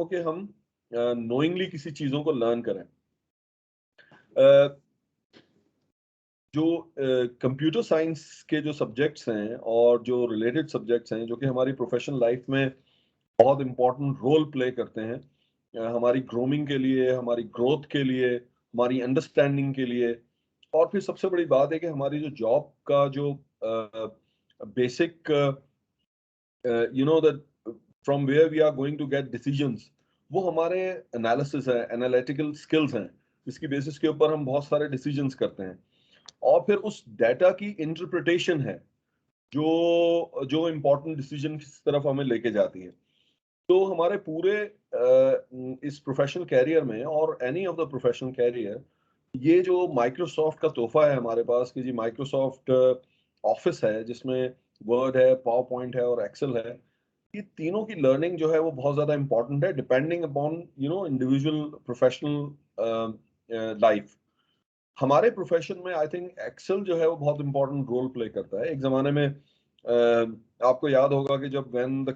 हो कि हम नोइंगली किसी चीज़ों को लर्न करें। अ, जो कंप्यूटर साइंस के जो सब्जेक्ट्स हैं और जो रिलेटेड सब्जेक्ट्स हैं, जो कि हमारी प्रोफेशनल लाइफ में बहुत इम्पोर्टेंट रोल प्ले करते हैं, हमारी ग्रूमिंग के लिए, हमारी ग्रोथ के लिए, हमारी अंडरस्टैंडिंग के लिए, और फिर सबसे बड़ी बात है कि हमारी जो जॉब का जो basic you know that from where we are going to get decisions, वो हमारे एनालिसिस है, एनालिटिकल स्किल्स हैं, जिसकी बेसिस के ऊपर हम बहुत सारे डिसीजंस करते हैं। और फिर उस डाटा की इंटरप्रिटेशन है जो जो इम्पोर्टेंट डिसीजन की तरफ हमें लेके जाती है। तो हमारे पूरे इस प्रोफेशनल कैरियर में और any of the professional career, ये जो माइक्रोसॉफ्ट का तोहफा है हमारे पास कि जी माइक्रोसॉफ्ट ऑफिस है, जिसमें वर्ड है, पावर पॉइंट है और एक्सेल है, ये तीनों की लर्निंग जो है वो बहुत ज्यादा इंपॉर्टेंट है, depending upon individual professional life. हमारे प्रोफेशन में आई थिंक एक्सेल जो है वो बहुत इंपॉर्टेंट रोल प्ले करता है। एक जमाने में आपको याद होगा कि जब व्हेन द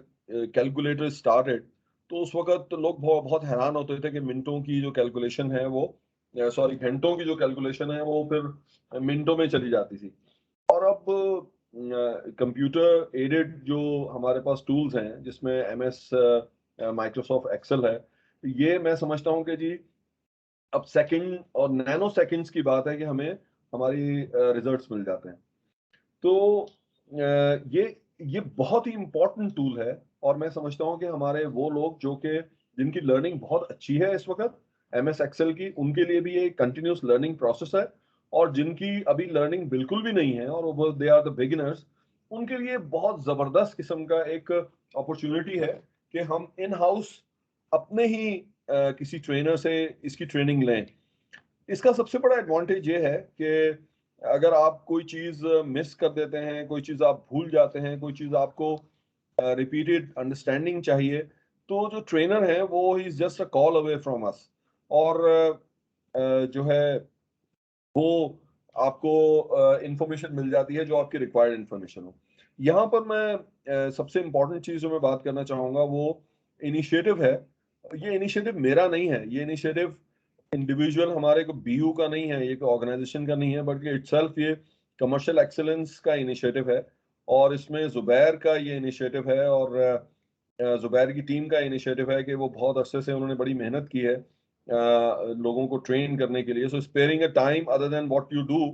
कैलकुलेटर स्टार्टेड, तो उस वक्त लोग बहुत हैरान होते थे कि मिनटों की जो कैलकुलेशन है वो, सॉरी, घंटों की जो कैलकुलेशन है वो फिर मिनटों में चली जाती थी। और अब कंप्यूटर एडेड जो हमारे पास टूल्स हैं, जिसमें एमएस माइक्रोसॉफ्ट एक्सेल है, ये मैं समझता हूँ कि जी अब सेकंड और नैनो सेकंड्स की बात है कि हमें हमारी रिजल्ट्स मिल जाते हैं। तो ये बहुत ही इम्पोर्टेंट टूल है, और मैं समझता हूँ कि हमारे वो लोग जो कि जिनकी लर्निंग बहुत अच्छी है इस वक्त एमएस एक्सेल की, उनके लिए भी ये कंटिन्यूस लर्निंग प्रोसेस है। और जिनकी अभी लर्निंग बिल्कुल भी नहीं है और वो दे आर द बिगिनर्स, उनके लिए बहुत जबरदस्त किस्म का एक अपॉर्चुनिटी है कि हम इन हाउस अपने ही किसी ट्रेनर से इसकी ट्रेनिंग लें। इसका सबसे बड़ा एडवांटेज ये है कि अगर आप कोई चीज मिस कर देते हैं, कोई चीज आप भूल जाते हैं, कोई चीज आपको रिपीटेड अंडरस्टैंडिंग चाहिए, तो जो ट्रेनर है वो is just a call away from us. और जो है वो आपको इंफॉर्मेशन मिल जाती है जो आपकी रिक्वायर्ड इंफॉर्मेशन हो। यहाँ पर मैं सबसे इंपॉर्टेंट चीज जो मैं बात करना चाहूंगा वो इनिशिएटिव है। ये इनिशिएटिव मेरा नहीं है, ये इनिशिएटिव इंडिविजुअल हमारे को बीयू का नहीं है, ये ऑर्गेनाइजेशन का नहीं है, बल्कि इटसेल्फ ये कमर्शियल एक्सीलेंस का इनिशिएटिव है। और इसमें जुबैर का ये इनिशिएटिव है, और जुबैर की टीम का इनिशिएटिव है कि वो बहुत अरसे से उन्होंने बड़ी मेहनत की है लोगों को ट्रेन करने के लिए। So sparing a time other than what you do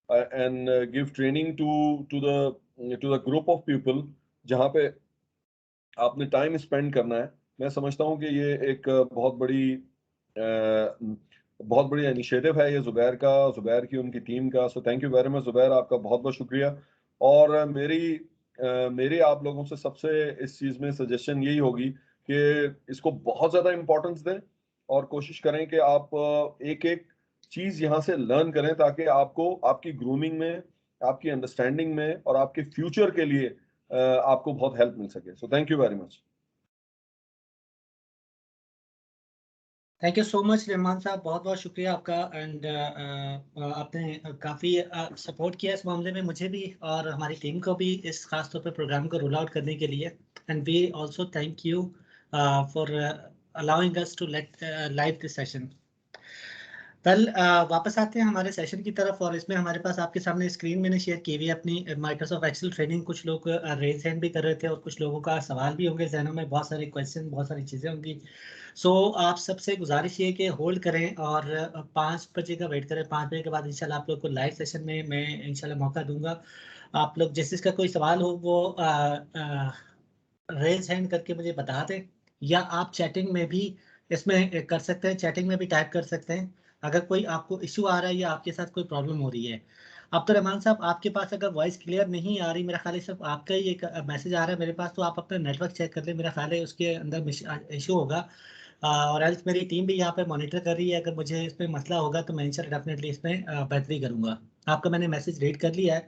and give training to the group of people, जहाँ पे आपने टाइम स्पेंड करना है। मैं समझता हूँ कि ये एक बहुत बड़ी इनिशिएटिव है ये जुबैर का, जुबैर की, उनकी टीम का। So thank you very much Zubair, आपका बहुत बहुत शुक्रिया। और मेरी आप लोगों से सबसे इस चीज़ में सजेशन यही होगी कि इसको बहुत ज़्यादा इम्पोर्टेंस दें और कोशिश करें कि आप एक एक चीज़ यहाँ से लर्न करें, ताकि आपको आपकी ग्रूमिंग में, आपकी अंडरस्टैंडिंग में और आपके फ्यूचर के लिए आपको बहुत हेल्प मिल सके। So thank you very much. Thank you so much Rahman साहब, बहुत बहुत शुक्रिया आपका। एंड आपने काफ़ी सपोर्ट किया इस मामले में, मुझे भी और हमारी टीम को भी, इस खास तौर पर प्रोग्राम को रोल आउट करने के लिए। And we also thank you for allowing us to let live this session. कल वापस आते हैं हमारे सेशन की तरफ, और इसमें हमारे पास आपके सामने स्क्रीन मैंने शेयर की हुई है अपनी माइक्रोसॉफ्ट एक्सेल ट्रेनिंग। कुछ लोग रेज हैंड भी कर रहे थे और कुछ लोगों का सवाल भी होंगे जहनों में, बहुत सारे क्वेश्चन, बहुत सारी चीज़ें होंगी। सो आप सबसे गुजारिश ये कि होल्ड करें और 5 बजे का वेट करें। 5 बजे के बाद इंशाल्लाह आप लोग को लाइव सेशन में मैं इंशाल्लाह मौका दूंगा। आप लोग जिस जिसका कोई सवाल हो वो रेज हैंड करके मुझे बता दें, या आप चैटिंग में भी इसमें कर सकते हैं, चैटिंग में भी टाइप कर सकते हैं अगर कोई आपको इशू आ रहा है या आपके साथ कोई प्रॉब्लम हो रही है। अब तो रहमान साहब, आपके पास अगर वॉइस क्लियर नहीं आ रही, मेरा ख्याल है सिर्फ आपका ही एक मैसेज आ रहा है मेरे पास, तो आप अपना नेटवर्क चेक कर लें, मेरा ख्याल है उसके अंदर इशू होगा। और एल्स मेरी टीम भी यहाँ पे मॉनिटर कर रही है, अगर मुझे इसमें मसला होगा तो मैं इंशाल्लाह डेफिनेटली इसमें बेहतरी करूंगा। आपका मैंने मैसेज रीड कर लिया है।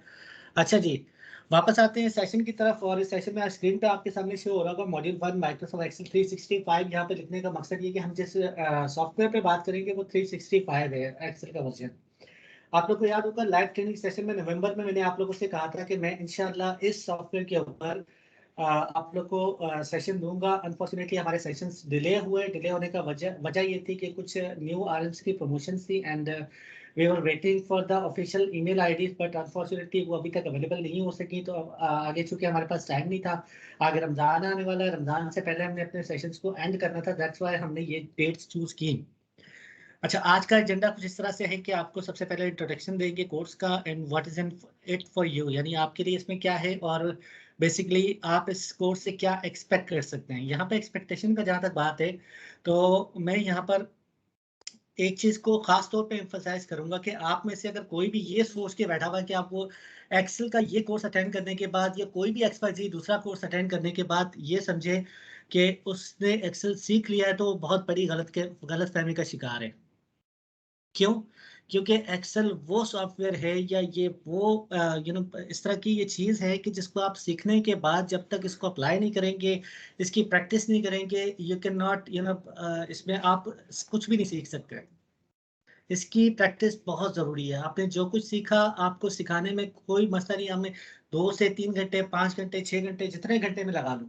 अच्छा जी, वापस आते हैं सेशन की तरफ। और इस सेशन में आज स्क्रीन पे आपके सामने शो हो रहा होगा मॉड्यूल 1 माइक्रोसॉफ्ट एक्सेल 365। यहाँ पे लिखने का मकसद ये कि हम जिस सॉफ्टवेयर पे बात करेंगे वो 365 है, एक्सेल का वर्जन। आप लोग को याद होगा लाइव ट्रेनिंग सेशन में नवंबर में मैंने आप लोगों से कहा था कि मैं इंशाल्लाह इस सॉफ्टवेयर के ऊपर आप लोग को सेशन दूंगा। अनफॉर्चुनेटली हमारे सेशंस डिले होने का वजह ये थी कि कुछ न्यू आरएम्स की प्रमोशंस थी and we were waiting for the official email IDs, but unfortunately वो अभी तक अवेलेबल नहीं हो सकी। तो आगे चूंकि हमारे पास टाइम नहीं था, आगे रमजान आने वाला है, रमजान से पहले हमने अपने सेशंस को एंड करना था, दैट्स व्हाई हमने ये डेट्स चूज की। अच्छा, आज का एजेंडा कुछ इस तरह से है कि आपको सबसे पहले इंट्रोडक्शन देंगे कोर्स का and what is in it for you, यानी आपके लिए इसमें क्या है और बेसिकली आप इस कोर्स से क्या एक्सपेक्ट कर सकते हैं। यहाँ पे एक्सपेक्टेशन का जहाँ तक बात है तो मैं यहाँ पर एक चीज को खास तौर पे एम्फसाइज करूंगा कि आप में से अगर कोई भी ये सोच के बैठा हुआ है कि आप वो एक्सेल का ये कोर्स अटेंड करने के बाद या कोई भी XYZ दूसरा कोर्स अटेंड करने के बाद ये समझे कि उसने एक्सेल सीख लिया है, तो वो बहुत बड़ी गलत फहमी का शिकार है। क्यों? क्योंकि एक्सेल वो सॉफ्टवेयर है या ये वो इस तरह की ये चीज है कि जिसको आप सीखने के बाद जब तक इसको अप्लाई नहीं करेंगे, इसकी प्रैक्टिस नहीं करेंगे, यू कैन नॉट इसमें आप कुछ भी नहीं सीख सकते। इसकी प्रैक्टिस बहुत जरूरी है। आपने जो कुछ सीखा आपको सिखाने में कोई मसला नहीं, हमें 2 से 3 घंटे 5 घंटे 6 घंटे जितने घंटे में लगा लूं,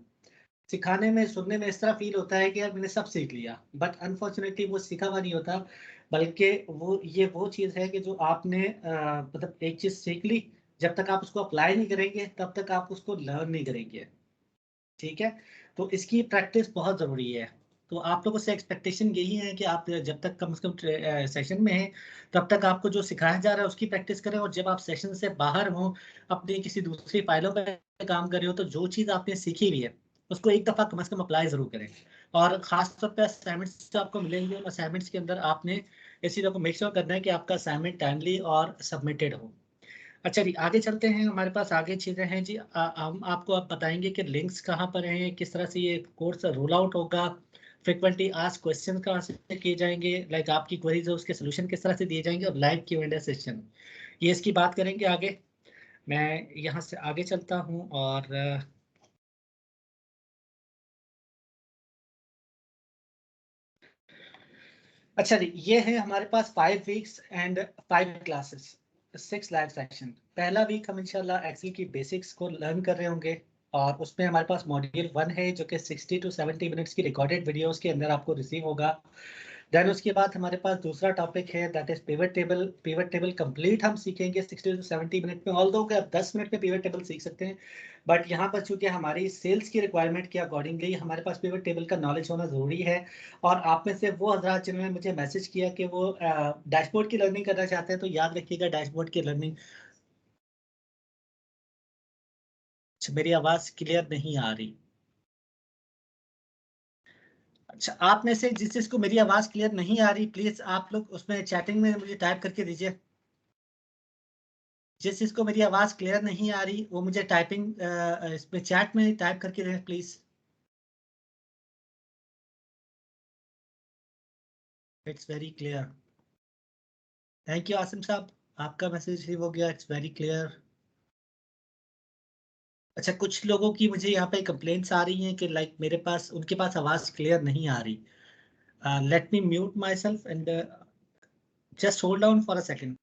सिखाने में सुनने में इस तरह फील होता है कि यार मैंने सब सीख लिया, बट अनफॉर्चुनेटली वो सीखा हुआ नहीं होता, बल्कि वो चीज़ है कि जो आपने मतलब एक चीज़ सीख ली, जब तक आप उसको अप्लाई नहीं करेंगे तब तक आप उसको लर्न नहीं करेंगे। ठीक है, तो इसकी प्रैक्टिस बहुत ज़रूरी है। तो आप लोगों से एक्सपेक्टेशन यही है कि आप जब तक कम से कम सेशन में हैं तब तक आपको जो सिखाया जा रहा है उसकी प्रैक्टिस करें, और जब आप सेशन से बाहर हों, अपनी किसी दूसरी फाइलों पर काम कर रहे हो, तो जो चीज़ आपने सीखी हुई है उसको एक दफ़ा कम से कम अप्लाई ज़रूर करें। और ख़ास तौर पे असाइनमेंट्स जो आपको मिलेंगे, उन असाइनमेंट्स के अंदर आपने इस चीज़ों को मेक श्योर करना है कि आपका असाइनमेंट टाइमली और सबमिटेड हो। अच्छा जी, आगे चलते हैं। हमारे पास आगे चीज़ें हैं जी। हम आपको अब बताएंगे कि लिंक्स कहाँ पर हैं, किस तरह से ये कोर्स रोल आउट होगा, फ्रिक्वेंटली आस्क्ड क्वेश्चन कहाँ से किए जाएंगे, लाइक आपकी क्वेरीज है उसके सोल्यूशन किस तरह से दिए जाएंगे, और लाइव Q&A सेशन, ये इसकी बात करेंगे आगे। मैं यहाँ से आगे चलता हूँ और अच्छा जी, ये है हमारे पास 5 weeks and 5 classes, 6 live section. पहला वीक हम इंशाल्लाह एक्सेल की बेसिक्स को लर्न कर रहे होंगे, और उसमें हमारे पास मॉड्यूल 1 है जो कि 60 to 70 मिनट्स की रिकॉर्डेड वीडियोस के अंदर आपको रिसीव होगा। देन उसके बाद हमारे पास दूसरा टॉपिक है, that is pivot table. Pivot table complete हम सीखेंगे 60 to 70 मिनट में, ऑल्दो कि आप 10 मिनट में पिवट टेबल सीख सकते हैं, बट यहाँ पर चूंकि हमारी सेल्स की रिक्वायरमेंट के अकॉर्डिंगली हमारे पास पिवट टेबल का नॉलेज होना जरूरी है। और आप में से वो हजरात जिन्होंने मुझे मैसेज किया कि वो डैशबोर्ड की लर्निंग करना चाहते हैं, तो याद रखिएगा डैशबोर्ड की लर्निंग। मेरी आवाज क्लियर नहीं आ रही? अच्छा, आप में से जिसको मेरी आवाज क्लियर नहीं आ रही, प्लीज आप लोग उसमें चैटिंग में मुझे टाइप करके दीजिए। जिसको मेरी आवाज क्लियर नहीं आ रही वो मुझे टाइपिंग इसमें चैट में टाइप करके दें please. It's very clear. Thank you Asim साहब, आपका मैसेज रिसीव हो गया, इट्स वेरी क्लियर। अच्छा, कुछ लोगों की मुझे यहाँ पे कंप्लेंट्स आ रही हैं कि लाइक मेरे पास उनके पास आवाज क्लियर नहीं आ रही। Let me mute my self and just hold on for a second.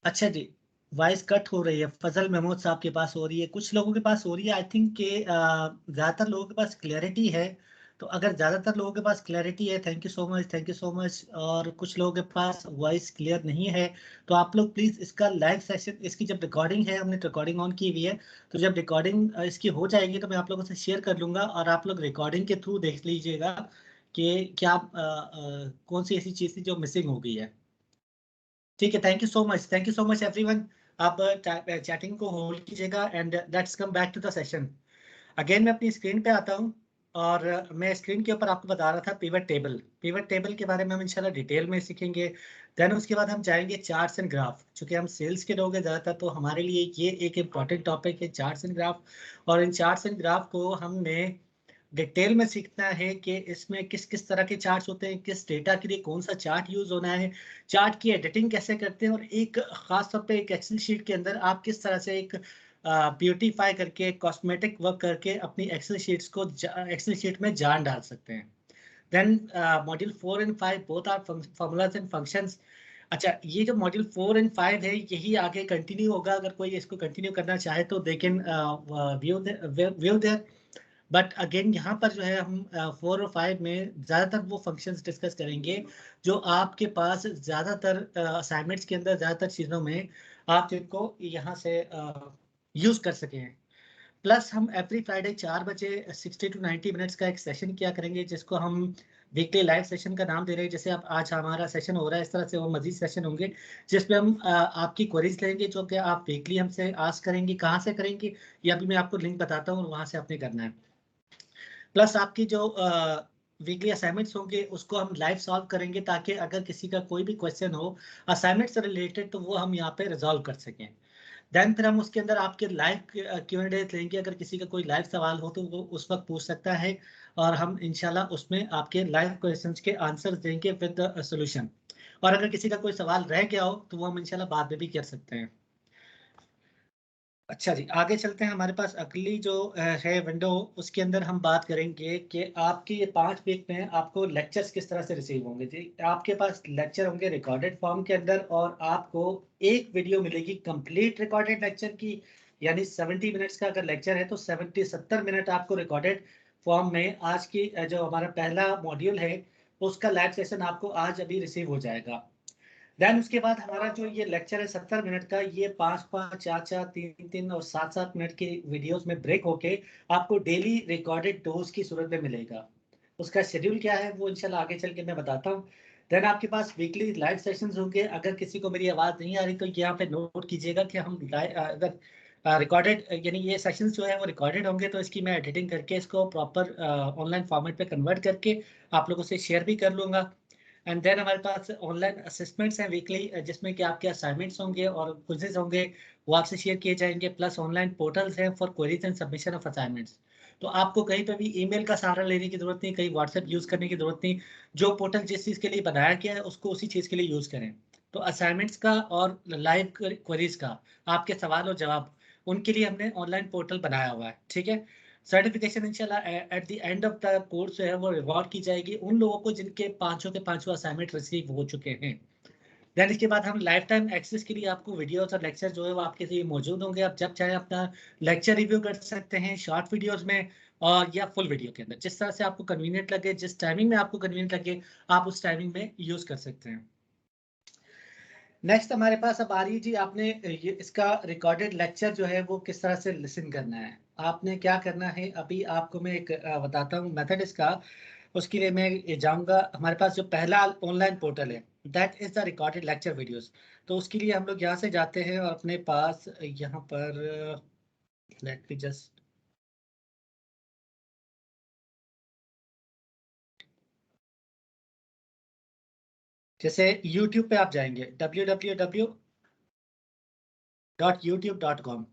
अच्छा जी, वॉइस कट हो रही है, फजल महमूद साहब के पास हो रही है, कुछ लोगों के पास हो रही है। आई थिंक के ज़्यादातर लोगों के पास क्लैरिटी है। तो अगर ज़्यादातर लोगों के पास क्लैरिटी है, thank you so much, thank you so much. और कुछ लोगों के पास वॉइस क्लियर नहीं है, तो आप लोग प्लीज़ इसका लाइव सेशन, इसकी जब रिकॉर्डिंग है, हमने रिकॉर्डिंग ऑन की हुई है, तो जब रिकॉर्डिंग इसकी हो जाएगी तो मैं आप लोगों से शेयर कर लूँगा, और आप लोग रिकॉर्डिंग के थ्रू देख लीजिएगा कि क्या कौन सी ऐसी चीज़ थी जो मिसिंग हो गई है। ठीक है, thank you so much, thank you so much everyone. आप चैटिंग को होल्ड कीजिएगा and let's come back to the session. Again मैं अपनी स्क्रीन पे आता हूँ, और मैं स्क्रीन के ऊपर आपको बता रहा था पिवट टेबल। पिवट टेबल के बारे में हम इंशाल्लाह डिटेल में सीखेंगे। देन उसके बाद हम जाएंगे चार्ट्स एंड ग्राफ। चूंकि हम सेल्स के लोग हैं ज़्यादातर, तो हमारे लिए ये एक इंपॉर्टेंट टॉपिक है चार्ट्स एंड ग्राफ। और इन चार्ट्स एंड ग्राफ को हमने डिटेल में सीखना है कि इसमें किस किस तरह के चार्ट्स होते हैं, किस डेटा के लिए कौन सा चार्ट यूज होना है, चार्ट की एडिटिंग कैसे करते हैं, और एक खास तौर पे एक एक्सेल शीट के अंदर आप किस तरह से एक ब्यूटीफाई करके कॉस्मेटिक वर्क करके अपनी एक्सेल शीट्स को एक्सेल शीट में जान डाल सकते हैं। Then module 4 and 5 both are formulas and functions. अच्छा, ये जो मॉड्यूल 4 एंड 5 है यही आगे कंटिन्यू होगा, अगर कोई इसको कंटिन्यू करना चाहे तो they can view there. But again यहाँ पर जो है हम 4 और 5 में ज़्यादातर वो फंक्शंस डिस्कस करेंगे जो आपके पास ज़्यादातर असाइनमेंट्स के अंदर ज़्यादातर चीज़ों में आप जिनको यहाँ से यूज़ कर सकें। प्लस हम एवरी फ्राइडे 4 बजे 60 to 90 मिनट्स का एक सेशन किया करेंगे, जिसको हम वीकली लाइव सेशन का नाम दे रहे हैं। जैसे आप आज हमारा सेशन हो रहा है, इस तरह से वो मजीद सेशन होंगे जिसमें हम आपकी क्वेरीज लेंगे जो कि आप वीकली हमसे आस्क करेंगे। कहाँ से करेंगे ये अभी मैं आपको लिंक बताता हूँ, वहाँ से आपने करना है। प्लस आपकी जो वीकली असाइनमेंट्स होंगे उसको हम लाइव सॉल्व करेंगे, ताकि अगर किसी का कोई भी क्वेश्चन हो असाइनमेंट से रिलेटेड तो वो हम यहाँ पे रिजॉल्व कर सकें। देन फिर हम उसके अंदर आपके लाइव Q&A लेंगे, अगर किसी का कोई लाइव सवाल हो तो वो उस वक्त पूछ सकता है, और हम इंशाल्लाह उसमें आपके लाइव क्वेश्चंस के आंसर देंगे विद सोल्यूशन। और अगर किसी का कोई सवाल रह गया हो तो वो हम इंशाल्लाह बाद में भी कर सकते हैं। अच्छा जी, आगे चलते हैं। हमारे पास अगली जो है विंडो, उसके अंदर हम बात करेंगे कि आपके ये 5 वीक में आपको लेक्चर्स किस तरह से रिसीव होंगे। जी, आपके पास लेक्चर होंगे रिकॉर्डेड फॉर्म के अंदर, और आपको एक वीडियो मिलेगी कंप्लीट रिकॉर्डेड लेक्चर की, यानी 70 मिनट्स का अगर लेक्चर है तो 70 मिनट आपको रिकॉर्डेड फॉर्म में आज की जो हमारा पहला मॉड्यूल है उसका लाइव सेशन आपको आज अभी रिसीव हो जाएगा। देन उसके बाद हमारा जो ये लेक्चर है 70 मिनट का, ये 5-5, 4-4, 3-3 और 7-7 मिनट की वीडियोस में ब्रेक होके आपको डेली रिकॉर्डेड डोज की सूरत में मिलेगा। उसका शेड्यूल क्या है वो इंशाल्लाह आगे चल के मैं बताता हूँ। देन आपके पास वीकली लाइव सेशंस होंगे। अगर किसी को मेरी आवाज़ नहीं आ रही तो यहाँ पे नोट कीजिएगा कि हम अगर रिकॉर्डेड यानी ये सेशंस जो है वो रिकॉर्डेड होंगे तो इसकी मैं एडिटिंग करके इसको प्रॉपर ऑनलाइन फॉर्मेट पे कन्वर्ट करके आप लोगों से शेयर भी कर लूँगा। एंड देन हमारे पास ऑनलाइन असेसमेंट्स हैं वीकली, जिसमें कि आपके असाइनमेंट्स होंगे और क्विज़ेस होंगे, वो आपसे शेयर किए जाएंगे। प्लस ऑनलाइन पोर्टल्स हैं for queries and submission of assignments. तो आपको कहीं पे भी ईमेल का सहारा लेने की जरूरत नहीं, कहीं व्हाट्सएप यूज़ करने की जरूरत नहीं। जो पोर्टल जिस चीज़ के लिए बनाया गया है उसको उसी चीज़ के लिए यूज़ करें। तो असाइनमेंट्स का और लाइव क्वेरीज का, आपके सवाल और जवाब, उनके लिए हमने ऑनलाइन पोर्टल बनाया हुआ है। ठीक है, सर्टिफिकेशन इंशाल्लाह at the end of the course जो है वो रिवॉर्ड की जाएगी उन लोगों को जिनके पांचों के पांचों असाइनमेंट रिसीव हो चुके हैं। देन इसके बाद हम लाइफ टाइम एक्सेस के लिए आपको वीडियोस और लेक्चर जो है वो आपके लिए मौजूद होंगे। आप जब चाहे अपना लेक्चर रिव्यू कर सकते हैं शॉर्ट वीडियोस में और या फुल वीडियो के अंदर, जिस तरह से आपको कन्वीनियंट लगे, जिस टाइमिंग में आपको कन्वीनियंट लगे आप उस टाइमिंग में यूज कर सकते हैं। नेक्स्ट हमारे पास अब आ रही है जी, आपने ये इसका रिकॉर्डेड लेक्चर जो है वो किस तरह से लिसन करना है। आपने क्या करना है, अभी आपको मैं एक बताता हूँ मेथड इसका। उसके लिए मैं ये जाऊँगा, हमारे पास जो पहला ऑनलाइन पोर्टल है that is the recorded lecture videos. तो उसके लिए हम लोग यहाँ से जाते हैं और अपने पास यहाँ पर लेट मी जस्ट, जैसे YouTube पे आप जाएंगे www.youtube.com।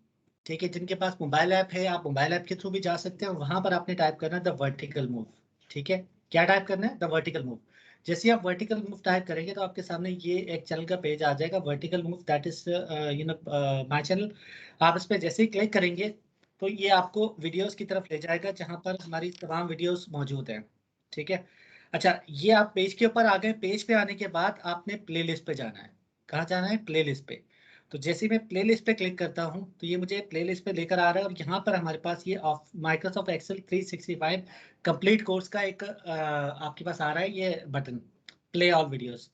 ठीक है, जिनके पास मोबाइल ऐप है आप मोबाइल ऐप के थ्रू भी जा सकते हैं। वहां पर आपने टाइप करना है द वर्टिकल मूव। ठीक है, क्या टाइप करना है, द वर्टिकल मूव। जैसे आप वर्टिकल मूव टाइप करेंगे तो आपके सामने ये एक चैनल का पेज आ जाएगा, vertical move, that is you know my channel. आप इस पर जैसे ही क्लिक करेंगे तो ये आपको वीडियोस की तरफ ले जाएगा जहां पर हमारी तमाम वीडियोस मौजूद हैं। ठीक है, अच्छा ये आप पेज के ऊपर आ गए। पेज पे आने के बाद आपने प्लेलिस्ट पे जाना है। कहाँ जाना है, प्लेलिस्ट पे। तो जैसे ही मैं प्लेलिस्ट पे क्लिक करता हूं तो ये मुझे प्लेलिस्ट पे लेकर आ रहा है, और यहाँ पर हमारे पास ये माइक्रोसॉफ्ट एक्सेल 365 कंप्लीट कोर्स का एक आपके पास आ रहा है ये बटन, प्ले ऑल वीडियोस।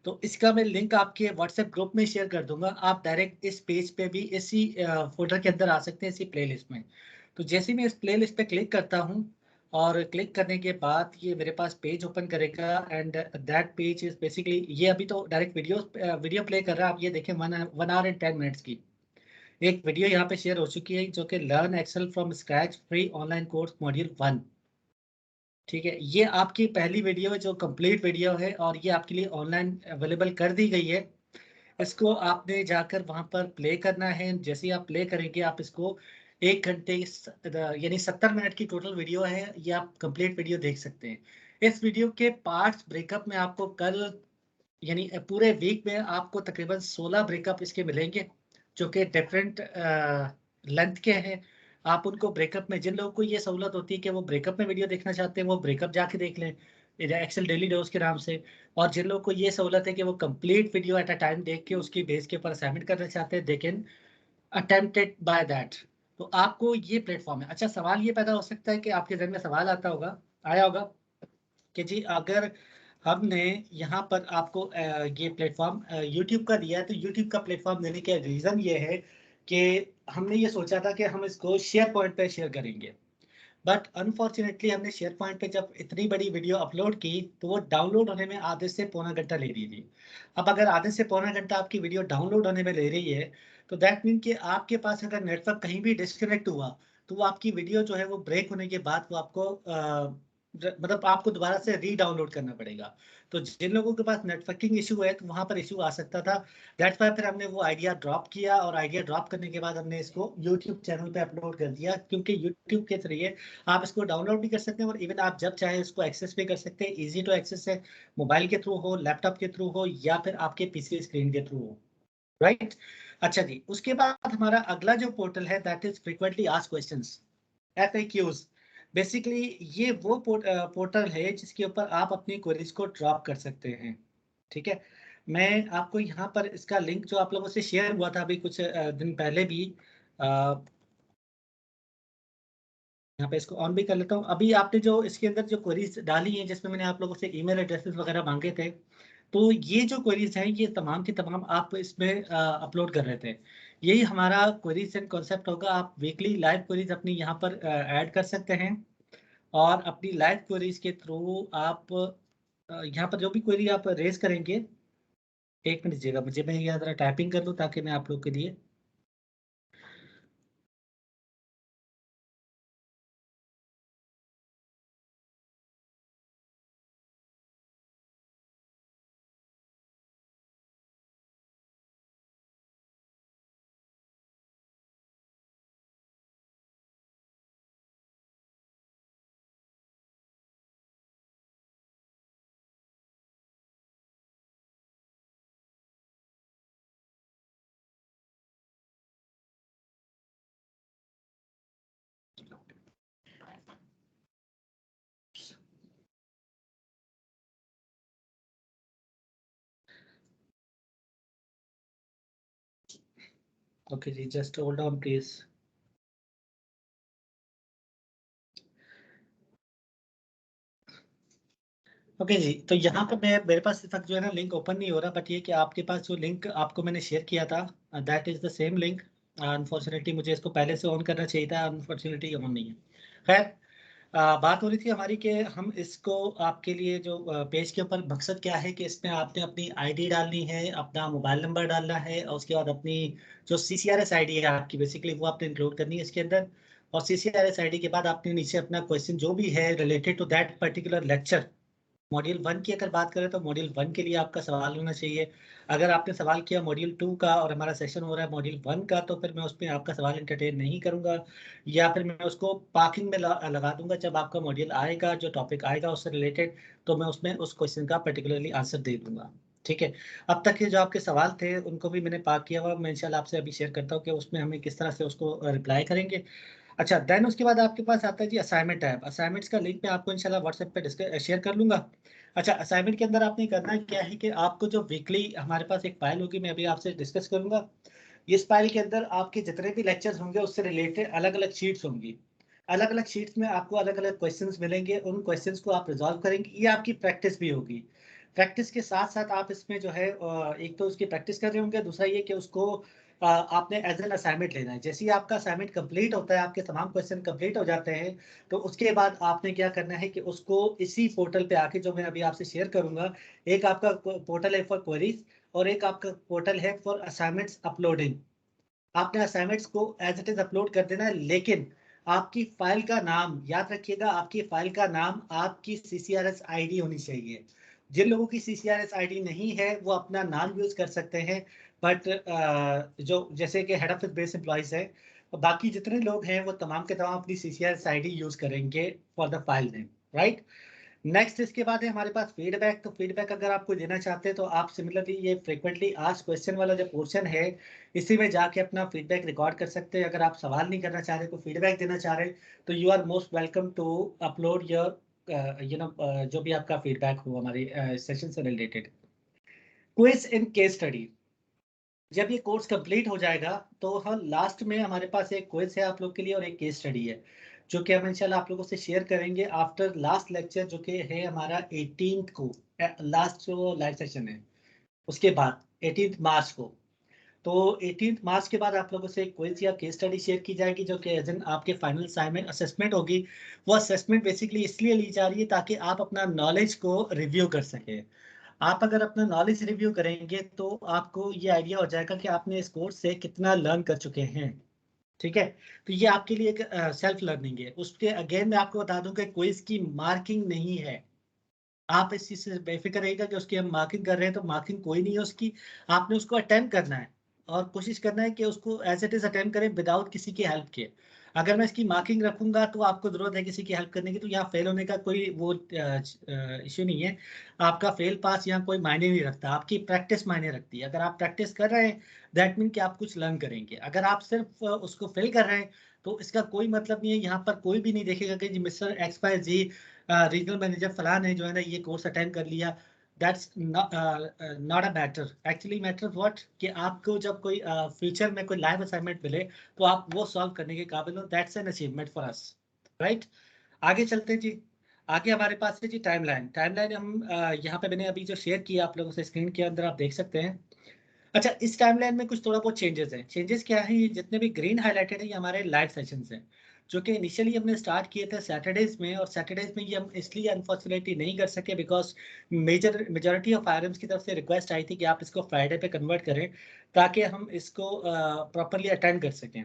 तो इसका मैं लिंक आपके व्हाट्सएप ग्रुप में शेयर कर दूंगा। आप डायरेक्ट इस पेज पे भी इसी फोल्डर के अंदर आ सकते हैं, इसी प्लेलिस्ट में। तो जैसे ही मैं इस प्लेलिस्ट पे क्लिक करता हूँ और क्लिक करने के बाद ये मेरे पास पेज ओपन करेगा, and that page is basically, ये अभी तो डायरेक्ट वीडियो प्ले कर रहा है। आप ये देखें 1 hour and 10 minutes की एक वीडियो यहाँ पे शेयर हो चुकी है, जो कि learn Excel from scratch free online course module 1। ठीक है, ये आपकी पहली वीडियो है जो कंप्लीट वीडियो है, और ये आपके लिए ऑनलाइन अवेलेबल कर दी गई है। इसको आपने जाकर वहां पर प्ले करना है। जैसे ही आप प्ले करेंगे आप इसको 1 घंटे यानी 70 मिनट की टोटल वीडियो है, ये आप कंप्लीट वीडियो देख सकते हैं। इस वीडियो के पार्ट्स ब्रेकअप में आपको कल यानी पूरे वीक में आपको तकरीबन 16 ब्रेकअप इसके मिलेंगे, जो कि डिफरेंट लेंथ के हैं। आप उनको ब्रेकअप में, जिन लोगों को ये सहूलत होती है कि वो ब्रेकअप में वीडियो देखना चाहते हैं, वो ब्रेकअप जाके देख लें एक्सेल डेली डोज के नाम से। और जिन लोगों को ये सहूलत है कि वो complete video at a time देख के उसकी बेस के ऊपर असाइनमेंट करना चाहते हैं, they can attempted by that. तो आपको ये प्लेटफॉर्म है। अच्छा, सवाल ये पैदा हो सकता है कि आपके जहन में सवाल आया होगा कि जी अगर हमने यहाँ पर आपको ये प्लेटफॉर्म यूट्यूब का दिया है, तो यूट्यूब का प्लेटफॉर्म देने का रीज़न ये है कि हमने ये सोचा था कि हम इसको शेयर पॉइंट पे शेयर करेंगे, बट अनफॉर्चुनेटली हमने शेयर पॉइंट पे जब इतनी बड़ी वीडियो अपलोड की तो वो डाउनलोड होने में आधे से पौना घंटा ले रही थी। अब अगर आधे से पौना घंटा आपकी वीडियो डाउनलोड होने में ले रही है, तो दैट मीन कि आपके पास अगर नेटवर्क कहीं भी डिस्कनेक्ट हुआ, तो वो आपकी वीडियो जो है वो ब्रेक होने के बाद वो आपको मतलब आपको दोबारा से री डाउनलोड करना पड़ेगा। तो जिन लोगों के पास नेटवर्किंग इशू है, तो वहां पर इशू आ सकता था। दैट्स वाई फिर हमने वो आइडिया ड्रॉप किया, और आइडिया ड्रॉप करने के बाद हमने इसको यूट्यूब चैनल पे अपलोड कर दिया, क्योंकि यूट्यूब के जरिए आप इसको डाउनलोड भी कर सकते हैं और इवन आप जब चाहे इसको एक्सेस भी कर सकते हैं। इजी टू एक्सेस है, मोबाइल के थ्रू हो, लैपटॉप के थ्रू हो, या फिर आपके पीसी स्क्रीन के थ्रू हो, राइट। अच्छा जी, उसके बाद हमारा अगला जो पोर्टल है that is frequently asked questions, FAQs। Basically ये वो पोर्टल है जिसके ऊपर आप अपनी क्वेरीज को ड्रॉप कर सकते हैं। ठीक है, मैं आपको यहाँ पर इसका लिंक जो आप लोगों से शेयर हुआ था अभी कुछ दिन पहले भी, यहाँ पे इसको ऑन भी कर लेता हूँ। अभी आपने जो इसके अंदर जो क्वेरीज डाली हैं, जिसमें मैंने आप लोगों से ईमेल एड्रेसेस वगैरह मांगे थे, तो ये जो क्वेरीज हैं ये तमाम की तमाम आप इसमें अपलोड कर रहे थे। यही हमारा क्वेरीज एंड कॉन्सेप्ट होगा। आप वीकली लाइव क्वेरीज अपनी यहाँ पर ऐड कर सकते हैं, और अपनी लाइव क्वेरीज के थ्रू आप यहाँ पर जो भी क्वेरी आप रेज करेंगे, एक मिनट दीजिएगा मुझे, मैं यहाँ जरा टाइपिंग कर लूँ ताकि मैं आप लोग के लिए ओके जी, just hold on please. Okay जी, तो यहाँ पर मैं, मेरे पास इस वक्त जो है ना लिंक ओपन नहीं हो रहा, बट ये कि आपके पास जो लिंक आपको मैंने शेयर किया था that is the same link. Unfortunately मुझे इसको पहले से ऑन करना चाहिए था, अनफॉर्चुनेटली ऑन नहीं है। खैर, बात हो रही थी हमारी कि हम इसको आपके लिए जो पेज के ऊपर मकसद क्या है कि इसमें आपने अपनी आईडी डालनी है, अपना मोबाइल नंबर डालना है, और उसके बाद अपनी जो CCRS आईडी है आपकी, बेसिकली वो आपने इंक्लूड करनी है इसके अंदर। और CCRS आईडी के बाद आपने नीचे अपना क्वेश्चन जो भी है related to that particular lecture, module 1 की अगर बात करें तो मॉड्यूल 1 के लिए आपका सवाल होना चाहिए। अगर आपने सवाल किया मॉड्यूल 2 का और हमारा सेशन हो रहा है मॉड्यूल 1 का, तो फिर मैं उसमें आपका सवाल एंटरटेन नहीं करूंगा, या फिर मैं उसको पार्किंग में लगा दूंगा। जब आपका मॉड्यूल आएगा, जो टॉपिक आएगा उससे रिलेटेड, तो मैं उसमें उस क्वेश्चन का पर्टिकुलरली आंसर दे दूंगा। ठीक है, अब तक के जो आपके सवाल थे उनको भी मैंने पार्क किया हुआ, मैं इंशाल्लाह आपसे अभी शेयर करता हूँ कि उसमें हमें किस तरह से उसको रिप्लाई करेंगे। अच्छा, देन उसके बाद आपके पास आता है जी असाइनमेंट टैब। असाइनमेंट्स का लिंक मैं आपको इंशाल्लाह व्हाट्सएप पे शेयर कर लूंगा। अच्छा, असाइनमेंट के अंदर आपने करना क्या है कि आपको जो वीकली हमारे पास एक फाइल होगी, मैं अभी आपसे डिस्कस करूंगा। इस फाइल के अंदर आपके जितने भी लेक्चर्स होंगे उससे रिलेटेड अलग अलग शीट्स होंगी। अलग अलग शीट्स में आपको अलग अलग क्वेश्चंस मिलेंगे, उन क्वेश्चंस को आप रिजॉल्व करेंगे। ये आपकी प्रैक्टिस भी होगी। प्रैक्टिस के साथ साथ आप इसमें जो है एक तो उसकी प्रैक्टिस कर रहे होंगे, दूसरा ये कि उसको आपने एज एन असाइनमेंट लेना है। जैसे ही आपका असाइनमेंट कंप्लीट होता है, आपके तमाम क्वेश्चन कंप्लीट हो जाते हैं, तो उसके बाद आपने क्या करना है कि उसको इसी पोर्टल पे आके, जो मैं अभी आपसे शेयर करूंगा, एक आपका पोर्टल है फॉर क्वेरीज और एक आपका पोर्टल है फॉर असाइनमेंट्स अपलोडिंग। आपने असाइनमेंट्स को एज इट इज अपलोड कर देना है, लेकिन आपकी फाइल का नाम याद रखिएगा, आपकी फाइल का नाम आपकी CCRS आईडी होनी चाहिए। जिन लोगों की CCRS आईडी नहीं है वो अपना नाम यूज कर सकते हैं, बट जो जैसे कि हेड ऑफिस बेस एम्प्लॉइज है, बाकी जितने लोग हैं वो तमाम के तमाम अपनी CCS ID यूज करेंगे for the file name, right. Next इसके बाद है हमारे पास फीडबैक। तो फीडबैक अगर आपको देना चाहते हैं तो आप सिमिलरली ये फ्रिक्वेंटली आस्क्ड क्वेश्चन वाला जो पोर्शन है इसी में जाके अपना फीडबैक रिकॉर्ड कर सकते हैं। अगर आप सवाल नहीं करना चाह रहे, कोई फीडबैक देना चाह रहे, तो you are most welcome to upload your जो भी आपका फीडबैक हो हमारे सेशन से रिलेटेड। क्विज इन केस स्टडी, जब ये कोर्स कंप्लीट हो जाएगा तो हम लास्ट में हमारे पास एक क्विज है आप लोग के लिए और एक केस स्टडी है जो कि हम इंशाल्लाह आप लोगों से शेयर करेंगे आफ्टर लास्ट लेक्चर, जो कि है हमारा 18th को, लास्ट जो लाइव सेशन है उसके बाद 18 मार्च को। तो 18 मार्च के बाद आप लोगों से क्विज या केस स्टडी शेयर की जाएगी जो कि एज एन आपके फाइनल असाइनमेंट असेसमेंट होगी। वो असेसमेंट बेसिकली इसलिए ली जा रही है ताकि आप अपना नॉलेज को रिव्यू कर सकें। आप अगर अपना नॉलेज रिव्यू करेंगे तो आपको ये आइडिया हो जाएगा कि आपने इस कोर्स से कितना लर्न कर चुके हैं, ठीक है। तो ये आपके लिए एक सेल्फ लर्निंग है। उसके अगेन मैं आपको बता दूं कि क्विज की मार्किंग नहीं है। आप इस चीज से बेफिक्र रहिएगा कि उसकी हम मार्किंग कर रहे हैं, तो मार्किंग कोई नहीं है उसकी। आपने उसको अटेम्प्ट करना है और कोशिश करना है कि उसको एज इट इज अटेम्प्ट करें विदाउट किसी की हेल्प के। अगर मैं इसकी मार्किंग रखूंगा तो आपको जरूरत है किसी की हेल्प करने की, तो यहाँ फेल होने का कोई वो इश्यू नहीं है। आपका फेल पास यहाँ कोई मायने नहीं रखता, आपकी प्रैक्टिस मायने रखती है। अगर आप प्रैक्टिस कर रहे हैं दैट मीन कि आप कुछ लर्न करेंगे। अगर आप सिर्फ उसको फेल कर रहे हैं तो इसका कोई मतलब नहीं है। यहाँ पर कोई भी नहीं देखेगा कि जी मिस्टर XYZ रीजनल मैनेजर फलान है जो है ना ये कोर्स अटेंड कर लिया। That's not a matter. Actually matter what कि आपको जब कोई फ्यूचर में कोई लाइव असाइनमेंट मिले तो आप वो सॉल्व करने के काबिल हो। That's an achievement for us, right. आगे चलते हैं जी। आगे हमारे पास है जी टाइमलाइन। टाइमलाइन हम यहाँ पे मैंने अभी जो शेयर किया आप लोगों से स्क्रीन के अंदर आप देख सकते हैं। अच्छा, इस टाइमलाइन में कुछ थोड़ा बहुत चेंजेस हैं। चेंजेस क्या है, ये जितने भी ग्रीन हाईलाइटेड है ये हमारे लाइव सेशंस हैं जो कि इनिशियली हमने स्टार्ट किए थे सैटरडेज में। और सैटरडेज में ये हम इसलिए अनफॉर्चुनेटली नहीं कर सके बिकॉज मेजॉरिटी ऑफ आरएम्स की तरफ से रिक्वेस्ट आई थी कि आप इसको फ्राइडे पे कन्वर्ट करें ताकि हम इसको प्रॉपरली अटेंड कर सकें।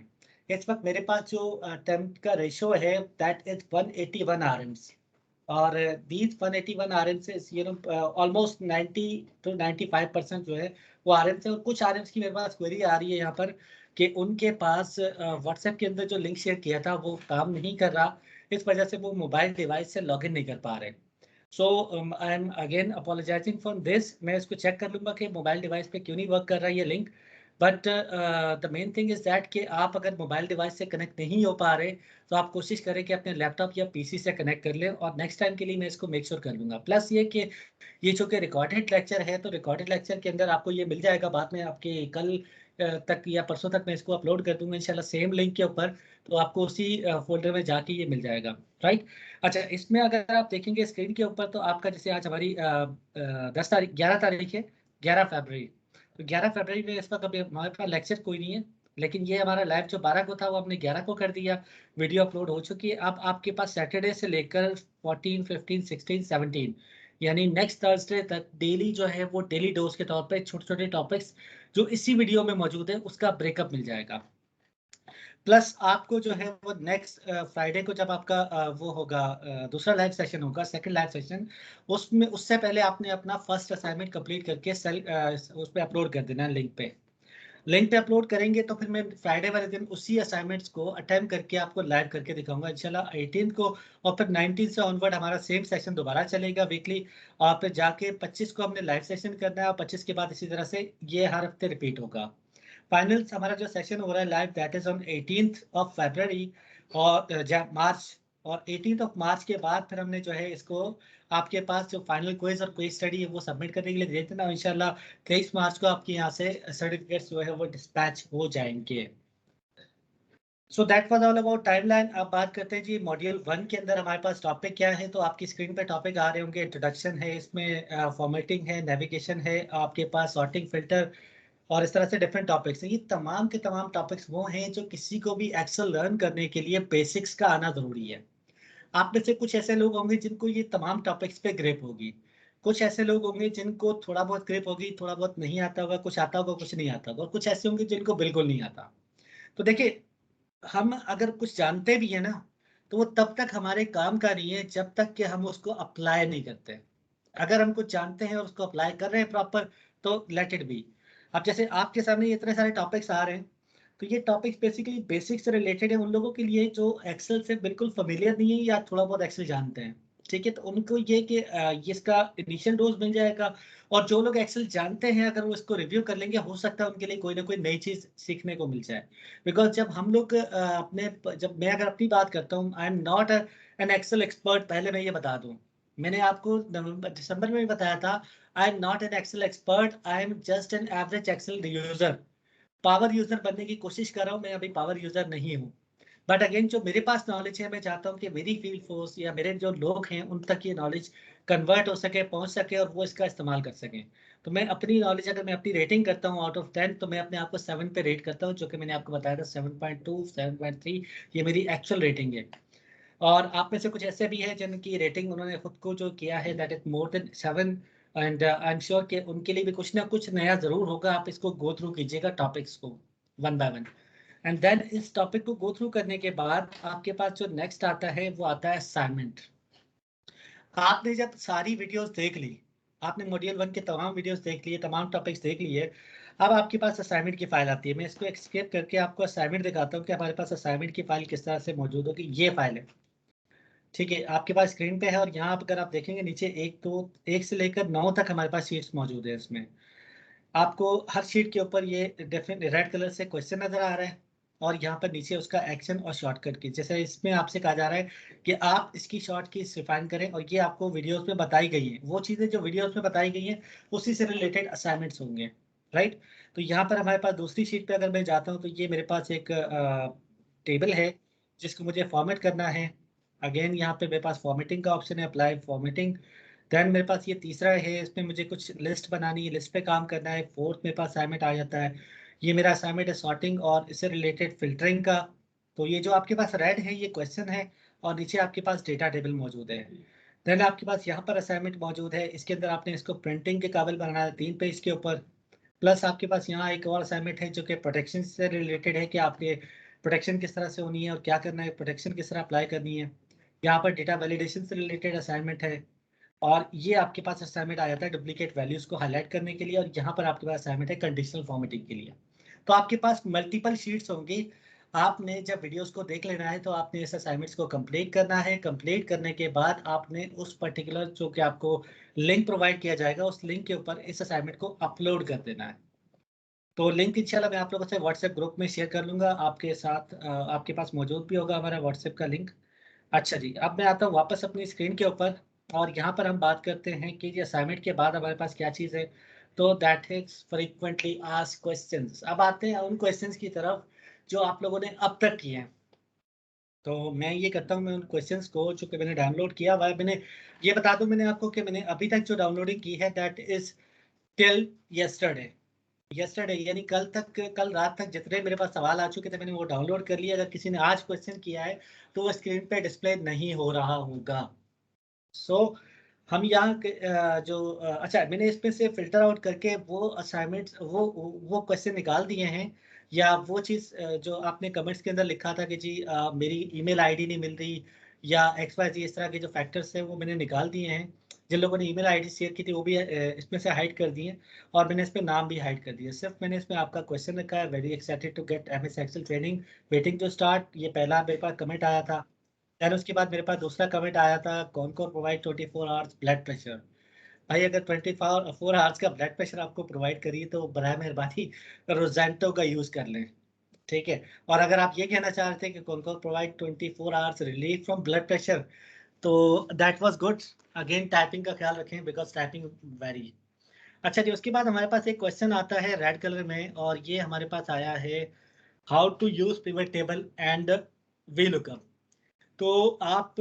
इस वक्त मेरे पास जो अटेम्प्ट का रेशो है दैट इज 181 आरएम्स। और these 181 RMs से ऑलमोस्ट 90 to 95% जो है वो RMs है। और कुछ RMs की मेरे पास क्वेरी आ रही है यहाँ पर कि उनके पास व्हाट्सएप के अंदर जो लिंक शेयर किया था वो काम नहीं कर रहा, इस वजह से वो मोबाइल डिवाइस से लॉगिन नहीं कर पा रहे। So I am again apologising for this. मैं इसको चेक कर लूंगा कि मोबाइल डिवाइस पे क्यों नहीं वर्क कर रहा है ये link. But the main thing is that कि आप अगर मोबाइल डिवाइस से कनेक्ट नहीं हो पा रहे तो आप कोशिश करें कि अपने लैपटॉप या पीसी से कनेक्ट कर लें। और नेक्स्ट टाइम के लिए मैं इसको मेक श्योर कर लूंगा। प्लस ये कि ये जो कि रिकॉर्डेड लेक्चर है तो रिकॉर्डेड लेक्चर के अंदर आपको ये मिल जाएगा बाद में आपके कल तक या परसों तक मैं इसको अपलोड कर दूंगा इंशाल्लाह सेम लिंक के ऊपर। तो आपको उसी फोल्डर में जाके ये मिल जाएगा, राइट। अच्छा, इसमें अगर आप देखेंगे स्क्रीन के ऊपर तो आपका जैसे आज हमारी 10 तारीख 11 तारीख है, 11 फरवरी। तो 11 फरवरी में इस वक्त अभी हमारे पास लेक्चर कोई नहीं है, लेकिन ये हमारा लाइव जो 12 को था वो हमने 11 को कर दिया। वीडियो अपलोड हो चुकी है। अब आपके पास सैटरडे से लेकर 14, 15, 16, 17 यानी नेक्स्ट थर्सडे तक डेली जो है वो डेली डोज के तौर पे छोटे छोटे टॉपिक्स जो इसी वीडियो में मौजूद है उसका ब्रेकअप मिल जाएगा। प्लस आपको जो है वो नेक्स्ट फ्राइडे को जब आपका वो होगा दूसरा लाइव सेशन होगा, सेकंड लाइव सेशन, उसमें उससे पहले आपने अपना फर्स्ट असाइनमेंट कंप्लीट करके उस पर अपलोड कर देना लिंक पे अपलोड करेंगे। तो फिर मैं फ्राइडे वाले दिन उसी असाइनमेंट्स को अटेम्प्ट करके आपको लाइव करके दिखाऊंगा इंशाल्लाह 18 को। और फिर 19 से ऑनवर्ड हमारा सेम सेशन दोबारा चलेगा वीकली। और फिर जाके 25 को हमने लाइव सेशन करना है और 25 के बाद इसी तरह से ये हर हफ्ते रिपीट होगा। फाइनल हमारा जो सेशन हो रहा है live that is on 18th of February और मार्च। और 18th ऑफ मार्च के बाद फिर हमने जो है इसको आपके पास जो फाइनल क्विज और क्विज स्टडी है वो सबमिट करने के लिए दे देना। इंशाल्लाह 23 मार्च को आपके यहाँ से सर्टिफिकेट्स जो है वो डिस्पैच हो जाएंगे। So that was all about timeline. अब बात करते हैं जी मॉड्यूल 1 के अंदर हमारे पास टॉपिक क्या है। तो आपकी स्क्रीन पे टॉपिक आ रहे होंगे। इंट्रोडक्शन है, इसमें फॉर्मेटिंग है, नेविगेशन है, आपके पास सॉर्टिंग फिल्टर और इस तरह से डिफरेंट टॉपिक्स हैं। ये तमाम के तमाम टॉपिक्स वो हैं जो किसी को भी एक्सेल लर्न करने के लिए बेसिक्स का आना जरूरी है। आप में से कुछ ऐसे लोग होंगे जिनको ये तमाम टॉपिक्स पे ग्रिप होगी, कुछ ऐसे लोग होंगे जिनको थोड़ा बहुत ग्रिप होगी, थोड़ा बहुत नहीं आता होगा, कुछ आता होगा कुछ नहीं आता होगा, और कुछ ऐसे होंगे जिनको बिल्कुल नहीं आता। तो देखिए, हम अगर कुछ जानते भी है ना तो वो तब तक हमारे काम का नहीं है जब तक कि हम उसको अप्लाई नहीं करते। अगर हम कुछ जानते हैं और उसको अप्लाई कर रहे हैं प्रॉपर तो लेट इट बी। अब जैसे आपके सामने इतने सारे टॉपिक्स आ रहे हैं तो ये टॉपिक्स बेसिकली बेसिक से रिलेटेड है उन लोगों के लिए जो एक्सेल से बिल्कुल फेमिलियर नहीं है या थोड़ा बहुत एक्सेल जानते हैं, ठीक है। तो उनको ये कि इसका इनिशियल डोज मिल जाएगा, और जो लोग एक्सेल जानते हैं अगर वो इसको रिव्यू कर लेंगे, हो सकता है उनके लिए कोई ना कोई नई चीज सीखने को मिल जाए। बिकॉज जब हम लोग जब मैं अगर अपनी बात करता हूँ, I am not an Excel expert, पहले मैं ये बता दूं। मैंने आपको नवंबर दिसंबर में भी बताया था, I am not an Excel expert, I am just an average Excel user. Power user बनने की कोशिश कर रहा हूँ, मैं अभी पावर यूजर नहीं हूँ। बट अगेन जो मेरे पास नॉलेज है, मैं चाहता हूँ कि मेरी फील्ड फोर्स या मेरे जो लोग हैं उन तक ये नॉलेज कन्वर्ट हो सके, पहुंच सके, और वो इसका इस्तेमाल कर सकें। तो मैं अपनी नॉलेज, अगर मैं अपनी रेटिंग करता हूँ आउट ऑफ 10, तो मैं अपने आप को 7 पे रेट करता हूँ, जो कि मैंने आपको बताया था 7.2 7.3 ये मेरी एक्चुअल रेटिंग है। और आप में से कुछ ऐसे भी हैं जिनकी रेटिंग उन्होंने खुद को जो किया है that is more than 7, and I am sure कि उनके लिए भी कुछ ना कुछ नया जरूर होगा। आप इसको गो थ्रू कीजिएगा टॉपिक्स को one by one, and then इस टॉपिक को गो थ्रू करने के बाद आपके पास जो नेक्स्ट आता है वो आता है असाइनमेंट। आपने जब सारी वीडियोस देख ली, आपने मॉड्यूल 1 के तमाम वीडियोस देख लिए, तमाम टॉपिक्स देख लिए, अब आपके पास असाइनमेंट की फाइल आती है। मैं इसको एक्सकेप करके आपको असाइनमेंट दिखाता हूँ कि हमारे पास असाइनमेंट की फाइल किस तरह से मौजूद होगी। ये फाइल है, ठीक है, आपके पास स्क्रीन पे है, और यहाँ अगर आप देखेंगे नीचे 1 से लेकर 9 तक हमारे पास शीट्स मौजूद है। इसमें आपको हर शीट के ऊपर ये डेफिनेट रेड कलर से क्वेश्चन नजर आ रहा है, और यहाँ पर नीचे उसका एक्शन और शॉर्टकट की, जैसे इसमें आपसे कहा जा रहा है कि आप इसकी शॉर्ट की रिफाइन करें, और ये आपको वीडियोस में बताई गई है, वो चीजें जो वीडियोस में बताई गई हैं उसी से रिलेटेड असाइनमेंट्स होंगे, राइट। तो यहाँ पर हमारे पास दूसरी शीट पे अगर मैं जाता हूँ, तो ये मेरे पास एक टेबल है जिसको मुझे फॉर्मेट करना है। अगेन यहाँ पे मेरे पास फॉर्मेटिंग का ऑप्शन है, अप्लाई फॉर्मेटिंग। देन मेरे पास ये तीसरा है, इसमें मुझे कुछ लिस्ट बनानी है, लिस्ट पे काम करना है। फोर्थ मेरे पास असाइनमेंट आ जाता है, ये मेरा असाइनमेंट है सॉर्टिंग और इससे रिलेटेड फिल्टरिंग का। तो ये जो आपके पास रेड है ये क्वेश्चन है, और नीचे आपके पास डेटा टेबल मौजूद है। देन आपके पास यहाँ पर असाइनमेंट मौजूद है, इसके अंदर आपने इसको प्रिंटिंग के काबिल बनाना है 3 पेज के ऊपर। प्लस आपके पास यहाँ एक और असाइनमेंट है जो कि प्रोटेक्शन से रिलेटेड है, कि आपके प्रोटेक्शन किस तरह से होनी है और क्या करना है, प्रोटेक्शन किस तरह अप्लाई करनी है। यहाँ पर डेटा वैलिडेशन से रिलेटेड असाइनमेंट है, और ये आपके पास असाइनमेंट आ जाता है डुप्लीकेट वैल्यूज को हाईलाइट करने के लिए, और यहाँ पर आपके पास असाइनमेंट है कंडीशनल फॉर्मेटिंग के लिए। तो आपके पास मल्टीपल शीट्स होंगी। आपने जब वीडियोस को देख लेना है तो आपने इस असाइनमेंट्स को कंप्लीट करना है। कंप्लीट करने के बाद आपने उस पर्टिकुलर जो कि आपको लिंक प्रोवाइड किया जाएगा, उस लिंक के ऊपर इस असाइनमेंट को अपलोड कर देना है। तो लिंक इंशाल्लाह मैं आप लोगों से व्हाट्सएप ग्रुप में शेयर कर लूंगा, आपके साथ आपके पास मौजूद भी होगा हमारा व्हाट्सएप का लिंक। अच्छा जी, अब मैं आता हूँ वापस अपनी स्क्रीन के ऊपर, और यहाँ पर हम बात करते हैं कि ये असाइनमेंट के बाद हमारे पास क्या चीज़ है। तो that is frequently asked questions. अब आते हैं उन क्वेश्चंस की तरफ जो आप लोगों ने अब तक किए हैं। तो मैं ये करता हूँ, मैं उन क्वेश्चंस को जो कि मैंने डाउनलोड किया हुआ है, मैंने ये बता दूं मैंने आपको कि मैंने अभी तक जो डाउनलोडिंग की है that is till yesterday. Yesterday यानी कल तक, कल रात तक जितने मेरे पास सवाल आ चुके थे मैंने वो डाउनलोड कर लिया। अगर किसी ने आज क्वेश्चन किया है तो वो स्क्रीन पे डिस्प्ले नहीं हो रहा होगा। सो हम यहाँ अच्छा, मैंने इसमें से फिल्टर आउट करके वो असाइनमेंट्स, वो क्वेश्चन निकाल दिए हैं, या वो चीज़ जो आपने कमेंट्स के अंदर लिखा था कि जी मेरी ईमेल आईडी नहीं मिल रही या एक्स वाई जी, इस तरह के जो फैक्टर्स हैं वो मैंने निकाल दिए हैं। जिन लोगों ने ईमेल आईडी शेयर की थी वो भी इसमें से हाइड कर दिए, और मैंने इसमें नाम भी हाइड कर दिए। सिर्फ मैंने इसमें आपका क्वेश्चन रखा है, very excited to get MS Excel training, waiting to start. ये पहला मेरे पास कमेंट आया था। देन उसके बाद मेरे पास दूसरा कमेंट आया था, कौन कौन प्रोवाइड 24 आवर्स ब्लड प्रेशर। भाई अगर 24 आवर्स का ब्लड प्रेशर आपको प्रोवाइड करिए तो बराए मेहरबानी रोजेंटो का यूज कर लें, ठीक है। और अगर आप ये कहना चाह रहे थे कि कौन कौन provide 24 hours relief from blood pressure, तो that was good. Again typing का ख्याल रखें बिकॉज टाइपिंग वेरी। अच्छा जी, उसके बाद हमारे पास एक क्वेश्चन आता है रेड कलर में, और ये हमारे पास आया है, how to use pivot table and V lookup. तो आप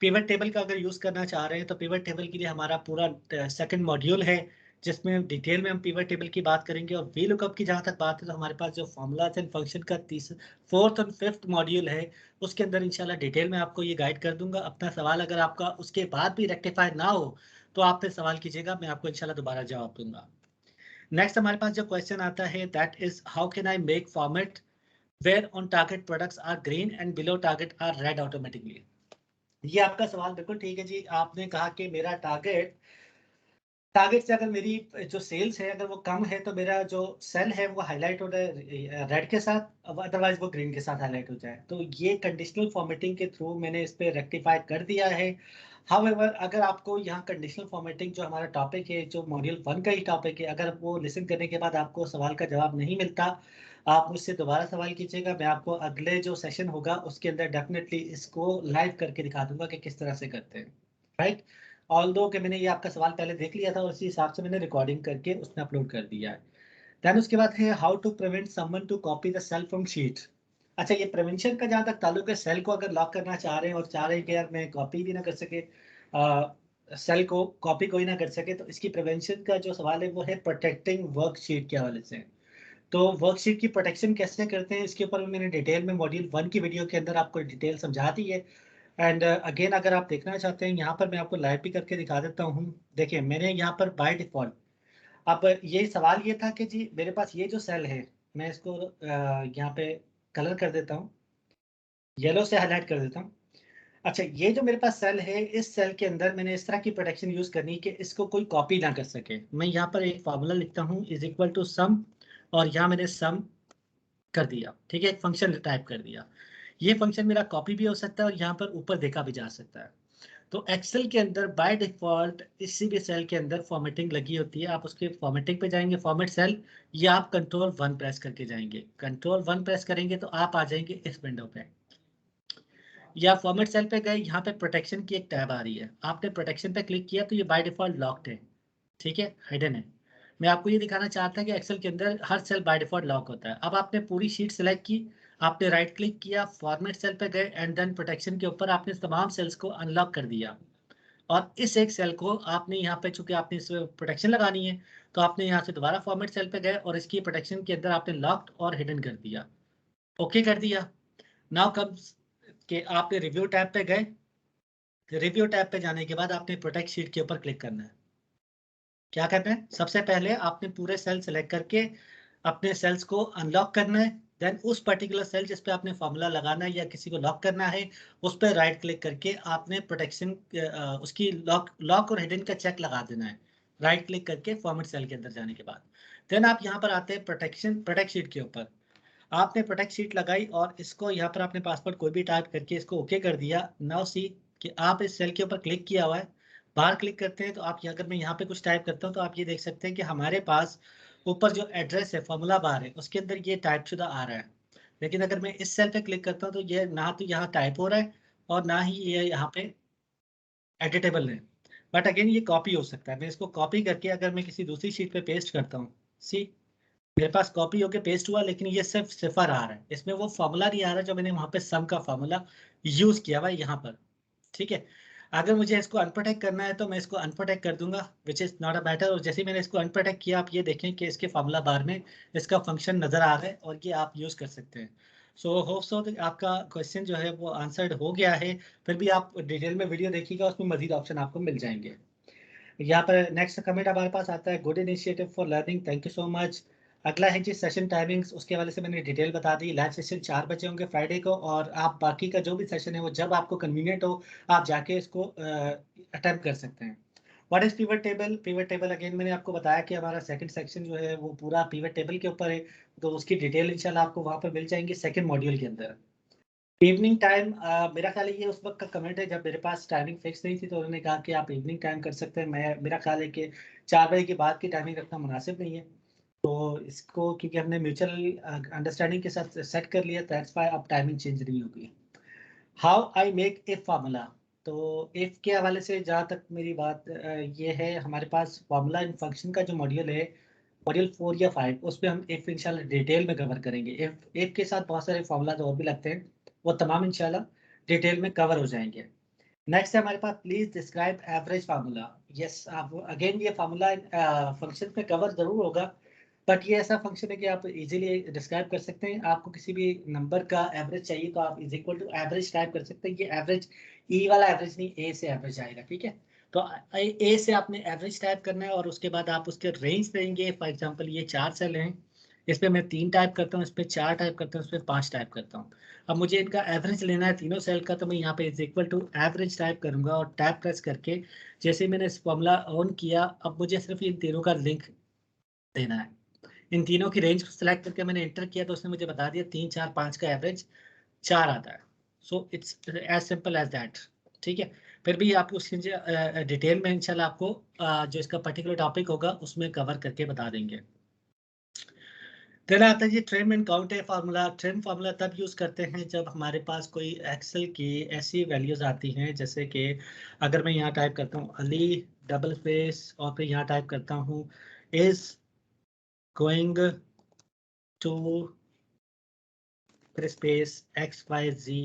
पिवट टेबल का अगर यूज करना चाह रहे हैं तो पिवट टेबल के लिए हमारा पूरा सेकंड मॉड्यूल है, जिसमें डिटेल में हम पिवट टेबल की बात करेंगे। और वी लुकअप की जहां तक बात है तो हमारे पास जो फॉर्मूलाज एंड फंक्शन का फोर्थ और फिफ्थ मॉड्यूल है, उसके अंदर इंशाल्लाह डिटेल में आपको ये गाइड कर दूंगा। अपना सवाल अगर आपका उसके बाद भी रेक्टिफाई ना हो तो आप फिर सवाल कीजिएगा, मैं आपको इंशाल्लाह दोबारा जवाब दूंगा। नेक्स्ट हमारे पास जो क्वेश्चन आता है that is, how can I make format where on target products are green and below target are red automatically. ये आपका सवाल बिल्कुल ठीक है जी। आपने कहा कि मेरा टारगेट टारगेट से अगर मेरी जो सेल्स है अगर वो कम है तो मेरा जो सेल है वो हाईलाइट हो जाए रेड के साथ, अदरवाइज वो ग्रीन के साथ हाईलाइट हो जाए। तो ये कंडीशनल फॉर्मेटिंग के थ्रू मैंने इस पे रेक्टिफाई कर दिया है। हाउएवर अगर आपको यहाँ कंडीशनल फॉर्मेटिंग जो हमारा टॉपिक है, जो मॉड्यूल 1 का ही टॉपिक है, अगर वो लिसन करने के बाद आपको सवाल का जवाब नहीं मिलता, आप मुझसे दोबारा सवाल कीजिएगा। मैं आपको अगले जो सेशन होगा उसके अंदर डेफिनेटली इसको लाइव करके दिखा दूंगा कि किस तरह से करते हैं, राइट। ऑल्दो कि मैंने ये आपका सवाल पहले देख लिया था और उसी हिसाब से मैंने रिकॉर्डिंग करके उसमें अपलोड कर दिया है। देन उसके बाद है how to prevent someone to copy the cell from sheet. अच्छा, ये प्रिवेंशन का जहाँ तक ताल्लुक है, सेल को अगर लॉक करना चाह रहे हैं और चाह रहे हैं कि यार मैं कॉपी भी ना कर सके, सेल को कॉपी कोई ना कर सके, तो इसकी प्रिवेंशन का जो सवाल है वो है प्रोटेक्टिंग वर्कशीट के हवाले से। तो वर्कशीट की प्रोटेक्शन कैसे करते हैं इसके ऊपर मैंने डिटेल में मॉड्यूल 1 की वीडियो के अंदर आपको डिटेल समझा दी है। एंड अगेन अगर आप देखना चाहते हैं यहाँ पर मैं आपको लाइव भी करके दिखा देता हूँ। देखिए मैंने यहाँ पर बाय डिफॉल्ट, अब ये सवाल ये था कि जी मेरे पास ये जो सेल है, मैं इसको यहाँ पे कलर कर देता हूँ, येलो से हाईलाइट कर देता हूँ। अच्छा, ये जो मेरे पास सेल है, इस सेल के अंदर मैंने इस तरह की प्रोटेक्शन यूज करनी कि इसको कोई कॉपी ना कर सके। मैं यहाँ पर एक फार्मूला लिखता हूँ, इज इक्वल टू सम, और यहाँ मैंने सम कर दिया, ठीक है, एक फंक्शन टाइप कर दिया। ये फंक्शन मेरा कॉपी भी हो सकता है और यहाँ पर ऊपर देखा भी जा सकता है। तो एक्सेल के अंदर बाय डिफॉल्ट इसी भी सेल के अंदर फॉर्मेटिंग लगी होती है। आप उसके फॉर्मेटिंग पे जाएंगे, फॉर्मेट सेल, या आप कंट्रोल 1 प्रेस करके जाएंगे। कंट्रोल 1 प्रेस करेंगे तो आप आ जाएंगे इस विंडो पे, या फॉर्मेट सेल पे गए, यहाँ पे प्रोटेक्शन की एक टैब आ रही है, आपने प्रोटेक्शन पे क्लिक किया तो ये बाय डिफॉल्ट लॉक्ड है, ठीक है, हिडन है। मैं आपको ये दिखाना चाहता कि एक्सेल के अंदर हर सेल बाय डिफॉल्ट लॉक होता है। अब आपने पूरी शीट सेलेक्ट की, आपने राइट क्लिक किया, फॉर्मेट सेल पे गए एंड देन प्रोटेक्शन के ऊपर आपने तमाम सेल्स को अनलॉक कर दिया। और इस एक सेल को आपने यहाँ पे, चूंकि आपने इस प्रोटेक्शन लगानी है, तो आपने यहाँ से दोबारा फॉर्मेट सेल पे गए और इसकी प्रोटेक्शन के अंदर आपने लॉक्ड और हिडन कर दिया, ओके कर दिया। नाउ कम्स कि आपने रिव्यू टैब पे गए, रिव्यू टैब पे जाने के बाद आपने प्रोटेक्ट शीट के ऊपर क्लिक करना है। क्या करना है, सबसे पहले आपने पूरे सेल सेलेक्ट करके अपने सेल्स को अनलॉक करना है। देन उस पर्टिकुलर सेल जिस पे आपने फॉर्मूला लगाना है या किसी को लॉक करना है, उस पर राइट क्लिक करके आपने प्रोटेक्शन उसकी लॉक लॉक और हिडन का चेक लगा देना है, राइट क्लिक करके फॉर्मेट सेल के अंदर जाने के बाद। देन आप यहाँ पर आते हैं प्रोटेक्ट शीट के ऊपर। आपने प्रोटेक्ट शीट लगाई और इसको यहाँ पर आपने पासवर्ड कोई भी टाइप करके इसको ओके कर दिया। नाउ सी कि आप इस सेल के ऊपर क्लिक किया हुआ है, बाहर क्लिक करते हैं तो आप, अगर मैं यहाँ पे कुछ टाइप करता हूँ तो आप ये देख सकते हैं कि हमारे पास ऊपर जो एड्रेस है, फॉर्मूला बार है, उसके अंदर ये टाइप शुदा आ रहा है। लेकिन अगर मैं इस सेल पे क्लिक करता हूँ तो ये ना तो यहाँ टाइप हो रहा है और ना ही ये यहाँ पे एडिटेबल है। बट अगेन ये कॉपी हो सकता है। मैं इसको कॉपी करके अगर मैं किसी दूसरी शीट पे पेस्ट करता हूँ, सी मेरे पास कॉपी होके पेस्ट हुआ, लेकिन ये सिर्फ सिफर आ रहा है, इसमें वो फॉर्मूला नहीं आ रहा जो मैंने वहां पे सम का फॉर्मूला यूज किया हुआ है यहाँ पर, ठीक है। अगर मुझे इसको अनप्रोटेक्ट करना है तो मैं इसको अनप्रोटेक्ट कर दूंगा, which is not a matter. और जैसे ही मैंने इसको अनप्रोटेक्ट किया, आप ये देखें कि इसके फॉर्मूला बार में इसका फंक्शन नजर आ रहा है और ये आप यूज कर सकते हैं। सो होप सो आपका क्वेश्चन जो है वो आंसर्ड हो गया है। फिर भी आप डिटेल में वीडियो देखिएगा, उसमें मजीद ऑप्शन आपको मिल जाएंगे। यहाँ पर नेक्स्ट कमेंट हमारे पास आता है, good initiative for learning, thank you so much. अगला है जी सेशन टाइमिंग्स, उसके वाले से मैंने डिटेल बता दी। लाइव सेशन 4 बजे होंगे फ्राइडे को, और आप बाकी का जो भी सेशन है वो जब आपको कन्वीनियंट हो आप जाके इसको अटेम्प्ट कर सकते हैं। What is pivot table? Pivot table again मैंने आपको बताया कि हमारा सेकंड सेक्शन जो है वो पूरा पिवट टेबल के ऊपर है, तो उसकी डिटेल इंशाल्लाह आपको वहाँ पर मिल जाएंगी सेकंड मॉड्यूल के अंदर। इवनिंग टाइम, मेरा ख्याल है ये उस वक्त का कमेंट है जब मेरे पास टाइमिंग फिक्स नहीं थी, तो उन्होंने कहा कि आप इवनिंग टाइम कर सकते हैं। मेरा ख्याल है कि 4 बजे के बाद की टाइमिंग रखना मुनासिब नहीं है, तो इसको क्योंकि हमने म्यूचुअल अंडरस्टैंडिंग के साथ सेट कर लिया, दैट्स व्हाई अब टाइमिंग चेंज नहीं होगी। How I make if formula, तो इफ के हवाले से जहाँ तक मेरी बात ये है, हमारे पास फार्मूला इन फंक्शन का जो मॉड्यूल है, मॉड्यूल 4 या 5, उस पर हम इफ इंशाल्लाह डिटेल में कवर करेंगे। इफ के साथ बहुत सारे फार्मूला और भी लगते हैं, वो तमाम इंशाल्लाह डिटेल में कवर हो जाएंगे। नेक्स्ट है हमारे पास, please describe average formula. Yes, आप अगेन ये फार्मूला फंक्शन पे कवर जरूर होगा, बट ये ऐसा फंक्शन है कि आप इजीली डिस्क्राइब कर सकते हैं। आपको किसी भी नंबर का एवरेज चाहिए तो आप is equal to average type कर सकते हैं। ये एवरेज ई वाला एवरेज नहीं, ए से एवरेज आएगा, ठीक है। तो ए से आपने एवरेज टाइप करना है और उसके बाद आप उसके रेंज देंगे। फॉर एग्जांपल ये 4 सेल हैं, इस पे मैं 3 टाइप करता हूँ, इस पे 4 टाइप करता हूँ, इस पे 5 टाइप करता हूँ। अब मुझे इनका एवरेज लेना है तीनों सेल का, तो मैं यहाँ पे is equal to average type करूंगा और टैब प्रेस करके जैसे ही मैंने इस फॉर्मूला ऑन किया, अब मुझे सिर्फ इन तीनों का लिंक देना है। इन तीनों की रेंज को सिलेक्ट करके मैंने एंटर किया तो उसने मुझे बता दिया 3 4 5 का एवरेज 4 आता है। So it's as simple as that. ठीक है, फिर भी आपको उसकी डिटेल में इंशाल्लाह आपको जो इसका पर्टिकुलर टॉपिक होगा उसमें कवर करके बता देंगे। फिर आता है जी trim and count A formula. Trim formula तब यूज करते हैं जब हमारे पास कोई एक्सेल की ऐसी वैल्यूज आती हैं, जैसे कि अगर मैं यहाँ टाइप करता हूँ अली डबल फेस और फिर यहाँ टाइप करता हूँ is going to space X Y Z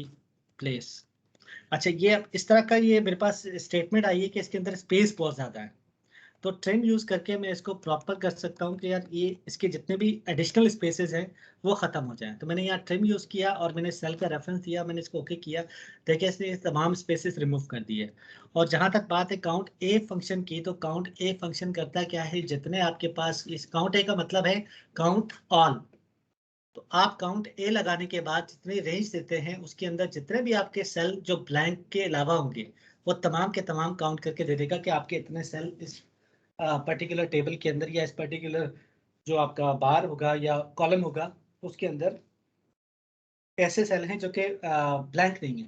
place. अच्छा, ये अब इस तरह का ये मेरे पास स्टेटमेंट आई है कि इसके अंदर स्पेस बहुत ज्यादा है, तो ट्रिम यूज करके मैं इसको प्रॉपर कर सकता हूँ कि यार ये इसके जितने भी एडिशनल स्पेसेस हैं वो खत्म हो जाएं। तो मैंने यहाँ ट्रिम यूज किया और मैंने सेल का रेफरेंस दिया, मैंने इसको ओके किया, देखिए इसने ये तमाम स्पेसेस रिमूव कर दिए। और जहां तक बात है काउंट ए फंक्शन की, तो काउंट ए फंक्शन करता क्या है, जितने आपके पास इस काउंट ए का मतलब है काउंट ऑल। तो आप काउंट ए लगाने के बाद जितनी रेंज देते हैं उसके अंदर जितने भी आपके सेल जो ब्लैंक के अलावा होंगे वो तमाम के तमाम काउंट करके दे देगा कि आपके इतने सेल इस पर्टिकुलर टेबल के अंदर या इस पर्टिकुलर जो आपका बार होगा या कॉलम होगा उसके अंदर ऐसे सेल हैं जो कि ब्लैंक नहीं है,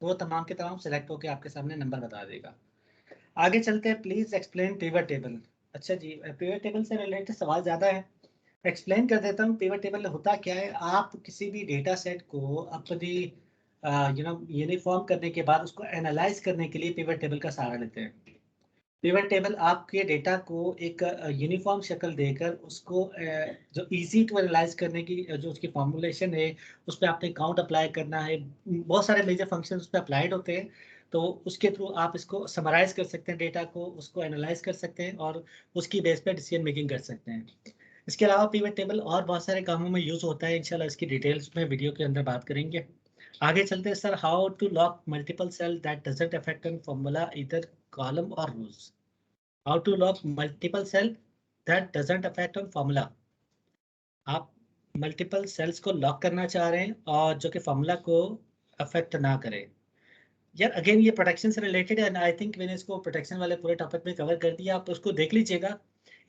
तो वो तमाम के तमाम सेलेक्ट होकर आपके सामने नंबर बता देगा। आगे चलते हैं, प्लीज एक्सप्लेन पिवट टेबल। अच्छा जी, पिवट टेबल से रिलेटेड सवाल ज्यादा है, एक्सप्लेन कर देता हूँ। पिवट टेबल होता क्या है, आप किसी भी डेटा सेट को अपनी यूनिफॉर्म करने के बाद उसको एनालाइज करने के लिए पिवट टेबल का सहारा लेते हैं। पिवट टेबल आपके डेटा को एक यूनिफॉर्म शक्ल देकर उसको जो इजी टू एनालाइज करने की जो उसकी फॉर्मुलेशन है उस पर आपने काउंट अप्लाई करना है, बहुत सारे मेजर फंक्शन उस पर अप्लाइड होते हैं, तो उसके थ्रू आप इसको समराइज कर सकते हैं, डेटा को उसको एनालाइज कर सकते हैं और उसकी बेस पे डिसीजन मेकिंग कर सकते हैं। इसके अलावा पिवट टेबल और बहुत सारे कामों में यूज होता है, इंशाल्लाह इसकी डिटेल्स में वीडियो के अंदर बात करेंगे। आगे चलते हैं sir, how to lock multiple cell that doesn't affect an formula either column और rules. How to lock multiple cell that doesn't affect on formula. आप मल्टीपल सेल्स को लॉक करना चाह रहे हैं और जो कि फॉर्मूला को अफेक्ट ना करे। यार अगेन ये प्रोटेक्शन से रिलेटेड है, आई थिंक मैंने इसको प्रोटेक्शन वाले पूरे टॉपिक में कवर कर दिया, आप उसको देख लीजिएगा।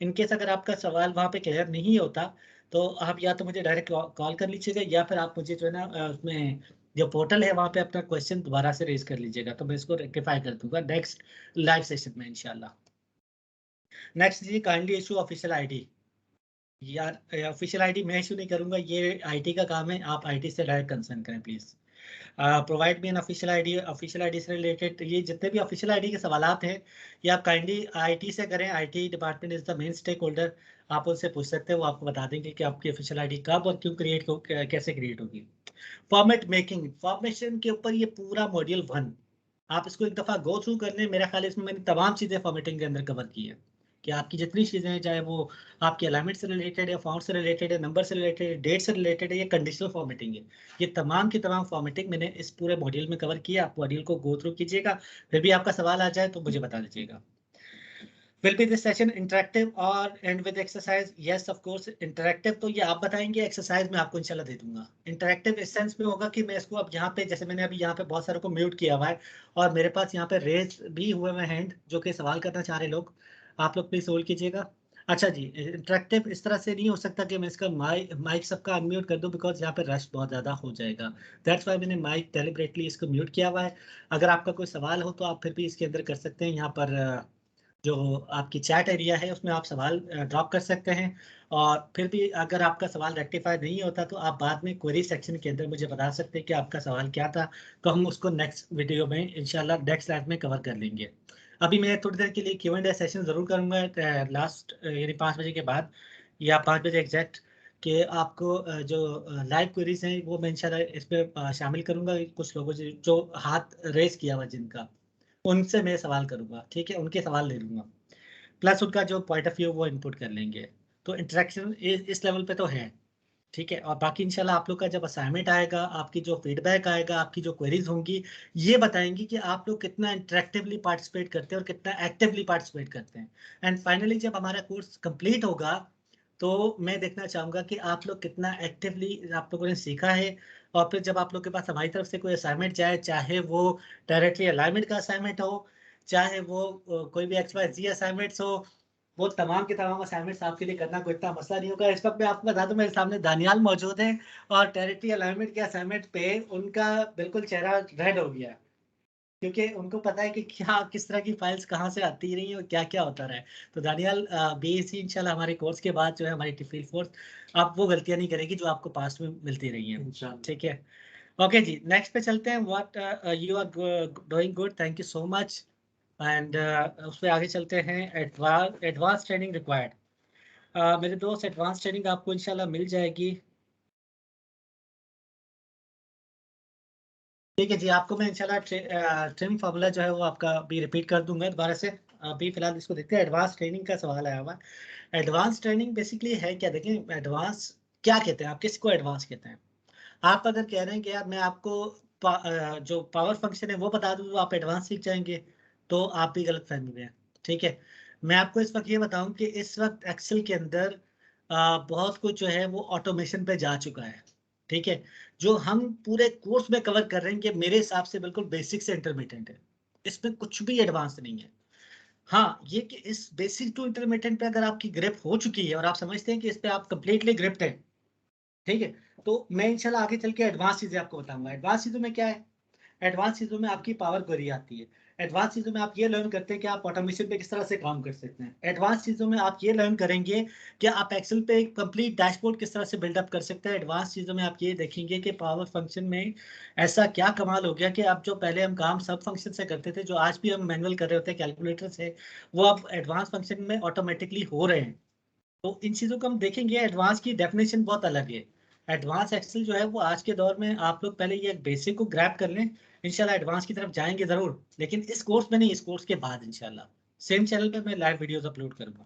इनकेस अगर आपका सवाल वहाँ पे क्लियर नहीं होता तो आप या तो मुझे डायरेक्ट कॉल कर लीजिएगा या फिर आप मुझे जो है ना उसमें जो पोर्टल है वहाँ पे अपना क्वेश्चन दोबारा से रेज कर लीजिएगा, तो मैं इसको रेक्टिफाई कर दूंगा नेक्स्ट लाइव सेशन में इंशाल्लाह। नेक्स्ट जी, काइंडली इशू ऑफिशियल आईडी। यार ऑफिशियल आईडी मैं इशू नहीं करूंगा, ये आईटी का काम है, आप आईटी से डायरेक्ट कंसर्न करें please. Provide me an official ID. Official ID से रिलेटेड ये जितने भी ऑफिशियल आईडी के सवालात हैं ये आप काइंडली आईटी से करें, IT department is the main stakeholder. आप उनसे पूछ सकते हैं, वो आपको बता देंगे कि आपकी ऑफिशियल आईडी कब और क्यों क्रिएट हो, कैसे क्रिएट होगी। फॉर्मेट मेकिंग, फॉर्मेशन के ऊपर ये पूरा मॉड्यूल 1 आप इसको एक दफा गो थ्रू कर लें, मेरा ख्याल है इसमें मैंने तमाम चीजें फॉर्मेटिंग के अंदर कवर की है कि आपकी जितनी चीजें हैं, चाहे वो आपके अलाइनमेंट से रिलेटेड है, फॉन्ट से रिलेटेड है, नंबर से रिलेटेड है, डेट से रिलेटेड है, ये कंडीशनल फॉर्मेटिंग है, ये तमाम की तमाम फॉर्मेटिंग मैंने इस पूरे मॉड्यूल में कवर किया। आप मॉड्यूल को गो थ्रू कीजिएगा, फिर भी आपका सवाल आ जाए तो मुझे बता दीजिएगा। Will be this session interactive or end with exercise? Yes, of course, interactive तो ये आप बताएंगे, एक्सरसाइज में आपको इंशाल्लाह दे दूंगा। इंटरेक्टिव इस सेंस में होगा कि मैं इसको अब यहाँ पे जैसे मैंने अभी यहाँ पे बहुत सारों को म्यूट किया हुआ है और मेरे पास यहाँ पे रेज भी हुए हुए हैंड जो कि सवाल करना चाह रहे लोग, आप लोग प्लीज होल्ड कीजिएगा। अच्छा जी, इंटरेक्टिव इस तरह से नहीं हो सकता कि मैं इसका माइक सबका अनम्यूट कर दूं, बिकॉज यहाँ पे रश बहुत ज्यादा हो जाएगा। दैट्स वाई मैंने माइक डेलिबरेटली इसको म्यूट किया हुआ है। अगर आपका कोई सवाल हो तो आप फिर भी इसके अंदर कर सकते हैं, यहाँ पर जो आपकी चैट एरिया है उसमें आप सवाल ड्रॉप कर सकते हैं। और फिर भी अगर आपका सवाल रेक्टिफाई नहीं होता तो आप बाद में क्वेरी सेक्शन के अंदर मुझे बता सकते हैं कि आपका सवाल क्या था, तो हम उसको नेक्स्ट वीडियो में इंशाल्लाह नेक्स्ट लाइव में कवर कर लेंगे। अभी मैं थोड़ी देर के लिए Q&A सेशन जरूर करूंगा लास्ट यानी 5 बजे के बाद या 5 बजे एग्जैक्ट, कि आपको जो लाइव क्वेरीज हैं वो मैं इंशाल्लाह इस पर शामिल करूंगा। कुछ लोगों से जो हाथ रेस किया हुआ जिनका, उनसे मैं सवाल करूंगा, ठीक है, उनके सवाल ले लूंगा, प्लस उनका जो पॉइंट ऑफ व्यू वो इनपुट कर लेंगे। तो इंटरेक्शन इस लेवल पे तो है, ठीक है। और बाकी इंशाल्लाह आप लोग का जब असाइनमेंट आएगा, आपकी जो फीडबैक आएगा, आपकी जो क्वेरीज होंगी, ये बताएंगी कि आप लोग कितना इंटरेक्टिवली पार्टिसिपेट करते हैं और कितना एक्टिवली पार्टिसिपेट करते हैं। एंड फाइनली जब हमारा कोर्स कंप्लीट होगा तो मैं देखना चाहूँगा कि आप लोग कितना एक्टिवली आप लोगों ने सीखा है, और फिर जब आप लोग के पास हमारी तरफ से कोई असाइनमेंट जाए, चाहे वो डायरेक्टली अलाइनमेंट का असाइनमेंट हो, चाहे वो कोई भी XYZ असाइनमेंट्स हो, वो तमाम के तमाम असाइनमेंट्स आपके लिए करना कोई इतना मसला नहीं होगा। इस वक्त मैं आपको बता दूं, मेरे सामने दानियाल मौजूद है, और डायरेक्टली अलाइनमेंट के असाइनमेंट पे उनका बिल्कुल चेहरा रेड हो गया है, क्योंकि उनको पता है कि क्या किस तरह की फाइल्स कहाँ से आती रही हैं और क्या-क्या होता रहा है। तो दानियाल बीएससी इंशाल्लाह हमारे कोर्स के बाद जो है हमारी फील्ड फोर्स आप वो गलतियाँ नहीं करेगी जो आपको पास्ट में मिलती रही हैं। इंशाल्लाह। ठीक है। ओके जी, नेक्स्ट पे चलते हैं। What you are doing good, thank you so much. And उस पे आगे चलते हैं। Advance training required. मेरे दोस्त, एडवांस ट्रेनिंग आपको इंशाल्लाह मिल जाएगी। ठीक है जी, आपको मैं इंशाल्लाह ट्रिम फार्मूला जो है वो आपका भी रिपीट कर दूंगा दोबारा से। अभी फिलहाल इसको देखते हैं। एडवांस ट्रेनिंग का सवाल आया हुआ है। एडवांस ट्रेनिंग बेसिकली है क्या? देखें, एडवांस क्या कहते हैं, आप किसको एडवांस कहते हैं? आप अगर कह रहे हैं कि यार मैं आपको जो पावर फंक्शन है वो बता दूं तो आप एडवांस सीख जाएंगे, तो आप भी गलत फहमी में हैं। ठीक है, मैं आपको इस वक्त ये बताऊं कि इस वक्त एक्सेल के अंदर बहुत कुछ जो है वो ऑटोमेशन पे जा चुका है। ठीक है, जो हम पूरे कोर्स में कवर कर रहे हैं कि मेरे हिसाब से बिल्कुल बेसिक से इंटरमीडिएट है, इसमें कुछ भी एडवांस नहीं है। हाँ, ये कि इस बेसिक टू इंटरमीडिएट पे अगर आपकी ग्रिप हो चुकी है और आप समझते हैं कि इस पे आप कंप्लीटली ग्रिप्ड है, ठीक है, तो मैं इंशाल्लाह आगे चल के एडवांस चीजें आपको बताऊंगा। एडवांस चीजों में क्या है? एडवांस चीजों में आपकी पावर क्वेरी आती है। एडवांस चीजों में आप ये लर्न करते हैं कि आप ऑटोमेशन पे किस तरह से काम कर सकते हैं। एडवांस चीजों में आप ये लर्न करेंगे कि आप एक्सेल पे एक कंप्लीट डैशबोर्ड किस तरह से बिल्डअप कर सकते हैं। एडवांस चीजों में आप ये देखेंगे कि पावर फंक्शन में ऐसा क्या कमाल हो गया कि अब जो पहले हम काम सब फंक्शन से करते थे, जो आज भी हम मैनुअल कर रहे होते हैं कैलकुलेटर से, वो अब एडवांस फंक्शन में ऑटोमेटिकली हो रहे हैं। तो इन चीजों को हम देखेंगे। एडवांस की डेफिनेशन बहुत अलग है। एडवांस एक्सेल जो है वो आज के दौर में आप लोग पहले ये बेसिक को ग्रैब कर लें, इंशाल्लाह एडवांस की तरफ जाएंगे जरूर, लेकिन इस कोर्स में नहीं, इस कोर्स के बाद इंशाल्लाह सेम चैनल पे मैं लाइव वीडियोस अपलोड करूंगा।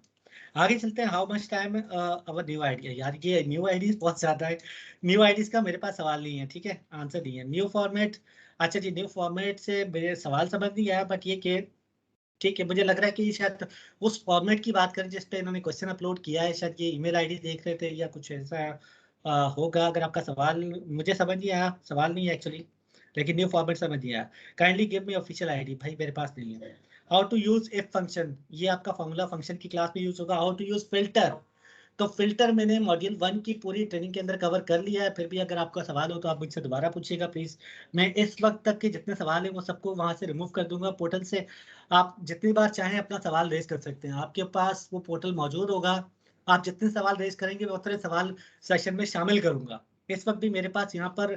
आगे चलते हैं। How much time our new idea. यार ये न्यू आईडीज बहुत ज्यादा है। न्यू आईडीज का मेरे पास सवाल नहीं है, ठीक है, आंसर नहीं है। न्यू फॉर्मेट, अच्छा जी, न्यू फॉर्मेट से मेरे सवाल समझ नहीं आया, बट ये कि ठीक है, मुझे लग रहा है कि शायद उस फॉर्मेट की बात करें जिस पे इन्होंने क्वेश्चन अपलोड किया है, शायद ये ईमेल आईडी देख रहे थे या कुछ ऐसा होगा। अगर आपका सवाल मुझे समझ नहीं आया, सवाल नहीं है एक्चुअली, लेकिन न्यू फॉर्मेट समझ नहीं आया। Kindly give me official ID. भाई मेरे पास नहीं है। How to use if function, ये आपका फॉर्मूला फंक्शन की क्लास में यूज होगा। हाउ टू यूज फिल्टर, तो फिल्टर मैंने मॉड्यूल 1 की पूरी ट्रेनिंग के अंदर कवर कर लिया है। फिर भी अगर आपका सवाल हो तो आप मुझसे दोबारा पूछिएगा प्लीज। मैं इस वक्त तक के जितने सवाल हैं वो सबको वहां से रिमूव कर दूंगा पोर्टल से। आप जितनी बार चाहें अपना सवाल रेज कर सकते हैं, आपके पास वो पोर्टल मौजूद होगा। आप जितने सवाल रेज करेंगे मैं उतने सवाल सेशन में शामिल करूंगा। इस वक्त भी मेरे पास यहाँ पर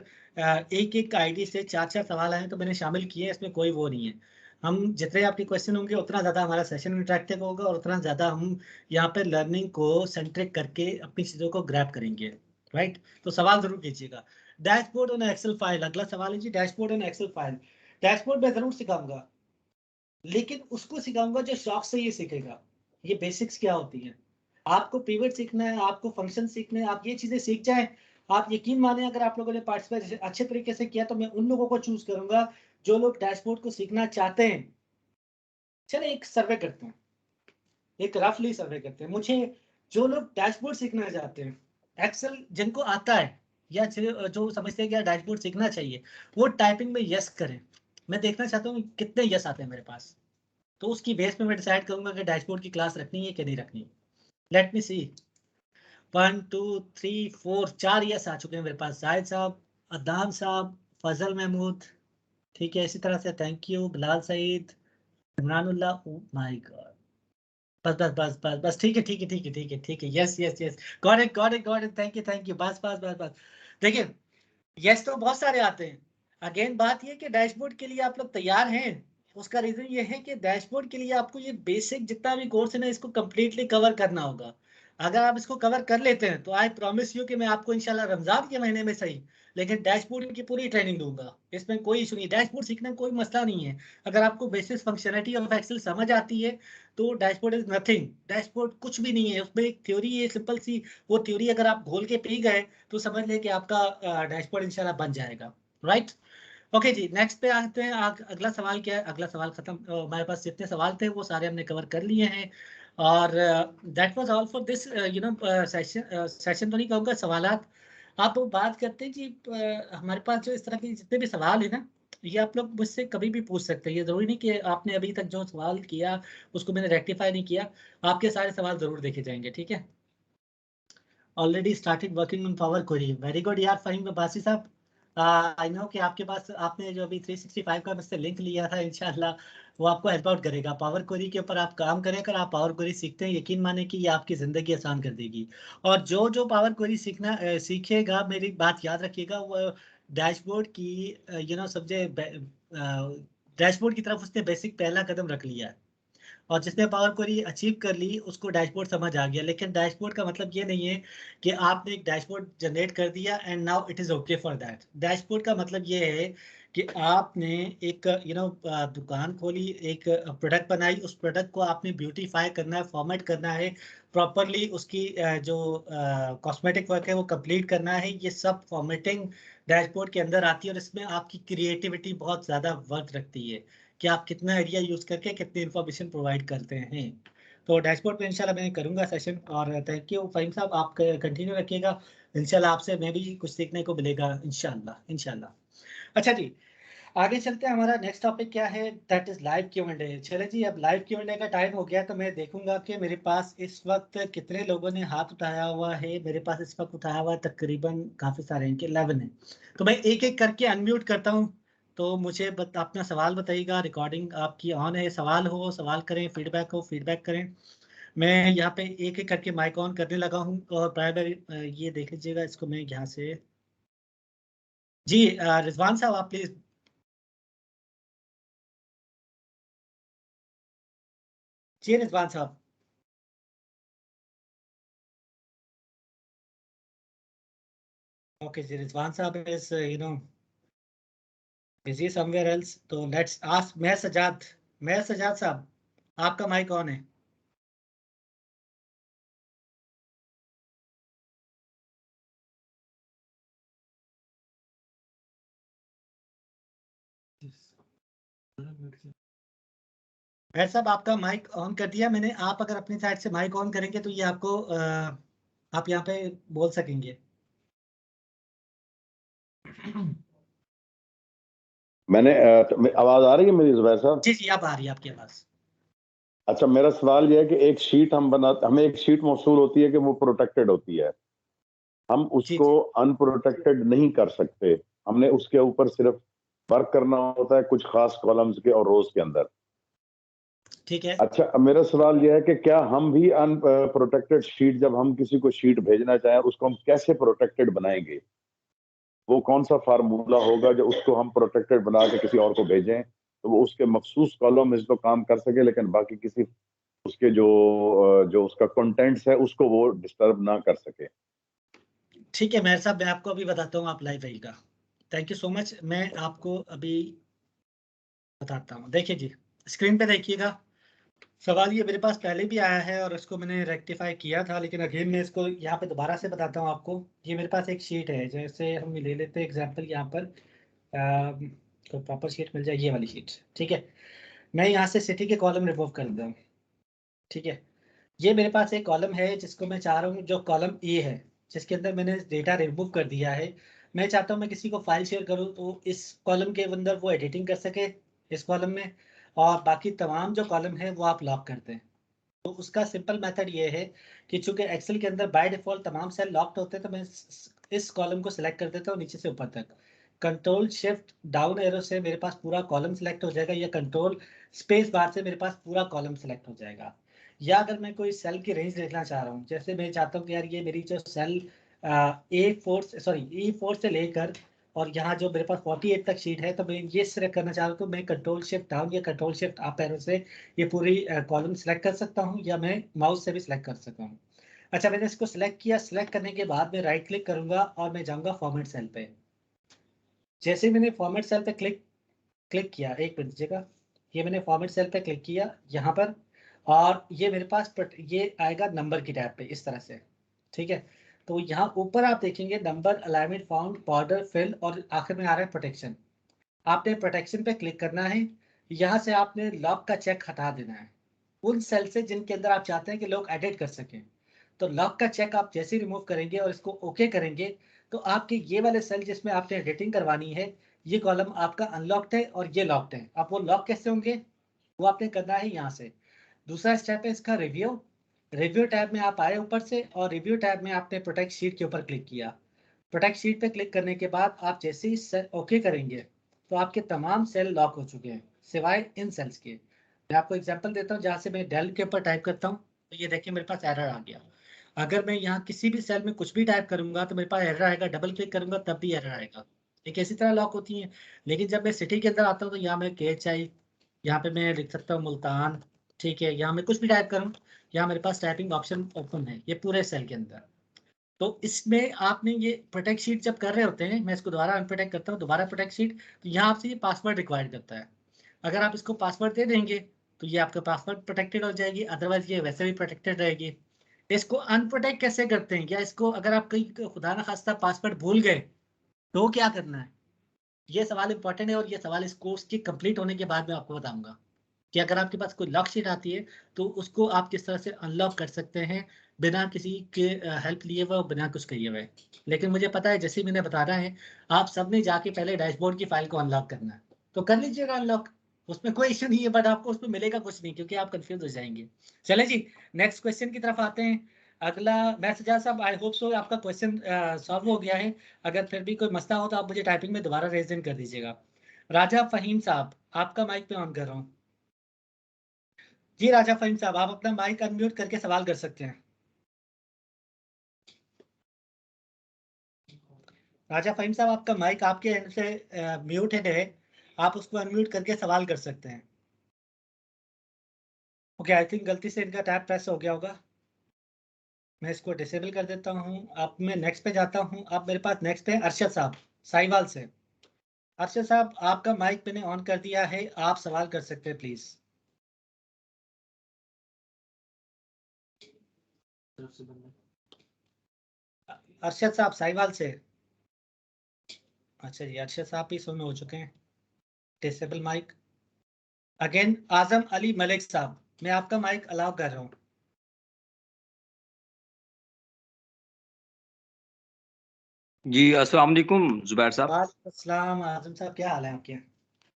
एक एक आईडी से 4-4 सवाल आए तो मैंने शामिल किए हैं, इसमें कोई वो नहीं है। हम जितने आपके क्वेश्चन होंगे उतना ज्यादा हमारा सेशन इंटरेक्टिव होगा और उतना ज्यादा हम यहाँ पे लर्निंग को सेंट्रिक करके अपनी चीजों को ग्रैब करेंगे। राइट, तो सवाल जरूर कीजिएगा। डैशबोर्ड ऑन एक्सेल फाइल, अगला सवाल है जी, dashboard on Excel file. Dashboard मैं जरूर सिखाऊंगा, लेकिन उसको सिखाऊंगा जो शौक से ये सीखेगा। ये बेसिक्स क्या होती है, आपको पिवट सीखना है, आपको फंक्शन सीखना है, आप ये चीजें सीख जाए। आप यकीन माने अगर आप लोगों ने पार्टिसिपेट अच्छे तरीके से किया तो मैं उन लोगों को चूज करूंगा जो लोग डैशबोर्ड को सीखना चाहते हैं। चले एक सर्वे करते हैं, एक रफली सर्वे करते हैं। मुझे जो लोग डैशबोर्ड सीखना चाहते हैं, एक्सेल जिनको आता है या जो समझते हैं कि डैशबोर्ड सीखना चाहिए, वो टाइपिंग में यस करें। मैं देखना चाहता हूँ कितने यस आते हैं मेरे पास, तो उसकी बेस पे मैं डिसाइड करूंगा कि डैशबोर्ड की क्लास रखनी है कि नहीं रखनी। लेट मी सी। 1 2 3 4 4 यस आ चुके हैं मेरे पास। जाहिद साहब, अदनान साहब, फजल महमूद, ठीक है, इसी तरह से thank you, Bilal Saeed, Imranullah, oh my God, बस बस बस बस बस, ठीक है ठीक है ठीक है ठीक है ठीक है, yes yes yes, got it got it got it, thank you, बस बस बस बस। देखिए, यस तो बहुत सारे आते हैं। अगेन बात ये कि डैशबोर्ड के लिए आप लोग तैयार हैं, उसका रीजन ये है कि डैशबोर्ड के लिए आपको ये बेसिक जितना भी कोर्स है ना, इसको कंप्लीटली कवर करना होगा। अगर आप इसको कवर कर लेते हैं तो आई प्रॉमिस यू कि मैं आपको इंशाल्लाह रमजान के महीने में सही, लेकिन डैशबोर्ड की पूरी ट्रेनिंग दूंगा। इसमें कोई इशू नहीं, डैशबोर्ड सीखने में कोई मसला नहीं है। अगर आपको बेसिक फंक्शनलिटी ऑफ एक्सेल समझ आती है तो डैशबोर्ड इज नथिंग। डैशबोर्ड कुछ भी नहीं है, उसमें एक थ्योरी है सिंपल सी। वो थ्योरी अगर आप घोल के पी गए तो समझ लें कि आपका डैशबोर्ड इंशाल्लाह बन जाएगा। राइट, ओके जी, नेक्स्ट पे आते हैं। अगला सवाल क्या है? अगला सवाल खत्म। हमारे पास जितने सवाल थे वो सारे हमने कवर कर लिए हैं। और that was all for this session तो नहीं कहूँगा, सवालात आप बात करते हैं जी। हमारे पास जो इस तरह के जितने भी सवाल है ना, ये आप लोग मुझसे कभी भी पूछ सकते हैं। ये ज़रूरी नहीं कि आपने अभी तक जो सवाल किया उसको मैंने रेक्टिफाई नहीं किया, आपके सारे सवाल ज़रूर देखे जाएंगे, ठीक है। Already started working on power query, very good यार फ़हीम अब्बासी साहब। आई नो कि आपके पास आपने जो अभी 365 का मुझसे लिंक लिया था, इंशाल्लाह वो आपको हेल्प आउट करेगा। पावर क्वेरी के ऊपर आप काम करें, अगर आप पावर क्वेरी सीखते हैं, यकीन माने कि ये आपकी ज़िंदगी आसान कर देगी। और जो जो पावर क्वेरी सीखेगा, मेरी बात याद रखिएगा, वो डैशबोर्ड की समझे, डैशबोर्ड की तरफ उसने बेसिक पहला कदम रख लिया है। और जिसने पावर क्वेरी अचीव कर ली उसको डैशबोर्ड समझ आ गया। लेकिन डैशबोर्ड का मतलब ये नहीं है कि आपने एक डैशबोर्ड जनरेट कर दिया and now it is okay for that. Dashboard का मतलब ये है कि आपने एक दुकान खोली, एक प्रोडक्ट बनाई, उस प्रोडक्ट को आपने ब्यूटीफाई करना है, फॉर्मेट करना है प्रॉपरली, उसकी जो कॉस्मेटिक वर्क है वो कंप्लीट करना है। ये सब फॉर्मेटिंग डैशबोर्ड के अंदर आती है और इसमें आपकी क्रिएटिविटी बहुत ज़्यादा वर्थ रखती है कि आप कितना एरिया यूज करके कितनी इंफॉर्मेशन प्रोवाइड करते हैं। तो डैशबोर्ड पे इंशाल्लाह मैं करूंगा सेशन। और थैंक यू फ़हीम साहब, आप कंटिन्यू रखिएगा। इंशाल्लाह आपसे मैं भी कुछ सीखने को मिलेगा, इंशाल्लाह इंशाल्लाह। अच्छा जी, आगे चलते हैं। हमारा नेक्स्ट टॉपिक क्या है, दैट इज लाइव Q&A। चले जी, अब लाइव Q&A का टाइम हो गया, तो मैं देखूंगा कि मेरे पास इस वक्त कितने लोगों ने हाथ उठाया हुआ है। मेरे पास इस वक्त उठाया हुआ तकरीबन काफ़ी सारे हैं, कि 11 है। तो मैं एक एक करके अनम्यूट करता हूँ। तो मुझे अपना सवाल बताइएगा, रिकॉर्डिंग आपकी ऑन है, सवाल हो सवाल करें, फीडबैक हो फीडबैक करें। मैं यहाँ पे एक एक करके माइक ऑन करने लगा हूँ। और प्राइमरी ये देख लीजिएगा, इसको मैं यहाँ से जी रिजवान साहब आप प्लीज। जी रिजवान साहब। Okay, Rizwan Saab is, busy somewhere else. तो let's ask मैं सजाद साहब, आपका माइक ऑन है। मैं साहब आपका माइक ऑन कर दिया मैंने। आप अगर अपनी साइड से माइक ऑन करेंगे तो ये आपको आप यहाँ पे बोल सकेंगे। मैंने आवाज आ रही है मेरी जुबैर साहब? जी जी, अब आ रही है आपकी आवाज। अच्छा, मेरा सवाल यह है कि एक शीट हमें एक शीट मौसूल होती है कि वो प्रोटेक्टेड होती है, हम जी उसको जी अनप्रोटेक्टेड नहीं कर सकते। हमने उसके ऊपर सिर्फ वर्क करना होता है कुछ खास कॉलम्स के और रोज के अंदर। ठीक है। अच्छा, अब मेरा सवाल यह है कि क्या हम भी अनप्रोटेक्टेड शीट, जब हम किसी को शीट भेजना चाहें, उसको हम कैसे प्रोटेक्टेड बनाएंगे? वो कौन सा फार्मूला होगा जो उसको हम प्रोटेक्टेड बना के किसी और को भेजें, तो वो उसके मखसूस कॉलम में तो काम कर सके, लेकिन बाकी किसी उसके जो उसका कंटेंट्स है उसको वो डिस्टर्ब ना कर सके। ठीक है मेहर साहब, मैं आपको अभी बताता हूँ, आप लाइव रहिएगा। Thank you so much. मैं आपको अभी बताता हूँ। देखिए जी, स्क्रीन पे देखिएगा। सवाल ये मेरे पास पहले भी आया है और इसको मैंने रेक्टिफाई किया था, लेकिन अगेन मैं इसको यहाँ पे दोबारा से बताता हूँ आपको। ये मेरे पास एक शीट है, जैसे हम ले लेते हैं एग्जांपल यहाँ पर, कोई प्रॉपर शीट मिल जाए, ये वाली शीट। ठीक है, मैं यहाँ से सिटी के कॉलम रिमूव कर देता हूँ। ठीक है, ये मेरे पास एक कॉलम है जिसको मैं चाह रहा हूँ, जो कॉलम ए है जिसके अंदर मैंने डेटा रिमूव कर दिया है। मैं चाहता हूँ मैं किसी को फाइल शेयर करूँ तो इस कॉलम के अंदर वो एडिटिंग कर सके इस कॉलम में, और बाकी तमाम जो कॉलम है वो आप लॉक करते हैं। तो उसका सिंपल मेथड ये है कि चूंकि एक्सेल के अंदर बाय डिफॉल्ट तमाम सेल लॉक्ड होते हैं, तो मैं इस कॉलम को सिलेक्ट कर देता हूँ नीचे से ऊपर तक। कंट्रोल शिफ्ट डाउन एरो से मेरे पास पूरा कॉलम सिलेक्ट हो जाएगा, या कंट्रोल स्पेस बार से मेरे पास पूरा कॉलम सिलेक्ट हो जाएगा। या अगर मैं कोई सेल की रेंज देखना चाह रहा हूँ, जैसे मैं चाहता हूँ कि यार ये मेरी जो सेल E4 से लेकर और यहाँ जो मेरे पास 48 तक शीट है, तो मैं ये सिलेक्ट करना चाह रहा हूँ, तो मैं कंट्रोल शिफ्ट डाउन या कंट्रोल शिफ्ट अप एरो से ये पूरी कॉलम सेलेक्ट कर सकता हूँ, या मैं माउस से भी सिलेक्ट कर सकता हूँ। अच्छा, मैंने इसको सिलेक्ट किया। सिलेक्ट करने के बाद मैं राइट क्लिक करूंगा और मैं जाऊंगा फॉर्मेट सेल पे। जैसे मैंने फॉर्मेट सेल पे क्लिक क्लिक किया, एक मिनट दीजिएगा, ये मैंने फॉर्मेट सेल पे क्लिक किया यहाँ पर, और ये मेरे पास ये आएगा नंबर की टैब पे इस तरह से। ठीक है, तो यहाँ ऊपर आप देखेंगे number, alignment, font, border, fill, और आखिर में आ रहा है प्रोटेक्शन। आपने प्रोटेक्शन पे क्लिक करना है। यहाँ से आपने लॉक का चेक हटा देना है। उन सेल से जिनके अंदर आप चाहते हैं कि लोग एडिट कर सकें। तो लॉक का चेक आप जैसे ही रिमूव करेंगे और इसको ओके करेंगे, तो आपके ये वाले सेल जिसमें आपने एडिटिंग करवानी है, ये कॉलम आपका अनलॉक्ड है और ये लॉक्ड है। अब वो लॉक कैसे होंगे, वो आपने करना है यहाँ से। दूसरा स्टेप है इसका रिव्यू। रिव्यू टैब में आप आए ऊपर से और रिव्यू टैब में आपने प्रोटेक्ट शीट के ऊपर क्लिक किया। प्रोटेक्ट शीट पे क्लिक करने के बाद आप जैसे ही सेल ओके करेंगे, तो आपके तमाम सेल लॉक हो चुके हैं सिवाय इन सेल्स के। मैं आपको एग्जांपल देता हूँ, जहाँ से मैं डेल के ऊपर टाइप करता हूँ, तो ये देखिए मेरे पास एरर आ गया। अगर मैं यहाँ किसी भी सेल में कुछ भी टाइप करूंगा तो मेरे पास एरर आएगा, डबल क्लिक करूंगा तब भी एरर आएगा। एक इसी तरह लॉक होती है। लेकिन जब मैं सिटी के अंदर आता हूँ तो यहाँ मैं KHI, यहाँ पे मैं लिख सकता हूँ मुल्तान, ठीक है। यहाँ मैं कुछ भी टाइप करूँ, यहाँ मेरे पास टाइपिंग ऑप्शन ओपन है ये पूरे सेल के अंदर। तो इसमें आपने ये प्रोटेक्ट शीट जब कर रहे होते हैं, मैं इसको दोबारा अनप्रोटेक्ट करता हूँ, दोबारा प्रोटेक्ट शीट, तो यहाँ आपसे ये पासवर्ड रिक्वायर्ड करता है। अगर आप इसको पासवर्ड दे देंगे तो ये आपका पासवर्ड प्रोटेक्टेड हो जाएगी, अदरवाइज ये वैसे भी प्रोटेक्टेड रहेगी। इसको अनप्रोटेक्ट कैसे करते हैं, या इसको अगर आप कहीं खुदा ना खास्ता पासवर्ड भूल गए तो क्या करना है, ये सवाल इंपॉर्टेंट है। और ये सवाल इस कोर्स के कंप्लीट होने के बाद मैं आपको बताऊंगा कि अगर आपके पास कोई लॉक शीट आती है तो उसको आप किस तरह से अनलॉक कर सकते हैं बिना किसी के हेल्प लिए हुए और बिना कुछ किए हुए। लेकिन मुझे पता है जैसे ही मैंने बताना है, आप सबने जाके पहले डैशबोर्ड की फाइल को अनलॉक करना है, तो कर लीजिएगा अनलॉक, उसमें कोई इश्यू नहीं है। बट आपको उसमें मिलेगा कुछ नहीं, क्योंकि आप कंफ्यूज हो जाएंगे। चले जी, नेक्स्ट क्वेश्चन की तरफ आते हैं। अगला मैं सजा साहब, आई होप सो आपका क्वेश्चन सॉल्व हो गया है। अगर फिर भी कोई मसला हो तो आप मुझे टाइपिंग में दोबारा रेज इन कर दीजिएगा। राजा फहीम साहब, आपका माइक पे ऑन कर रहा हूँ। जी राजा फहीम साहब, आप अपना माइक अनम्यूट करके सवाल कर सकते हैं। राजा फहीम साहब, आपका माइक आपके एंड से म्यूट है, आप उसको अनम्यूट करके सवाल कर सकते हैं। ओके, आई थिंक गलती से इनका टैब प्रेस हो गया होगा। मैं इसको डिसेबल कर देता हूँ। अब मैं नेक्स्ट पे जाता हूँ। अब मेरे पास नेक्स्ट है अरशद साहब साहिवाल से। अरशद साहब, आपका माइक मैंने ऑन कर दिया है, आप सवाल कर सकते हैं प्लीज। अरशद साहब साहिवाल से। अच्छा जी, अरशद साहब भी इसमें हो चुके हैं। Disable mic again. Azam Ali Malik साहब, मैं आपका माइक अलाउ कर रहा हूँ। जी अस्सलाम वालेकुम जुबैर साहब। वालेकुम अस्सलाम आजम साहब, क्या हाल है आपके?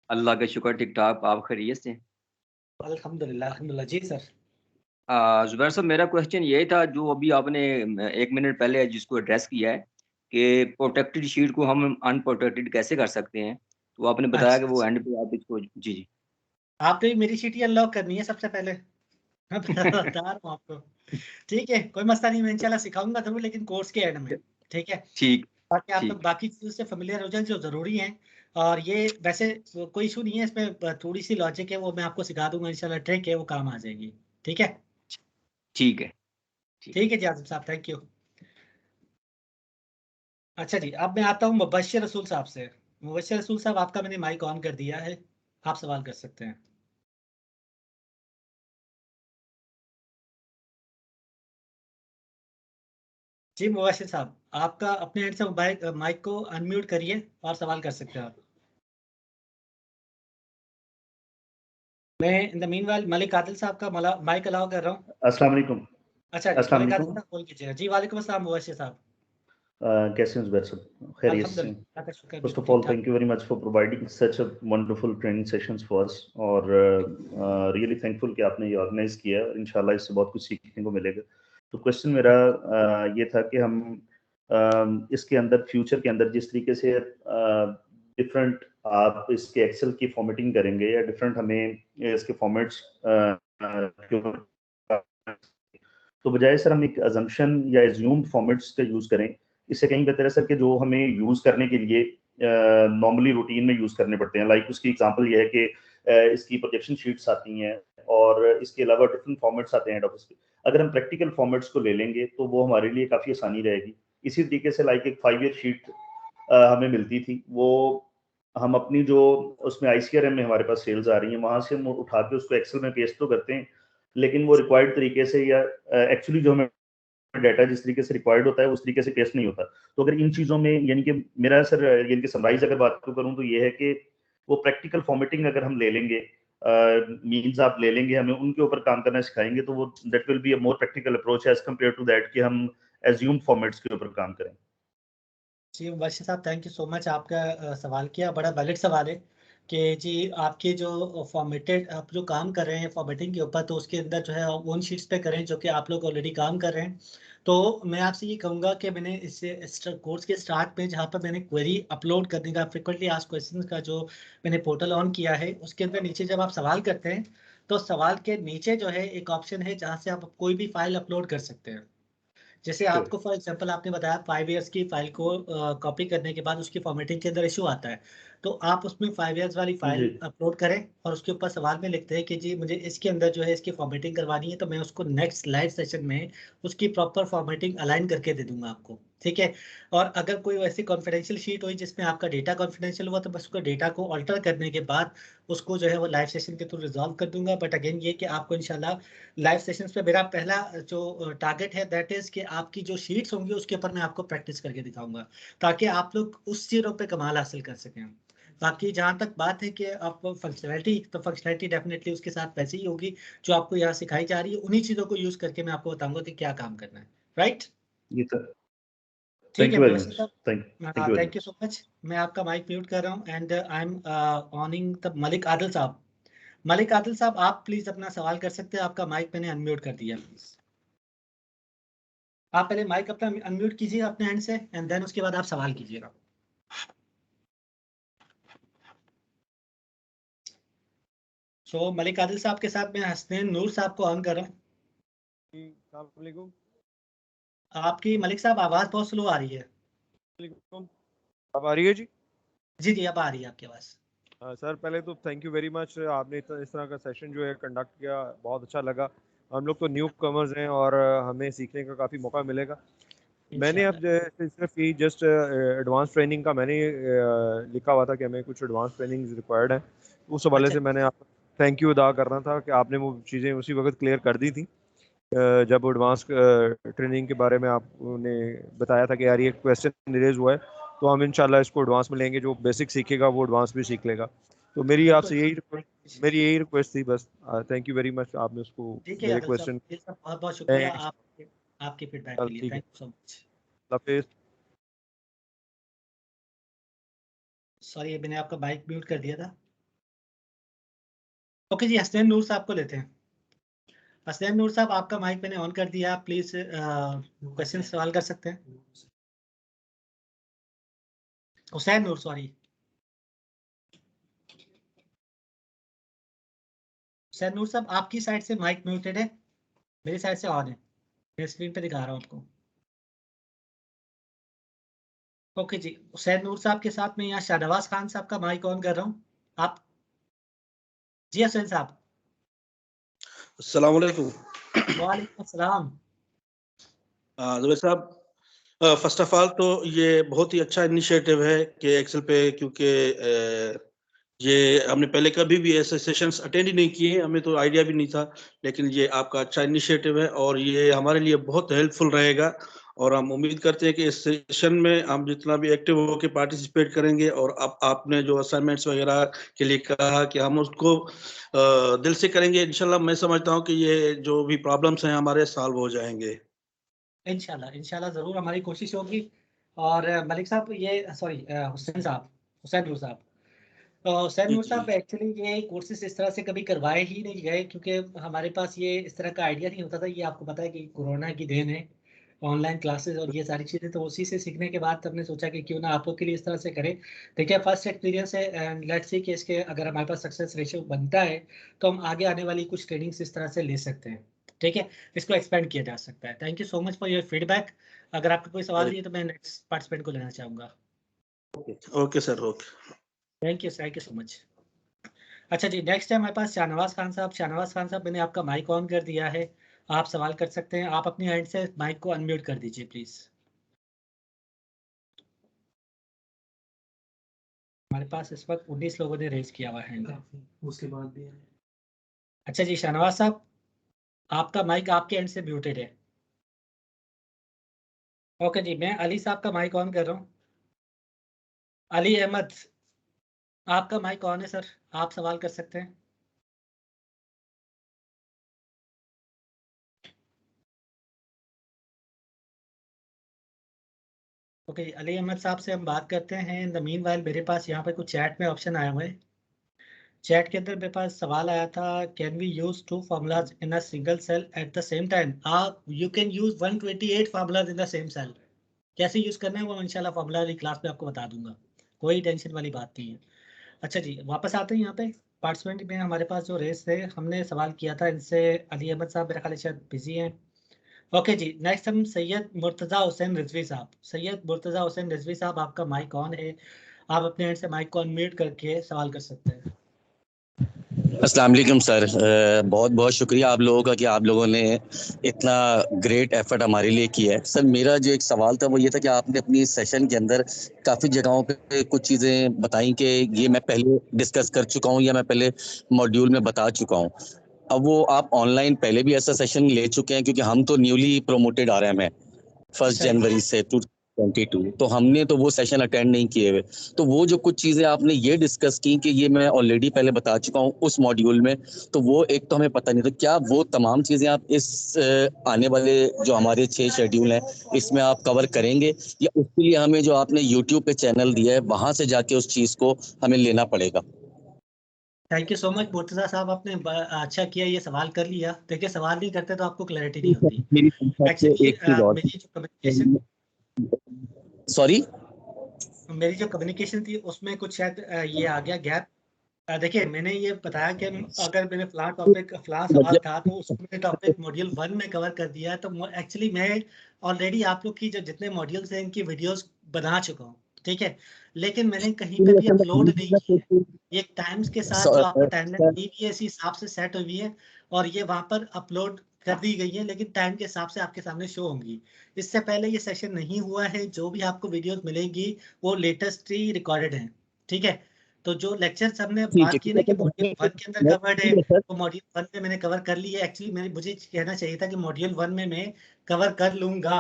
अल्लाह का शुक्र, ठीक ठाक। आप खैरियत से? अल्हम्दुलिल्लाह अल्हम्दुलिल्लाह जी सर। जुबैर साहब, मेरा क्वेश्चन ये था जो अभी आपने 1 मिनट पहले जिसको एड्रेस किया है कि प्रोटेक्टेड शीट को हम अनप्रोटेक्टेड कैसे कर सकते हैं, तो आपने बताया कि अच्छा वो अच्छा, एंड पे आप इसको जी जी आपने भी मेरी शीट अनलॉक करनी है सबसे पहले। मैं बता रहा हूँ आपको। ठीक है, कोई मसला नहीं, मैं इंशाल्लाह सिखाऊंगा जरूर, लेकिन कोर्स के एंड में। ठीक है, ठीक ताकि आप लोग ठीक बाकी चीज़ों से फेमिलियर हो जाएं जो ज़रूरी हैं। और ये वैसे कोई इशू नहीं है इसमें, थोड़ी सी लॉजिक है, वो मैं आपको सिखा दूंगा इंशाल्लाह, ट्रिक है, वो काम आ जाएगी। ठीक है, ठीक है ठीक। ठीक है जी आजम साहब, थैंक यू। अच्छा जी, अब मैं आता हूँ मुबश्शिर रसूल साहब से। मुबश्शिर रसूल साहब, आपका मैंने माइक ऑन कर दिया है, आप सवाल कर सकते हैं। जी मुबश्शिर साहब, आपका अपने एंड से माइक माइक को अनम्यूट करिए और सवाल कर सकते हैं आप। मैं in the meanwhile Malik Adil साहब का माइक अलाउ कर रहा हूँ। अस्सलाम वालेकुम। अच्छा जी, अस्सलाम मलिक आदिल वालेकुम। साहब बोल कीजिएगा। जी वालेकुम अस्सलाम मुबश्शिर साहब। कैसे हैं जुबैर साहब? खैरियत से? अल्हम्दुलिल्लाह, अल्लाह का शुक्र, फर्स्ट बिल्कुल ऑफ ठीक ऑल ठाक। Thank you very much for providing such a wonderful training sessions for us, और रियली थैंकफुल कि आपने ये ऑर्गेनाइज किया है, और इंशाल्लाह इससे बहुत कुछ सीखने को मिलेगा। तो क्वेश्चन मेरा ये था कि हम इसके अंदर फ्यूचर के अंदर जिस तरीके से डिफरेंट आप इसके एक्सेल की फॉर्मेटिंग करेंगे या डिफरेंट हमें इसके फॉर्मेट्स तो बजाय सर हम एक अजम्पशन या एज्यूम्ड फॉर्मेट्स का यूज करें, इससे कहीं बेहतर है सर कि जो हमें यूज करने के लिए नॉर्मली रूटीन में यूज करने पड़ते हैं। लाइक उसकी एग्जांपल ये है कि इसकी प्रोजेक्शन शीट्स आती हैं और इसके अलावा डिफरेंट फॉर्मेट्स आते हैं हेड ऑफिस के। अगर हम प्रैक्टिकल फॉर्मेट्स को ले लेंगे तो वो हमारे लिए काफ़ी आसानी रहेगी। इसी तरीके से लाइक एक 5 ईयर शीट हमें मिलती थी, वो हम अपनी जो उसमें ICRM में हमारे पास सेल्स आ रही हैं, वहां से हम उठा के उसको एक्सेल में पेस्ट तो करते हैं, लेकिन वो रिक्वायर्ड तरीके से या एक्चुअली जो हमें डाटा जिस तरीके से रिक्वायर्ड होता है उस तरीके से पेस्ट नहीं होता। तो अगर इन चीज़ों में यानी कि मेरा सर यानी कि समराइज अगर बात को करूँ तो ये है कि वो प्रैक्टिकल फॉर्मेटिंग अगर हम ले लेंगे मीन्स आप ले लेंगे, हमें उनके ऊपर काम करना सिखाएंगे, तो वो that will be a more practical approach as compare to that कि हम एज्यूम्ड फॉर्मेट्स के ऊपर काम करें। जी मुबशिर साहब, थैंक यू सो मच। आपका सवाल किया, बड़ा वैलिड सवाल है कि जी आपके जो फॉर्मेटेड आप जो काम कर रहे हैं फॉर्मेटिंग के ऊपर, तो उसके अंदर जो है उन शीट्स पे करें जो कि आप लोग ऑलरेडी काम कर रहे हैं। तो मैं आपसे ये कहूँगा कि मैंने इससे कोर्स के स्टार्ट में जहाँ पर मैंने क्वेरी अपलोड करने का फ्रिक्वेंटली आस्क्ड क्वेश्चंस का जो मैंने पोर्टल ऑन किया है, उसके अंदर नीचे जब आप सवाल करते हैं तो सवाल के नीचे जो है एक ऑप्शन है जहाँ से आप कोई भी फाइल अपलोड कर सकते हैं। जैसे आपको फॉर एग्जांपल आपने बताया 5 इयर्स की फाइल को कॉपी करने के बाद उसकी फॉर्मेटिंग के अंदर इशू आता है, तो आप उसमें 5 इयर्स वाली फाइल अपलोड करें और उसके ऊपर सवाल में लिखते हैं कि जी मुझे इसके अंदर जो है इसकी फॉर्मेटिंग करवानी है, तो मैं उसको नेक्स्ट लाइव सेशन में उसकी प्रॉपर फॉर्मेटिंग अलाइन करके दे दूंगा आपको, ठीक है। और अगर कोई वैसी कॉन्फिडेंशियल शीट हुई जिसमें आपका डेटा कॉन्फिडेंशियल हुआ, तो बस उसको डेटा को ऑल्टर करने के बाद उसको जो है वो लाइव सेशन के थ्रू रिजॉल्व कर दूंगा। बट अगेन ये कि आपको इंशाल्लाह लाइव सेशंस पे मेरा पहला जो टारगेट है दैट इज कि आपकी जो शीट्स होंगी उसके ऊपर मैं आपको प्रैक्टिस करके दिखाऊंगा, ताकि आप लोग उस चीज़ों पे कमाल हासिल कर सकें। बाकी जहाँ तक बात है कि आप फंक्शनैलिटी, तो फंक्शनैलिटी डेफिनेटली उसके साथ वैसे ही होगी जो आपको यहाँ सिखाई जा रही है। उन्हीं चीज़ों को यूज करके मैं आपको बताऊंगा कि क्या काम करना है, राइट? ये तो ठीक थैंक है यू वेरी मुबशिर मच, साहब, thank you very thank you so much. मैं आपका माइक म्यूट कर रहा हूँ and I am ऑनिंग the Malik Adil साहब। मलिक आदिल साहब, आप प्लीज अपना सवाल कर सकते हैं, आपका माइक मैंने अनम्यूट कर दिया। आप पहले माइक अपना अनम्यूट कीजिए अपने हैंड से एंड देन उसके बाद आप सवाल कीजिएगा। सो मलिक आदिल साहब के साथ मैं हसनैन नूर साहब को ऑन कर रहा हूँ। अस्सलाम वालेकुम। आपकी मलिक साहब आवाज बहुत स्लो आ रही है। अब आ रही है जी? जी जी अब आ रही है आपकी आवाज। सर पहले तो थैंक यू वेरी मच, आपने इस तरह का सेशन जो है कंडक्ट किया, बहुत अच्छा लगा। हम लोग तो न्यू कमर्स हैं और हमें सीखने का काफ़ी मौका मिलेगा। मैंने अब सिर्फ ये जस्ट एडवांस ट्रेनिंग का मैंने लिखा हुआ था कि हमें कुछ एडवांस ट्रेनिंग रिक्वायर्ड है, उस हवाले से मैंने आपको थैंक यू अदा करना था कि आपने वो चीज़ें उसी वक्त क्लियर कर दी थी जब एडवांस ट्रेनिंग के बारे में आपने बताया था कि यार ये क्वेश्चन रेज हुआ है, तो हम इंशाल्लाह इसको एडवांस में लेंगे। जो बेसिक सीखेगा वो एडवांस भी सीख लेगा। तो मेरी आपसे यही रिक्वेस्ट थी बस। थैंक यू वेरी मच, आपने उसको मेरे क्वेश्चन बहुत बहुत शुक्रिया आपके फीडबैक के लिए। Thank you so much. Sorry मैंने आपका माइक म्यूट कर दिया था। ओके जी, हसनैन नूर साहब को लेते हैं। हसनैन नूर साहब, आपका माइक मैंने ऑन कर दिया, आप प्लीज क्वेश्चन सवाल कर सकते हैं। हुसैन नूर, सॉरी हुसैन नूर साहब, आपकी साइड से माइक म्यूटेड है, मेरी साइड से ऑन है, मैं स्क्रीन पे दिखा रहा हूँ आपको। ओके जी, हुसैन नूर साहब के साथ मैं यहाँ शाहनवाज खान साहब का माइक ऑन कर रहा हूँ। आप जी हुसैन साहब। अस्सलाम वालेकुम। वालेकुम अस्सलाम। जुबैर साहब, फर्स्ट ऑफ ऑल तो ये बहुत ही अच्छा इनिशिएटिव है कि एक्सेल पे, क्योंकि ये हमने पहले कभी भी ऐसे सेशंस अटेंड ही नहीं किए, हमें तो आइडिया भी नहीं था, लेकिन ये आपका अच्छा इनिशिएटिव है और ये हमारे लिए बहुत हेल्पफुल रहेगा। और हम उम्मीद करते हैं कि इस सेशन में हम जितना भी एक्टिव होकर पार्टिसिपेट करेंगे, और आपने जो असाइनमेंट्स वगैरह के लिए कहा कि हम उसको दिल से करेंगे इंशाल्लाह। मैं समझता हूँ कि ये जो भी प्रॉब्लम्स हैं हमारे सॉल्व हो जाएंगे इंशाल्लाह। इंशाल्लाह जरूर हमारी कोशिश होगी। और मलिक साहब, ये सॉरी हुसैन साहब, हुसैन नूर साहब, हुसैन नूर साहब, एक्चुअली ये कोर्सेज इस तरह से कभी करवाए ही नहीं गए क्योंकि हमारे पास ये इस तरह का आइडिया नहीं होता था। ये आपको पता है कि कोरोना की देन है, ऑनलाइन क्लासेस और ये सारी चीज़ें, तो उसी से सीखने के बाद हमने सोचा कि क्यों ना आप लोग के लिए इस तरह से करें। देखिए फर्स्ट एक्सपीरियंस है एंड लेट्स सी कि इसके अगर हमारे पास सक्सेस रेशियो बनता है तो हम आगे आने वाली कुछ ट्रेनिंग्स इस तरह से ले सकते हैं, ठीक है, इसको एक्सपेंड किया जा सकता है। Thank you so much for your feedback. अगर आपका कोई सवाल नहीं है तो मैं नेक्स्ट पार्टिसिपेंट को लेना चाहूँगा। Okay sir, okay, thank you so much. अच्छा जी, नेक्स्ट है हमारे पास शाहनवाज खान साहब। शाहनवाज खान साहब, मैंने आपका माइक ऑन कर दिया है, आप सवाल कर सकते हैं। आप अपनी एंड से माइक को अनम्यूट कर दीजिए प्लीज। हमारे पास इस वक्त 19 लोगों ने रेज किया हुआ हैंड, उसके बाद भी। अच्छा जी शाहनवाज साहब, आपका माइक आपके एंड से म्यूटेड है। ओके जी, मैं अली साहब का माइक ऑन कर रहा हूँ। अली अहमद, आपका माइक ऑन है सर, आप सवाल कर सकते हैं। ओके, अली अहमद साहब से हम बात करते हैं। इन द मीनवाइल मेरे पास यहाँ पे कुछ चैट में ऑप्शन आया हुआ है। चैट के अंदर मेरे पास सवाल आया था, can we use 2 formulas in a single cell at the same time? You can use 128 formulas in the same cell. कैसे यूज करना है वो इंशाल्लाह फार्मूला वाली क्लास में आपको बता दूंगा, कोई टेंशन वाली बात नहीं है। अच्छा जी, वापस आते हैं यहाँ पे पार्टिसिपेंट में। हमारे पास जो रेस थे, हमने सवाल किया था इनसे, अली अहमद साहब मेरा ख्याल शायद बिजी हैं। ओके जी, नेक्स्ट हम सैयद मुर्तज़ा हुसैन रिजवी साहब। सैयद मुर्तज़ा हुसैन रिजवी साहब, आपका माइक ऑन है, आप अपने एंड से माइक को अनम्यूट करके सवाल कर सकते हैं। अस्सलाम वालेकुम सर, बहुत बहुत शुक्रिया आप लोगों का कि आप लोगों ने इतना ग्रेट एफर्ट हमारे लिए किया है। सर मेरा जो एक सवाल था वो ये था कि आपने अपनी सेशन के अंदर काफ़ी जगहों पे कुछ चीज़ें बताई कि ये मैं पहले डिस्कस कर चुका हूँ या मैं पहले मॉड्यूल में बता चुका हूँ। अब वो आप ऑनलाइन पहले भी ऐसा सेशन ले चुके हैं, क्योंकि हम तो न्यूली प्रोमोटेड आ रहे हैं 1 जनवरी से 2022, तो हमने तो वो सेशन अटेंड नहीं किए हुए। तो वो जो कुछ चीज़ें आपने ये डिस्कस की कि ये मैं ऑलरेडी पहले बता चुका हूँ उस मॉड्यूल में, तो वो एक तो हमें पता नहीं। तो क्या वो तमाम चीज़ें आप इस आने वाले जो हमारे 6 शेड्यूल हैं इसमें आप कवर करेंगे, या उसके लिए हमें जो आपने यूट्यूब पे चैनल दिया है वहाँ से जाके उस चीज़ को हमें लेना पड़ेगा? Thank you so much Murtaza साहब, आपने अच्छा किया ये सवाल कर लिया। देखिए, सवाल नहीं करते तो आपको क्लैरिटी नहीं होती। मेरी संख्या से एक्चुअली एक चीज़ और, मेरी जो कम्युनिकेशन सॉरी थी उसमें कुछ शायद ये आ गया गैप। देखिए, मैंने ये बताया कि अगर मैंने फला सवाल था तो उसमें टॉपिक मॉड्यूल 1 में कवर कर दिया है। तो एक्चुअली मैं ऑलरेडी आप लोग की जो जितने मॉड्यूल्स हैं इनकी वीडियोस बना चुका हूँ, ठीक है, लेकिन मैंने कहीं पे भी अपलोड नहीं की है। ये टाइम्स के साथ जो आपको टाइमलाइन दी हुई है इसी हिसाब से सेट हुई है और ये वहां पर अपलोड कर दी गई है, लेकिन टाइम के हिसाब से आपके सामने शो होंगी। इससे पहले ये सेशन नहीं हुआ है, जो भी आपको वीडियोस मिलेंगी वो लेटेस्ट ही रिकॉर्डेड है, ठीक है। तो जो लेक्चर्स हमने ठीक बात की ना कि मॉड्यूल 1 के अंदर कवर्ड है, है। वो मॉड्यूल 1 में मैंने कवर कर ली है। एक्चुअली मुझे कहना चाहिए था कि मॉड्यूल 1 में मैं कवर कर लूंगा,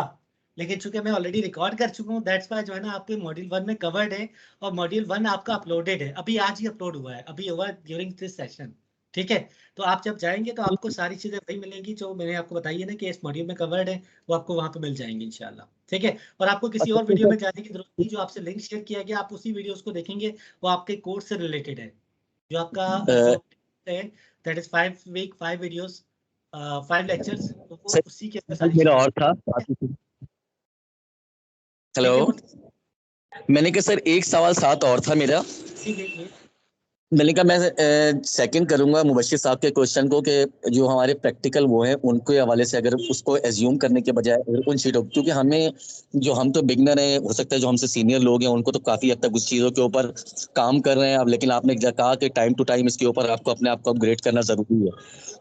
लेकिन चूंकि मैं ऑलरेडी रिकॉर्ड कर चुका हूँ, दैट्स वाई जो है ना आपके मॉड्यूल 1 में कवर्ड है और मॉड्यूल 1 आपका अपलोडेड है। अभी आज ही अपलोड हुआ है, अभी हुआ ड्यूरिंग दिस सेशन, ठीक है। तो आप जब जाएंगे तो आपको सारी चीजें वही मिलेंगी जो मैंने आपको बताई है ना कि इस मॉड्यूल में कवर्ड है, वो आपको वहां पे मिल जाएंगी इंशाल्लाह, ठीक है। और आपको किसी और वीडियो में जाने की जरूरत नहीं, जो आपसे लिंक शेयर किया गया आप उसी वीडियोस को देखेंगे, वो आपके कोर्स से रिलेटेड है। जो आपका जो है that is 5 week 5 videos 5 lectures, तो वो उसी के अंदर सारी मेरा चीजें। और था, हेलो, मैंने कहा सर एक सवाल साथ और था मेरा। ठीक है, मैंने कहा मैं सेकंड करूंगा मुबश्शिर साहब के क्वेश्चन को कि जो हमारे प्रैक्टिकल वो हैं उनके हवाले से, अगर उसको एज्यूम करने के बजाय उन चीज़ों, क्योंकि हमें जो हम तो बिगनर हैं, हो सकता है जो हमसे सीनियर लोग हैं उनको तो काफ़ी हद तक उस चीज़ों के ऊपर काम कर रहे हैं अब, लेकिन आपने कहा कि टाइम टू टाइम इसके ऊपर आपको अपने आप को अपग्रेड करना ज़रूरी है।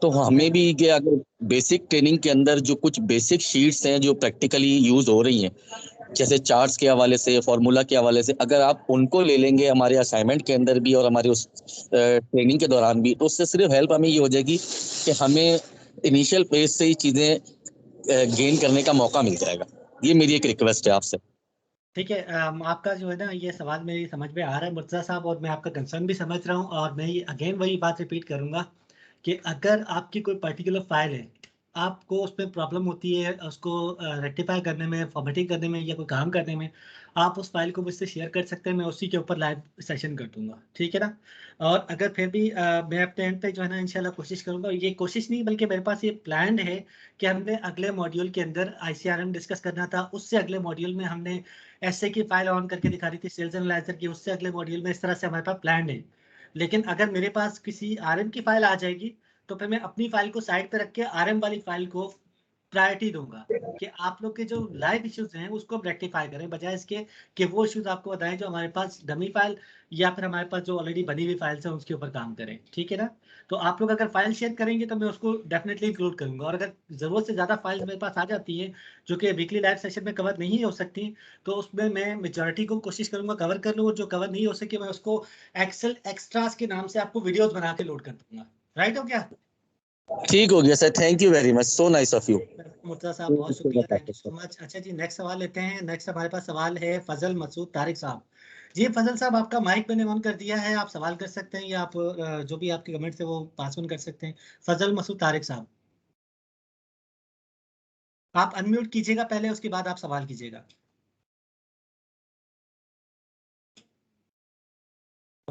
तो हमें भी कि अगर बेसिक ट्रेनिंग के अंदर जो कुछ बेसिक शीट्स हैं जो प्रैक्टिकली यूज़ हो रही हैं, जैसे चार्ट्स के हवाले से, फॉर्मूला के हवाले से, अगर आप उनको ले लेंगे हमारे असाइनमेंट के अंदर भी और हमारे उस ट्रेनिंग के दौरान भी, तो उससे सिर्फ हेल्प हमें ये हो जाएगी कि हमें इनिशियल पेज से ही चीज़ें गेन करने का मौका मिल जाएगा। ये मेरी एक रिक्वेस्ट है आपसे। ठीक है। आपका जो है ना ये सवाल मेरी समझ में आ रहा है मुर्तज़ा साहब, और मैं आपका कंसर्न भी समझ रहा हूँ। और मैं अगेन वही बात रिपीट करूंगा कि अगर आपकी कोई पर्टिकुलर फाइल है, आपको उसमें प्रॉब्लम होती है उसको रेक्टिफाई करने में, फॉर्मेटिंग करने में या कोई काम करने में, आप उस फाइल को मुझसे शेयर कर सकते हैं, मैं उसी के ऊपर लाइव सेशन कर दूंगा, ठीक है ना। और अगर फिर भी मैं अपने एंड पे जो है ना इंशाल्लाह कोशिश करूंगा, ये कोशिश नहीं बल्कि मेरे पास ये प्लान है कि हमने अगले मॉड्यूल के अंदर ICRM डिस्कस करना था, उससे अगले मॉड्यूल में हमने ऐसे की फाइल ऑन करके दिखा रही थी सेल्स एनालाइजर की, उससे अगले मॉड्यूल में, इस तरह से हमारे पास प्लान है। लेकिन अगर मेरे पास किसी RM की फाइल आ जाएगी तो फिर मैं अपनी फाइल को साइड पे रख के RM वाली फाइल को प्रायोरिटी दूंगा कि आप लोग के जो लाइव इश्यूज हैं उसको रेक्टिफाई करें, बजाय इसके कि वो इश्यूज आपको बताएं जो हमारे पास डमी फाइल या फिर हमारे पास जो ऑलरेडी बनी हुई फाइल्स हैं उसके ऊपर काम करें, ठीक है ना। तो आप लोग अगर फाइल शेयर करेंगे तो मैं उसको डेफिनेटली इंक्लूड करूंगा, और अगर जरूरत से ज्यादा फाइल्स मेरे पास आ जाती है जो कि वीकली लाइव सेशन में कवर नहीं हो सकती, तो उसमें मैं मेजॉरिटी को कोशिश करूंगा कवर कर लूँ, और जो कवर नहीं हो सके मैं उसको एक्सेल एक्स्ट्रास के नाम से आपको वीडियोस बना के लोड कर दूंगा। राइट हो क्या? ठीक हो गया sir, thank you very much, so nice of you. Murtaza साहब बहुत शुक्रिया, थैंक यू सो मच। अच्छा जी, नेक्स्ट सवाल लेते हैं। नेक्स्ट हमारे पास सवाल है फजल मसूद तारिक साहब। जी फजल साहब, आपका माइक मैंने ऑन कर दिया है, आप सवाल कर सकते हैं या आप जो भी आपके कमेंट्स है वो पास ऑन कर सकते हैं। फजल मसूद तारिक साहब, आप अनम्यूट कीजिएगा पहले, उसके बाद आप सवाल कीजिएगा।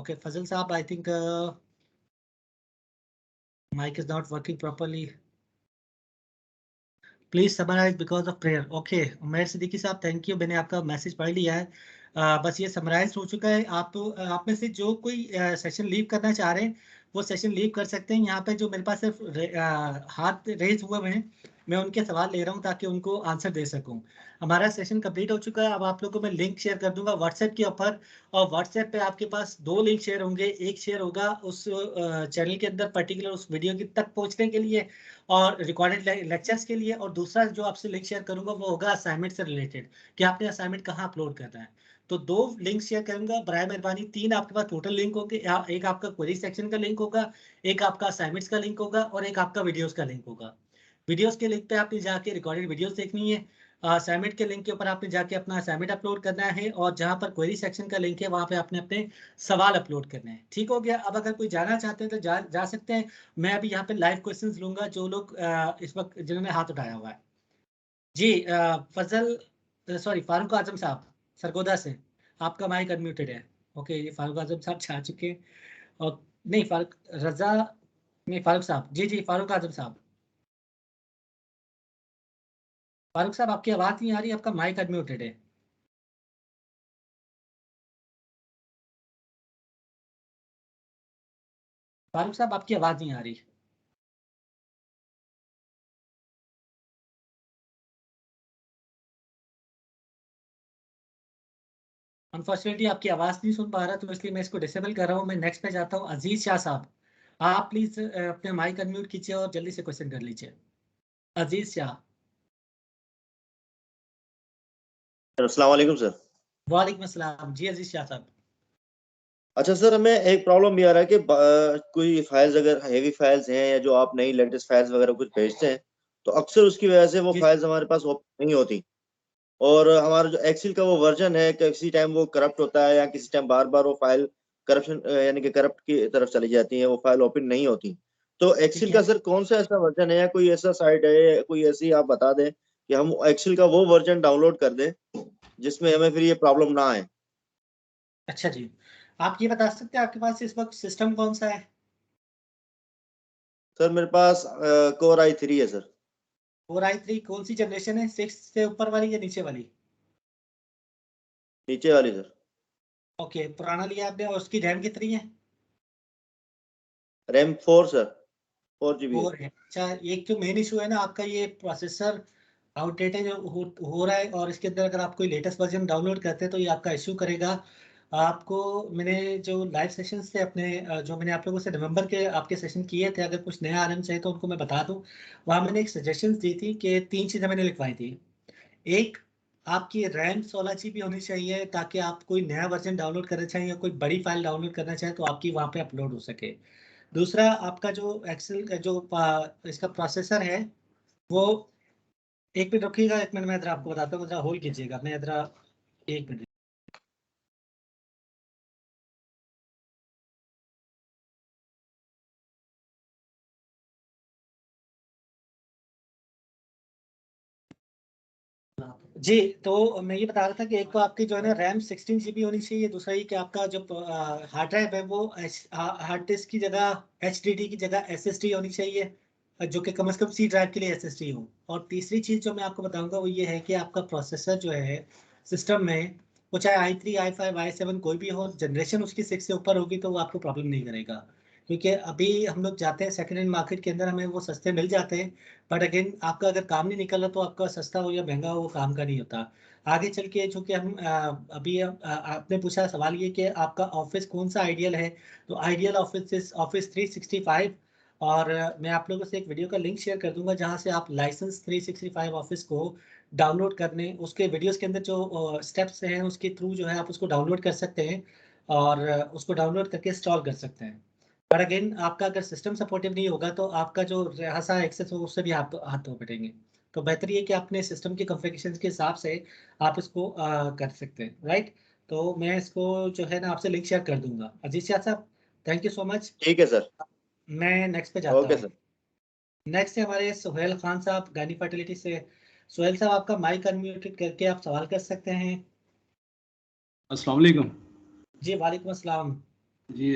Okay, Fazil Saab, I think mic is not working properly. Please summarize because of prayer. Okay, Umair Siddiqui साहब, थैंक यू, मैंने आपका मैसेज पढ़ लिया है। बस ये समराइज हो चुका है। आप में से जो कोई सेशन लीव करना चाह रहे हैं वो सेशन लीव कर सकते हैं। यहाँ पे जो मेरे पास सिर्फ हाथ रेज हुए हैं, मैं उनके सवाल ले रहा हूँ ताकि उनको आंसर दे सकूं। हमारा सेशन कंप्लीट हो चुका है। अब आप लोगों को मैं लिंक शेयर कर दूंगा व्हाट्सएप के ऊपर, और व्हाट्सएप पे आपके पास 2 लिंक शेयर होंगे। एक शेयर होगा उस चैनल के अंदर पर्टिकुलर उस वीडियो की तक पहुंचने के लिए और रिकॉर्डेड लेक्चर्स के लिए, और दूसरा जो आपसे लिंक शेयर करूंगा वो होगा असाइनमेंट से रिलेटेड, कि आपने असाइनमेंट कहाँ अपलोड करना है। तो 2 लिंक शेयर करूंगा, बराए मेहरबानी 3 आपके पास टोटल लिंक होंगे। एक आपका क्वेरी सेक्शन का लिंक होगा, एक आपका असाइनमेंट्स का लिंक होगा, और एक आपका वीडियोस का लिंक होगा। वीडियोस के लिंक पे आपने जाके रिकॉर्डेड वीडियोस देखनी है। असाइनमेंट के लिंक के ऊपर आपने जाके अपना असाइनमेंट अपलोड करना है, और जहां पर क्वेरी सेक्शन का लिंक है वहां पे आपने अपने सवाल अपलोड करने हैं। ठीक हो गया। अब अगर कोई जाना चाहते हैं तो जा सकते हैं। मैं अभी यहाँ पे लाइव क्वेश्चंस लूंगा जो लोग इस वक्त जिन्होंने हाथ उठाया हुआ है। जी फजल सॉरी फारूक आजम साहब सरगोदा से, आपका माइक अनम्यूटेड है। ओके, फारूक आजम साहब छा चुके हैं। और नहीं फारूक रजा, नहीं फारूक साहब, जी फारूक आजम साहब। फारूक साहब आपकी आवाज नहीं आ रही, आपका माइक अनम्यूटेड है। फारूक साहब आपकी आवाज नहीं आ रही। अनफॉर्चुनेटली आपकी आवाज नहीं सुन पा रहा, तो इसलिए मैं इसको डिसेबल कर रहा हूँ। मैं नेक्स्ट पे जाता हूँ। अजीज शाह साहब, आप प्लीज अपने माइक अनम्यूट कीजिए और जल्दी से क्वेश्चन कर लीजिए। अजीज शाह। अस्सलाम वालेकुम सर। वालेकुम अस्सलाम। जी अजीज शाह साहब। अच्छा सर, हमें एक प्रॉब्लम ये आ रहा है कि कोई फाइल्स अगर हेवी फाइल्स हैं या जो आप नई लेटेस्ट फाइल्स वगैरह कुछ भेजते हैं तो अक्सर उसकी वजह से वो फाइल्स हमारे पास ओपन नहीं होती, और हमारा जो एक्सेल का वो वर्जन है किसी टाइम वो करप्ट होता है या किसी टाइम बार बार वो फाइल करप्शन यानी कि करप्ट की तरफ चली जाती है, वो फाइल ओपन नहीं होती। तो एक्सेल का सर कौन सा ऐसा वर्जन है या कोई ऐसा साइट है या कोई ऐसी आप बता दें कि हम एक्सेल का वो वर्जन डाउनलोड कर दें जिसमें हमें फिर ये प्रॉब्लम ना आए। अच्छा जी, आप ये बता सकते हैं आपके पास इस वक्त सिस्टम कौन सा है? सर मेरे पास कोर i3 है सर। कोर i3 कौन सी जनरेशन है? 6 से ऊपर वाली या नीचे वाली? नीचे वाली सर। ओके, पुराना लिया आपने, और उसकी रैम कितनी है? रैम 4 सर, 4 GB है। 4 है। अच्छा, एक जो मेन इशू है ना आपका, ये प्रोसेसर आउटडेटेड हो रहा है, और इसके अंदर अगर आप कोई लेटेस्ट वर्जन डाउनलोड करते हैं तो ये आपका इशू करेगा आपको। मैंने जो लाइव सेशंस थे अपने, जो मैंने आप लोगों से नवंबर के आपके सेशन किए थे, अगर कुछ नया आरएम चाहिए तो उनको मैं बता दूं। वहाँ मैंने एक सजेशंस दी थी कि 3 चीज़ें मैंने लिखवाई थी। एक, आपकी रैम 16 GB होनी चाहिए ताकि आप कोई नया वर्जन डाउनलोड करना चाहें या कोई बड़ी फाइल डाउनलोड करना चाहें तो आपकी वहाँ पे अपलोड हो सके। दूसरा, आपका जो एक्सेल का जो इसका प्रोसेसर है वो, एक मिनट रुकिएगा, एक मिनट मैं इधर आपको बताता हूँ, जरा होल्ड कीजिएगा, मैं इधर एक मिनट। जी, तो मैं ये बता रहा था कि एक तो आपकी जो है ना रैम 16 GB होनी चाहिए। दूसरा ये कि आपका जो हार्ड ड्राइव है वो हार्ड डिस्क की जगह HDD की जगह SSD होनी चाहिए, जो कि कम से कम C ड्राइव के लिए SSD हो। और तीसरी चीज़ जो मैं आपको बताऊंगा वो ये है कि आपका प्रोसेसर जो है सिस्टम में, वो चाहे i3 i5 i7 कोई भी हो, जनरेशन उसकी 6 से ऊपर होगी तो वो आपको प्रॉब्लम नहीं करेगा। क्योंकि अभी हम लोग जाते हैं सेकेंड हैंड मार्केट के अंदर, हमें वो सस्ते मिल जाते हैं, बट अगेन आपका अगर काम नहीं निकल रहा तो आपका सस्ता हो या महंगा हो वो काम का नहीं होता। आगे चल के चूंकि हम अभी आपने पूछा सवाल ये कि आपका ऑफिस कौन सा आइडियल है, तो आइडियल ऑफिस ऑफिस 365। और मैं आप लोगों से एक वीडियो का लिंक शेयर कर दूंगा जहां से आप लाइसेंस 365 ऑफिस को डाउनलोड करने, उसके वीडियोस के अंदर जो स्टेप्स हैं उसके थ्रू जो है आप उसको डाउनलोड कर सकते हैं, और उसको डाउनलोड करके इंस्टॉल कर सकते हैं। पर अगेन आपका अगर सिस्टम सपोर्टिव नहीं होगा तो आपका जो रहा एक्सेस हो उससे भी आप हाथ धो बैठेंगे। तो बेहतर ये कि अपने सिस्टम की कॉन्फ़िगरेशन के हिसाब से आप इसको कर सकते हैं, राइट। तो मैं इसको जो है ना आपसे लिंक शेयर कर दूंगा। अजीज शाह साहब, थैंक यू सो मच। ठीक है सर। मैं नेक्स्ट पे जाता ओके हूँ। सर। नेक्स्ट है हमारे सुहेल खान साहब गानी फर्टिलिटी से। सुहेल साहब, आपका माइक अनम्यूटेड करके आप सवाल कर सकते हैं। अस्सलाम वालेकुम। जी वालेकुम अस्सलाम। जी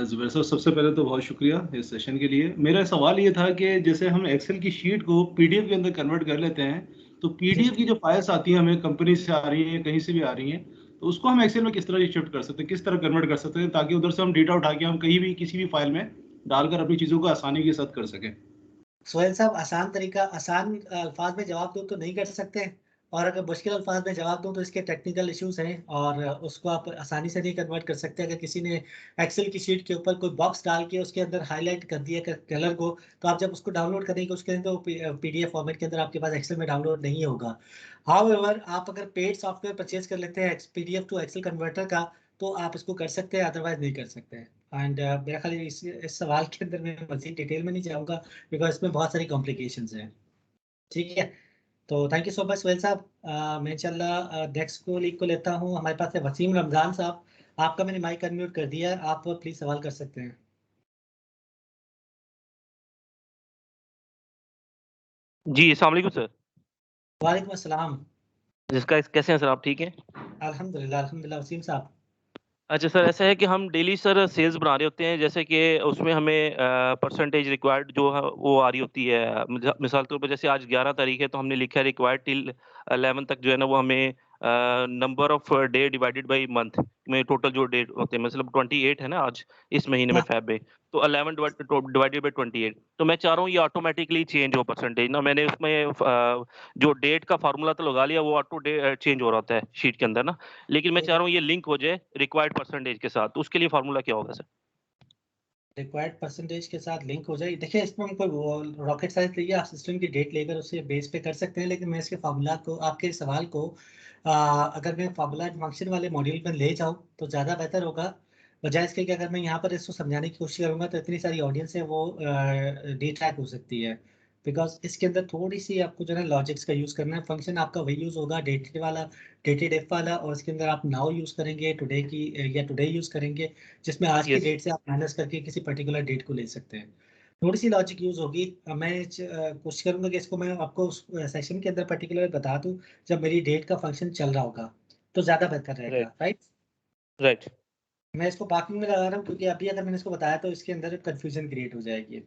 जुबैर साहब, सबसे पहले तो बहुत शुक्रिया इस सेशन के लिए। मेरा सवाल ये था कि जैसे हम एक्सेल की शीट को पीडीएफ के अंदर कन्वर्ट कर लेते हैं, तो पीडीएफ की जो फाइल्स आती हैं हमें कंपनी से आ रही हैं, कहीं से भी आ रही हैं, तो उसको हम एक्सेल में किस तरह शिफ्ट कर सकते हैं, किस तरह कन्वर्ट कर सकते हैं, ताकि उधर से हम डेटा उठा के हम कहीं भी किसी भी फाइल में डालकर अपनी चीज़ों को आसानी के साथ कर सकें। सोहेल साहब, आसान तरीका, आसान अल्फाज में जवाब दो तो नहीं कर सकते हैं, और अगर मुश्किल अल्फाज में जवाब दो तो इसके टेक्निकल इश्यूज हैं और उसको आप आसानी से नहीं कन्वर्ट कर सकते। अगर किसी ने एक्सेल की शीट के ऊपर कोई बॉक्स डाल के उसके अंदर हाईलाइट कर दिया कलर को, तो आप जब उसको डाउनलोड करेंगे उसके अंदर पीडीएफ फॉर्मेट के अंदर आपके पास एक्सेल में डाउनलोड नहीं होगा। हाउएवर, आप अगर पेड सॉफ्टवेयर परचेज कर लेते हैं पीडीएफ टू एक्सेल कन्वर्टर का, तो आप इसको कर सकते हैं, अदरवाइज नहीं कर सकते हैं। एंड मेरा ख्याल है इस सवाल के अंदर मैं मजीद डिटेल में नहीं जाऊंगा, बिकॉज इसमें बहुत सारी कॉम्प्लिकेशंस हैं। ठीक है, तो thank you so much Sohail साहब। मैं इंशाल्लाह नेक्स्ट कोलीग को लेता हूँ। हमारे पास है वसीम रमजान साहब, आपका मैंने माइक अनम्यूट कर दिया है, आप प्लीज सवाल कर सकते हैं। जी, अस्सलाम वालेकुम सर। वालेकुम अस्सलाम। जिसका कैसे हैं सर, आप ठीक हैं? अल्हम्दुलिल्लाह अल्हम्दुलिल्लाह। वसीम साहब, अच्छा सर, ऐसा है कि हम डेली सर सेल्स बना रहे होते हैं, जैसे कि उसमें हमें परसेंटेज रिक्वायर्ड जो है वो आ रही होती है। मिसाल के तौर पर जैसे आज 11 तारीख है, तो हमने लिखा है रिक्वायर्ड टिल 11 तक जो है ना वो हमें number of day divided by month में टोटल जो डेट होते हैं, मतलब 28 है ना आज इस महीने में फेब में, तो 11 डिवाइडेड बाय 28। तो मैं चाह रहा हूँ ये ऑटोमेटिकली चेंज हो परसेंटेज ना। मैंने उसमें जो डेट का फार्मूला तो लगा लिया, वो ऑटो चेंज हो रहा होता है शीट के अंदर ना, लेकिन मैं चाह रहा हूँ ये लिंक हो जाए रिक्वायर्ड परसेंटेज के साथ, तो उसके लिए फार्मूला क्या होगा सर? रिक्वायर्ड परसेंटेज के साथ लिंक हो जाए। देखिए, इसमें हम कोई रॉकेट साइंस लिए आप सिस्टम की डेट लेकर उसे बेस पे कर सकते हैं, लेकिन मैं इसके फार्मूला को, आपके सवाल को अगर मैं फार्मूला फंक्शन वाले मॉड्यूल में ले जाऊँ तो ज़्यादा बेहतर होगा, बजाय इसके कि अगर मैं यहाँ पर इसको समझाने की कोशिश करूँगा तो इतनी सारी ऑडियंस है वो डिट्रैक्ट हो सकती है। बिकॉज इसके अंदर थोड़ी सी आपको जो है लॉजिक्स का यूज़ करना है। फंक्शन आपका वही यूज़ होगा, डेटेड वाला, डेटेड इफ वाला, और इसके अंदर आप नाउ यूज़ करेंगे, टुडे की या टुडे यूज़ करेंगे, जिसमें आज की यस। डेट से आप माइनस करके किसी पर्टिकुलर डेट को ले सकते हैं। थोड़ी सी लॉजिक यूज़ होगी। मैं कोशिश करूँगा कि इसको मैं आपको उस सेशन के अंदर पर्टिकुलर बता दूँ जब मेरी डेट का फंक्शन चल रहा होगा, तो ज़्यादा बेहतर राइट। रहेगा, राइट? राइट। मैं इसको पार्किंग में लगा रहा हूँ क्योंकि अभी अगर मैंने इसको बताया तो इसके अंदर कन्फ्यूजन क्रिएट हो जाएगी।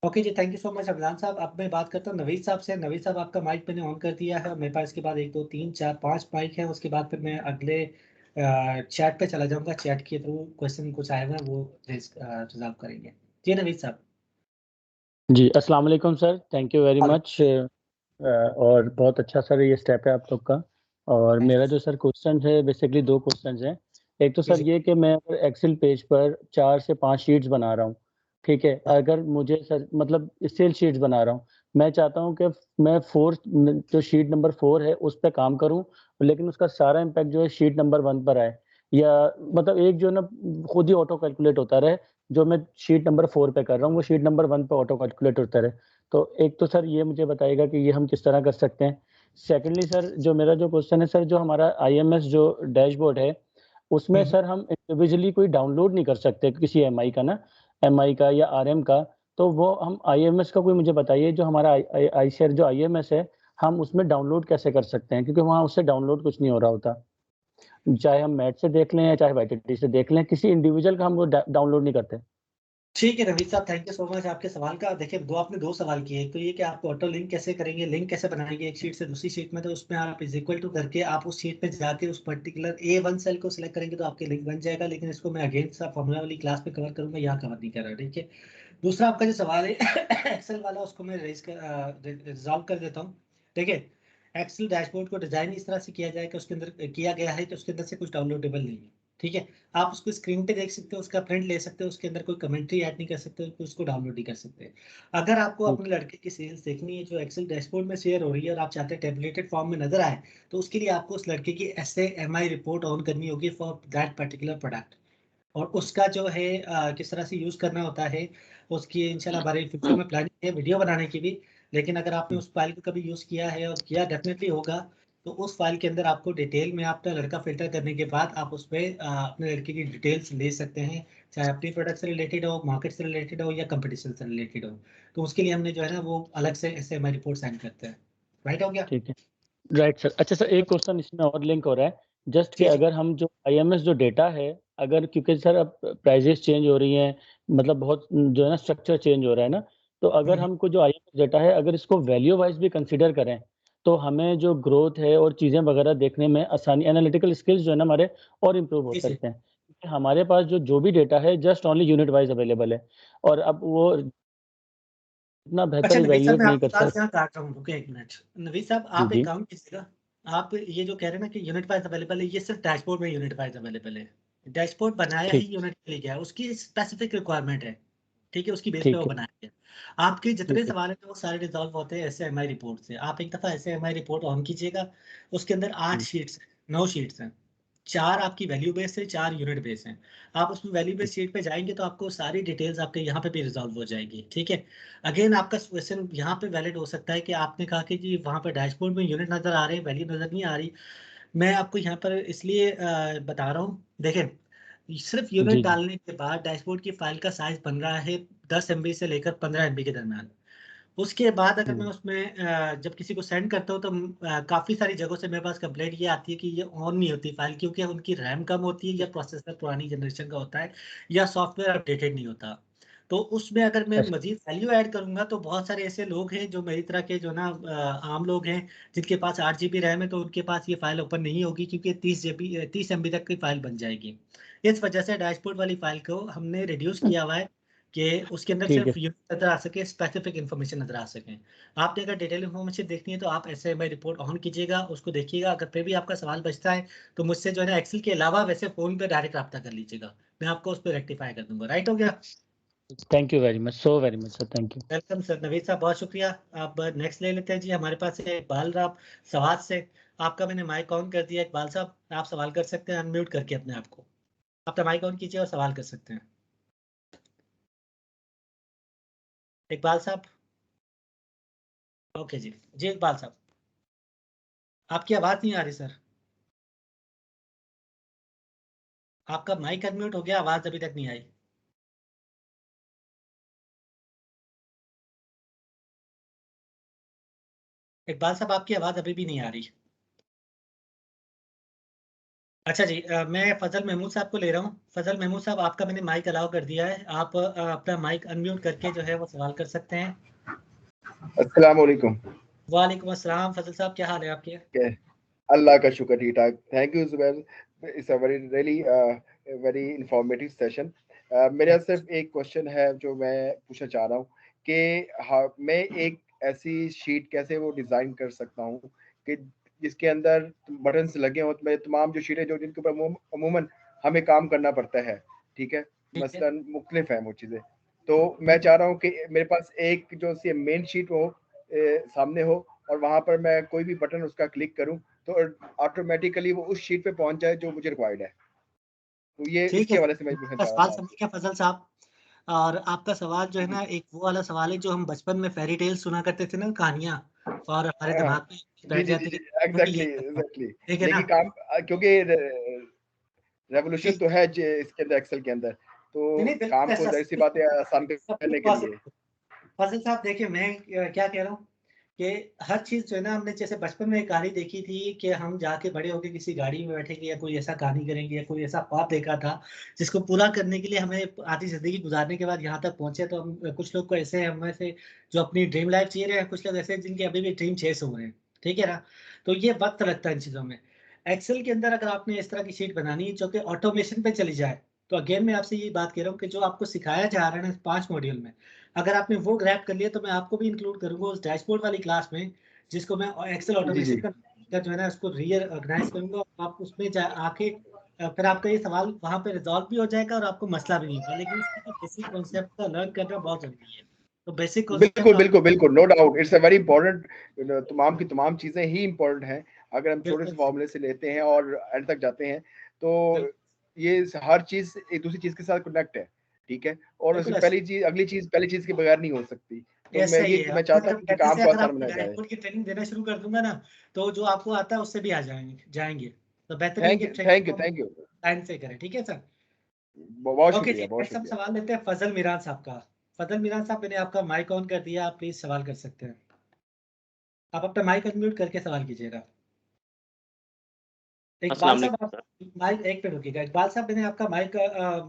ओके जी, thank you so much Afzan साहब। अब मैं बात करता हूँ नवीद साहब से। नवीद साहब, आपका माइक मैंने ऑन कर दिया है। मेरे पास इसके बाद 1 2 3 4 5 माइक है। उसके बाद फिर मैं अगले चैट पे चला जाऊंगा। चैट के थ्रू क्वेश्चन कुछ आए हुए हैं वो रिजॉल्व करेंगे। जी नवीद साहब। जी, अस्सलाम वालेकुम sir, thank you very much. और बहुत अच्छा सर ये स्टेप है आप लोग का। और मेरा जो सर क्वेश्चन है बेसिकली 2 क्वेश्चंस हैं। एक तो सर ये कि मैं एक्सेल पेज पर 4 से 5 शीट्स बना रहा हूँ, ठीक है? अगर मुझे सर मतलब सेल शीट्स बना रहा हूँ, मैं चाहता हूँ कि मैं 4 जो शीट नंबर 4 है उस पे काम करूँ, लेकिन उसका सारा इम्पैक्ट जो है शीट नंबर 1 पर आए, या मतलब एक जो ना खुद ही ऑटो कैलकुलेट होता रहे, जो मैं शीट नंबर 4 पे कर रहा हूँ वो शीट नंबर 1 पे ऑटो कैलकुलेट होता रहे। तो एक तो सर ये मुझे बताइएगा कि ये हम किस तरह कर सकते हैं। सेकेंडली सर, जो मेरा जो क्वेश्चन है सर, जो हमारा आईएमएस जो डैशबोर्ड है उसमें सर हम इंडिविजुअली कोई डाउनलोड नहीं कर सकते किसी एमआई का ना, एमआई का या आरएम का। तो वो हम आईएमएस का कोई मुझे बताइए, जो हमारा आई शेयर जो आईएमएस है हम उसमें डाउनलोड कैसे कर सकते हैं, क्योंकि वहाँ उससे डाउनलोड कुछ नहीं हो रहा होता। चाहे हम मैट से देख लें या चाहे वाईटीटी से देख लें, किसी इंडिविजुअल का हम वो डाउनलोड नहीं करते। ठीक है नवीद साहब, थैंक यू सो मच आपके सवाल का। देखिए, आपने 2 सवाल किए। एक तो ये कि आप ऑटो लिंक कैसे करेंगे, लिंक कैसे बनाएंगे एक शीट से दूसरी शीट में, तो उसमें आप इज इक्वल टू करके आप उस शीट पे जाके उस पर्टिकुलर A1 सेल को सिलेक्ट करेंगे तो आपके लिंक बन जाएगा। लेकिन इसको मैं अगेन फॉर्मूला वाली क्लास में कवर करूंगा, यहाँ कवर नहीं कर रहा, ठीक है? दूसरा आपका जो सवाल है एक्सेल वाला, उसको मैं रिजॉल्व कर देता हूँ। देखिए, एक्सेल डैशबोर्ड को डिजाइन इस तरह से किया जाए कि उसके अंदर किया गया है कि उसके अंदर से कुछ डाउनलोडेबल नहीं है, ठीक है? आप उसको स्क्रीन पे देख सकते हो, उसका प्रिंट ले सकते हो, उसके अंदर कोई कमेंट्री ऐड नहीं कर सकते, उसको डाउनलोड नहीं कर सकते। अगर आपको अपने लड़के की सेल्स देखनी है जो एक्सेल डैशबोर्ड में शेयर हो रही है और आप चाहते हैं टेबलेटेड फॉर्म में नजर आए, तो उसके लिए आपको उस लड़के की SAMI रिपोर्ट ऑन करनी होगी फॉर दैट पर्टिकुलर प्रोडक्ट। और उसका जो है किस तरह से यूज़ करना होता है, उसकी इंशाल्लाह हमारे फ्यूचर में प्लानिंग है वीडियो बनाने की भी। लेकिन अगर आपने उस फाइल को कभी यूज़ किया है और किया डेफिनेटली होगा, तो उस फाइल के अंदर आपको डिटेल में अपना लड़का फिल्टर करने के बाद आप उसमें अपने लड़के की डिटेल्स ले सकते हैं, चाहे अपनी प्रोडक्ट से रिलेटेड हो, मार्केट से रिलेटेड हो या कंपटीशन से रिलेटेड हो। तो उसके लिए हमने जो है ना वो अलग से SAMI रिपोर्ट सेंड करते हैं। राइट हो गया? ठीक है, राइट सर। अच्छा सर, एक क्वेश्चन इसमें और लिंक हो रहा है, जस्ट कि जी जी अगर हम जो आईएमएस जो डेटा है, अगर क्योंकि सर अब प्राइजेस चेंज हो रही हैं, मतलब बहुत जो है ना स्ट्रक्चर चेंज हो रहा है ना, तो अगर हमको जो IMF डेटा है अगर इसको वैल्यू वाइज भी कंसीडर करें तो हमें जो ग्रोथ है और चीज़ें वगैरह देखने में आसानी, एनालिटिकल स्किल्स जो है ना हमारे और इम्प्रूव हो सकते हैं। क्योंकि हमारे पास जो भी डेटा है just only unit wise available है और अब वो इतना अच्छा बेहतर नवीद साहब, इवैल्यूएट मैं नहीं आपकी कर बात सकते। यहाँ काट रहा हूँ, रुके एक मिनट। नवीद साहब, जी आप जी एक काम कीजिएगा, आप ये जो कह रहे हैं ना कि यूनिट वाइज अवेलेबल है, ये सिर्फ डैशबोर्ड में यूनिट वाइज अवेलेबल है। डैशबोर्ड बनाया ही ठीक यूनिट के लिए गया है, उसकी स्पेसिफिक रिक्वायरमेंट है, ठीक है, उसकी बेस पे वो ठीक है बनाया गया। आपके जितने ठीक है सवाल हैं वो सारे रिजॉल्व होते हैं SAMI रिपोर्ट से। आप एक दफा SAMI रिपोर्ट ऑन कीजिएगा, उसके अंदर 8 शीट्स 9 शीट्स हैं, 4 आपकी वैल्यू बेस है, 4 यूनिट बेस हैं। आप उसमें वैल्यू बेस शीट पे जाएंगे तो आपको सारी डिटेल्स आपके यहाँ पे भी रिजॉल्व हो जाएगी, ठीक है। अगेन आपका क्वेश्चन यहाँ पे वैलिड हो सकता है कि आपने कहा कि जी वहाँ पे डैशबोर्ड में यूनिट नजर आ रहे हैं, वैल्यू नजर नहीं आ रही। मैं आपको यहाँ पर इसलिए बता रहा हूँ, देखें सिर्फ यूनिट जी जी डालने के बाद डैशबोर्ड की फाइल का साइज बन रहा है 10 MB से लेकर 15 MB के दरम्यान। उसके बाद अगर मैं उसमें जब किसी को सेंड करता हूँ तो काफ़ी सारी जगहों से मेरे पास कंप्लेंट ये आती है कि ये ऑन नहीं होती फाइल, क्योंकि उनकी रैम कम होती है या प्रोसेसर पुरानी जनरेशन का होता है या सॉफ्टवेयर अपडेटेड नहीं होता। तो उसमें अगर मैं अच्छा मजीद वैल्यू ऐड करूंगा तो बहुत सारे ऐसे लोग हैं जो मेरी तरह के जो ना आम लोग हैं जिनके पास 8 GB रैम है, तो उनके पास ये फाइल ओपन नहीं होगी क्योंकि 30 MB तक की फाइल बन जाएगी। इस वजह से डैशबोर्ड वाली फाइल को हमने रिड्यूस किया हुआ है कि उसके अंदर ठीक सिर्फ है यूनिट नजर आ सके, स्पेसिफिक इन्फॉर्मेशन नजर आ सके। आपने अगर डिटेल इन्फॉर्मेशन देखनी है तो आप SAMI रिपोर्ट ऑन कीजिएगा, उसको देखिएगा। अगर फिर भी आपका सवाल बचता है तो मुझसे जो है ना एक्सेल के अलावा वैसे फोन पे डायरेक्ट रब्ता कर लीजिएगा, मैं आपको उस पर रेक्टिफाई कर दूंगा। राइट हो गया? Thank you very much, so very much sir, thank you. Welcome sir. Naveed साहब बहुत शुक्रिया। आप नेक्स्ट ले लेते हैं जी, हमारे पास है इकबाल राव सवाल से। आपका मैंने माइक ऑन कर दिया। इकबाल साहब आप सवाल कर सकते हैं अनम्यूट करके अपने आप को। अपना माइक ऑन कीजिए और सवाल कर सकते हैं इकबाल साहब। ओके जी। जी इकबाल साहब, आपकी आवाज़ नहीं आ रही सर। आपका माइक अनम्यूट हो गया, आवाज़ अभी तक नहीं आई। इकबाल साहब आपकी आवाज़ अभी भी नहीं आ रही। अच्छा जी, मैं फजल महमूद साहब को ले रहा हूँ। फजल महमूद साहब आपका मैंने माइक अलाउ कर दिया है, आप अपना माइक अनम्यूट करके जो है वो सवाल कर सकते हैं। अस्सलाम वालेकुम। वालेकुम अस्सलाम। फजल साहब क्या हाल है आपके? अल्लाह का शुक्र, ठीक ठाक। Thank you Zubair, it's a very really very informative session. मेरा सिर्फ एक क्वेश्चन है जो मैं पूछना चाह रहा हूँ कि हाँ, मैं एक ऐसी शीट कैसे वो डिज़ाइन कर सकता हूँ कि जिसके अंदर बटन्स लगे हों, तो मैं तमाम जो शीटें जो जिनके ऊपर अमूमन हमें काम करना पड़ता है, ठीक है, मसलन मुख्तलिफ हैं वो चीज़ें, तो मैं चाह रहा हूँ कि मेरे पास एक जो सी मेन शीट हो सामने हो और वहाँ पर मैं कोई भी बटन उसका क्लिक करूँ तो ऑटोमेटिकली वो उस शीट पे पहुंच जाए जो मुझे रिक्वायर्ड है। तो ये ठीक इसके है, हवाले से मैं पूछना आपका चाह रहा सवाल था समझ आपसे। गया फजल साहब। और आपका सवाल जो है ना एक वो वाला सवाल है जो हम बचपन में फेरी टेल सुना करते थे ना, कहानियां, और हमारे दिमाग में जी बैठ जी जी जाती जी, थी, मैं भी एग्जैक्टली यही करता हूँ। एग्जैक्टली। ठीक है ना? लेकिन काम क्योंकि रेवोल्यूशन ठीक, तो है इसके अंदर, एक्सेल के अंदर, तो नहीं काम बिल्कुल को ऐसा जाहिर सी बात है आसान करने के लिए। फजल साहब देखिए मैं क्या कह रहा हूँ कि हर चीज जो है ना, हमने जैसे बचपन में एक कहानी देखी थी कि हम जाके बड़े होके किसी गाड़ी में बैठेंगे या कोई ऐसा कहानी करेंगे या कोई ऐसा ख्वाब देखा था जिसको पूरा करने के लिए हमें आधी जिंदगी गुजारने के बाद यहाँ तक पहुंचे। तो हम कुछ लोग को ऐसे हैं हमें से जो अपनी ड्रीम लाइफ जी रहे हैं, कुछ लोग ऐसे हैं जिनके अभी भी ड्रीम चेस हो रहे हैं, ठीक है ना? तो ये वक्त लगता है इन चीजों में। एक्सेल के अंदर अगर आपने इस तरह की शीट बनानी है जो कि ऑटोमेशन पे चली जाए, तो अगेन मैं आपसे ये बात कह रहा हूँ कि जो आपको सिखाया जा रहा है ना 5 मॉड्यूल में, अगर आपने वो ग्रैब कर लिया तो मैं आपको भी इंक्लूड करूंगा उस डैशबोर्ड वाली क्लास में, जिसको मैं एक्सेल जी जी ऑटोमेशन का जो है ना उसको रीऑर्गेनाइज करूंगा। आप उसमें आके फिर आपका ये सवाल वहां पे रिजॉल्व भी हो जाएगा और आपको मसला भी नहीं होगा। लेकिन इसका बेसिक कॉन्सेप्ट का लर्न करना बहुत जरूरी है। तो बेसिक कॉन्सेप्ट बिल्कुल बिल्कुल बिल्कुल, no doubt, it's a very important. तमाम की तमाम चीजें ही इंपॉर्टेंट हैं। अगर हम छोटे से फॉर्मूले से लेते हैं और एंड तक जाते हैं तो ये हर चीज एक दूसरी चीज के साथ कनेक्ट है, ठीक है, और उससे पहली चीज के बगैर नहीं हो सकती। तो मैं ऐसा ही है। मैं चाहता हूँ कि कहते काम से को अगर आसान आपको बनाया जाए। डैशबोर्ड की ट्रेनिंग देना शुरू कर दूंगा ना, तो जो आपको आता है उससे भी आ जाएंगे। तो बेहतर ये कि ट्रेनिंग थैंक यू। टाइम से करें, ठीक है सर? बहुत ओके जी, शुक्रिया, बहुत नेक्स्ट हम शुक्रिया। सवाल लेते हैं फजल मीरान साहब का। फजल मीरान साहब मैंने आपका माइक ऑन कर दिया, आप प्लीज सवाल कर सकते हैं। आप अपना माइक अनम्यूट करके सवाल कीजिएगा। इकबाल साहब आप माइक एक पे रुकिएगा। इकबाल साहब मैंने आपका माइक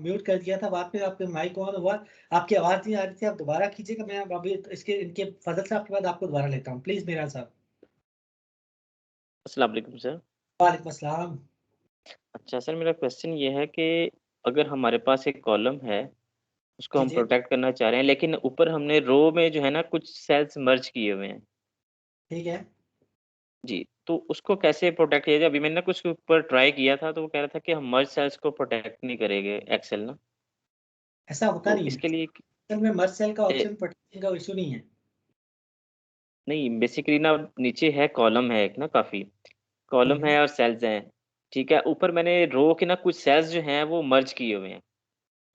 म्यूट कर दिया था, बाद में आपके माइक ऑन हुआ, आपकी आवाज नहीं आ रही थी, आप दोबारा कीजिएगा। मैं अभी इसके इनके फजल साहब के बाद आपको दोबारा लेता हूँ, प्लीज मेरा साहब। अस्सलाम वालेकुम सर। वालेकुम अस्सलाम। अच्छा सर, मेरा क्वेश्चन ये है कि अगर हमारे पास एक कॉलम है, उसको जी हम जी प्रोटेक्ट करना चाह रहे हैं, लेकिन ऊपर हमने रो में जो है ना कुछ सेल्स मर्ज किए हुए हैं ठीक है। जी, तो उसको कैसे प्रोटेक्ट किया जाए? अभी मैंने ना कुछ ऊपर ट्राई किया था, तो वो कह रहा था कि हम मर्ज सेल्स को प्रोटेक्ट नहीं करेंगे एक्सेल ना, ऐसा होता तो नहीं है, इसके लिए असल में मर्ज सेल का ए, ऑप्शन प्रोटेक्शन का इशू नहीं है। नहीं बेसिकली ना नीचे है कॉलम है एक ना, काफी कॉलम है और सेल्स हैं, ठीक है। ऊपर मैंने रो के ना कुछ सेल्स जो हैं वो मर्ज किए हुए हैं।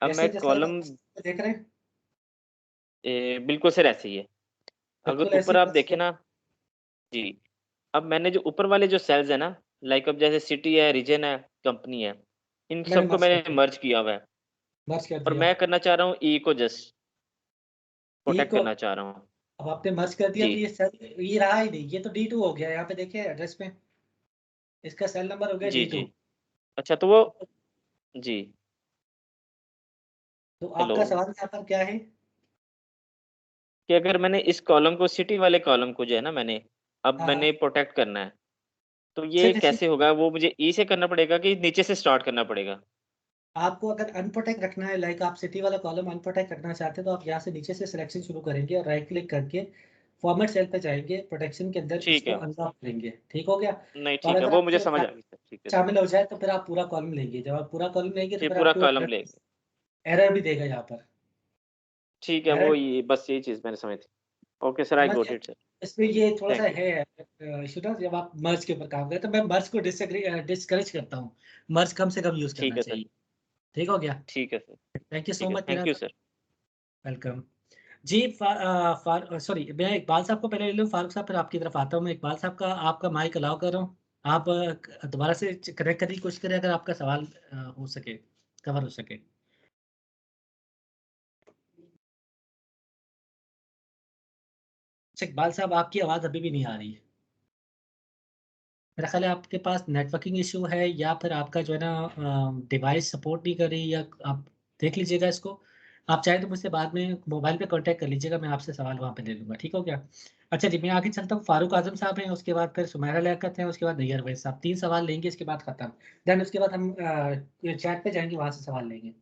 अब जैसे मैं जैसा कॉलम देख रहे हैं, बिल्कुल सर ऐसे ही है। बिल्कुल अगर ऐसे ऊपर ही आप मर्ज देखें किया। ना जी, अब मैंने जो ऊपर वाले जो सेल्स है ना, लाइक अब जैसे सिटी है, रीजन है, कंपनी है, इन मैंने सबको मर्ज कर मैंने दिया, मर्ज किया हुआ है, मर्ज कर और दिया। मैं करना चाह रहा हूँ ई को जस्ट ई प्रोटेक्ट को करना चाह रहा हूँ अब आपने मर्ज कर दिया जी। तो ये सेल ये रहा ही नहीं, ये तो D2 हो गया। यहाँ पे देखिए एड्रेस में इसका सेल नंबर हो गया जी D2। जी अच्छा, तो वो जी तो हेलो, आपका सवाल यहाँ पर क्या है? कि अगर मैंने इस कॉलम को सिटी वाले कॉलम को जो है ना अब हाँ हाँ, मैंने प्रोटेक्ट करना है, तो ये सिर्फ इसी कैसे होगा? वो मुझे ई से करना पड़ेगा कि नीचे से स्टार्ट करना पड़ेगा? आपको अगर अनप्रोटेक्ट रखना है, लाइक आप सिटी वाला कॉलम अनप्रोटेक्ट रखना चाहते हैं, तो आप यहाँ से नीचे से सिलेक्शन शुरू करेंगे और राइट क्लिक करके फॉर्मेट सेल पे जाएंगे, प्रोटेक्शन के अंदर ठीक इसको है, अनलॉक करेंगे। ठीक हो गया। नहीं और ठीक है, अगर वो आप मुझे समझ आ गई सर, ठीक है सर, शामिल हो जाए तो फिर आप पूरा कॉलम लेंगे। जब आप पूरा कॉलम लेंगे तो फिर फिर पूरा आपको कॉलम लेंगे, एरर भी देगा यहाँ पर। ठीक है, वो एरर ये बस यही चीज़ मैंने समझी थी। ओके सर, आई समझ गॉट गए? इट सर, इसमें ये थोड़ा सा थैंक यू। है इशू ना, जब आप मर्ज के ऊपर काम करते हैं तो मैं मर्ज को डिस्करेज करता हूँ। मर्ज कम से कम यूज ठीक करना है सर, चाहिए। ठीक हो गया। ठीक है सर, थैंक यू सो ठीक है, मच मेरा thank you sir. Sir. Welcome. जी सॉरी, मैं इकबाल साहब को पहले ले लूँ, फारूक साहब फिर आपकी तरफ आता हूँ। मैं इकबाल साहब का आपका माइक अलाउ कर रहा हूँ। आप दोबारा से कनेक्ट करने की कोशिश करें अगर आपका सवाल हो सके, कवर हो सके। अच्छा इकबाल साहब, आपकी आवाज़ अभी भी नहीं आ रही है। मेरा ख्याल है आपके पास नेटवर्किंग इशू है, या फिर आपका जो है ना डिवाइस सपोर्ट नहीं कर रही, या आप देख लीजिएगा इसको। आप चाहे तो मुझसे बाद में मोबाइल पे कांटेक्ट कर लीजिएगा, मैं आपसे सवाल वहाँ पे ले लूँगा। ठीक हो गया। अच्छा जी, मैं आगे चलता हूँ। फारूक आजम साहब हैं, उसके बाद फिर सुमेरा लियाकत हैं, उसके बाद नैयर वैस साहब। 3 सवाल लेंगे, इसके बाद खत्म। देन उसके बाद हम चैट पे जाएंगे, वहाँ से सवाल लेंगे।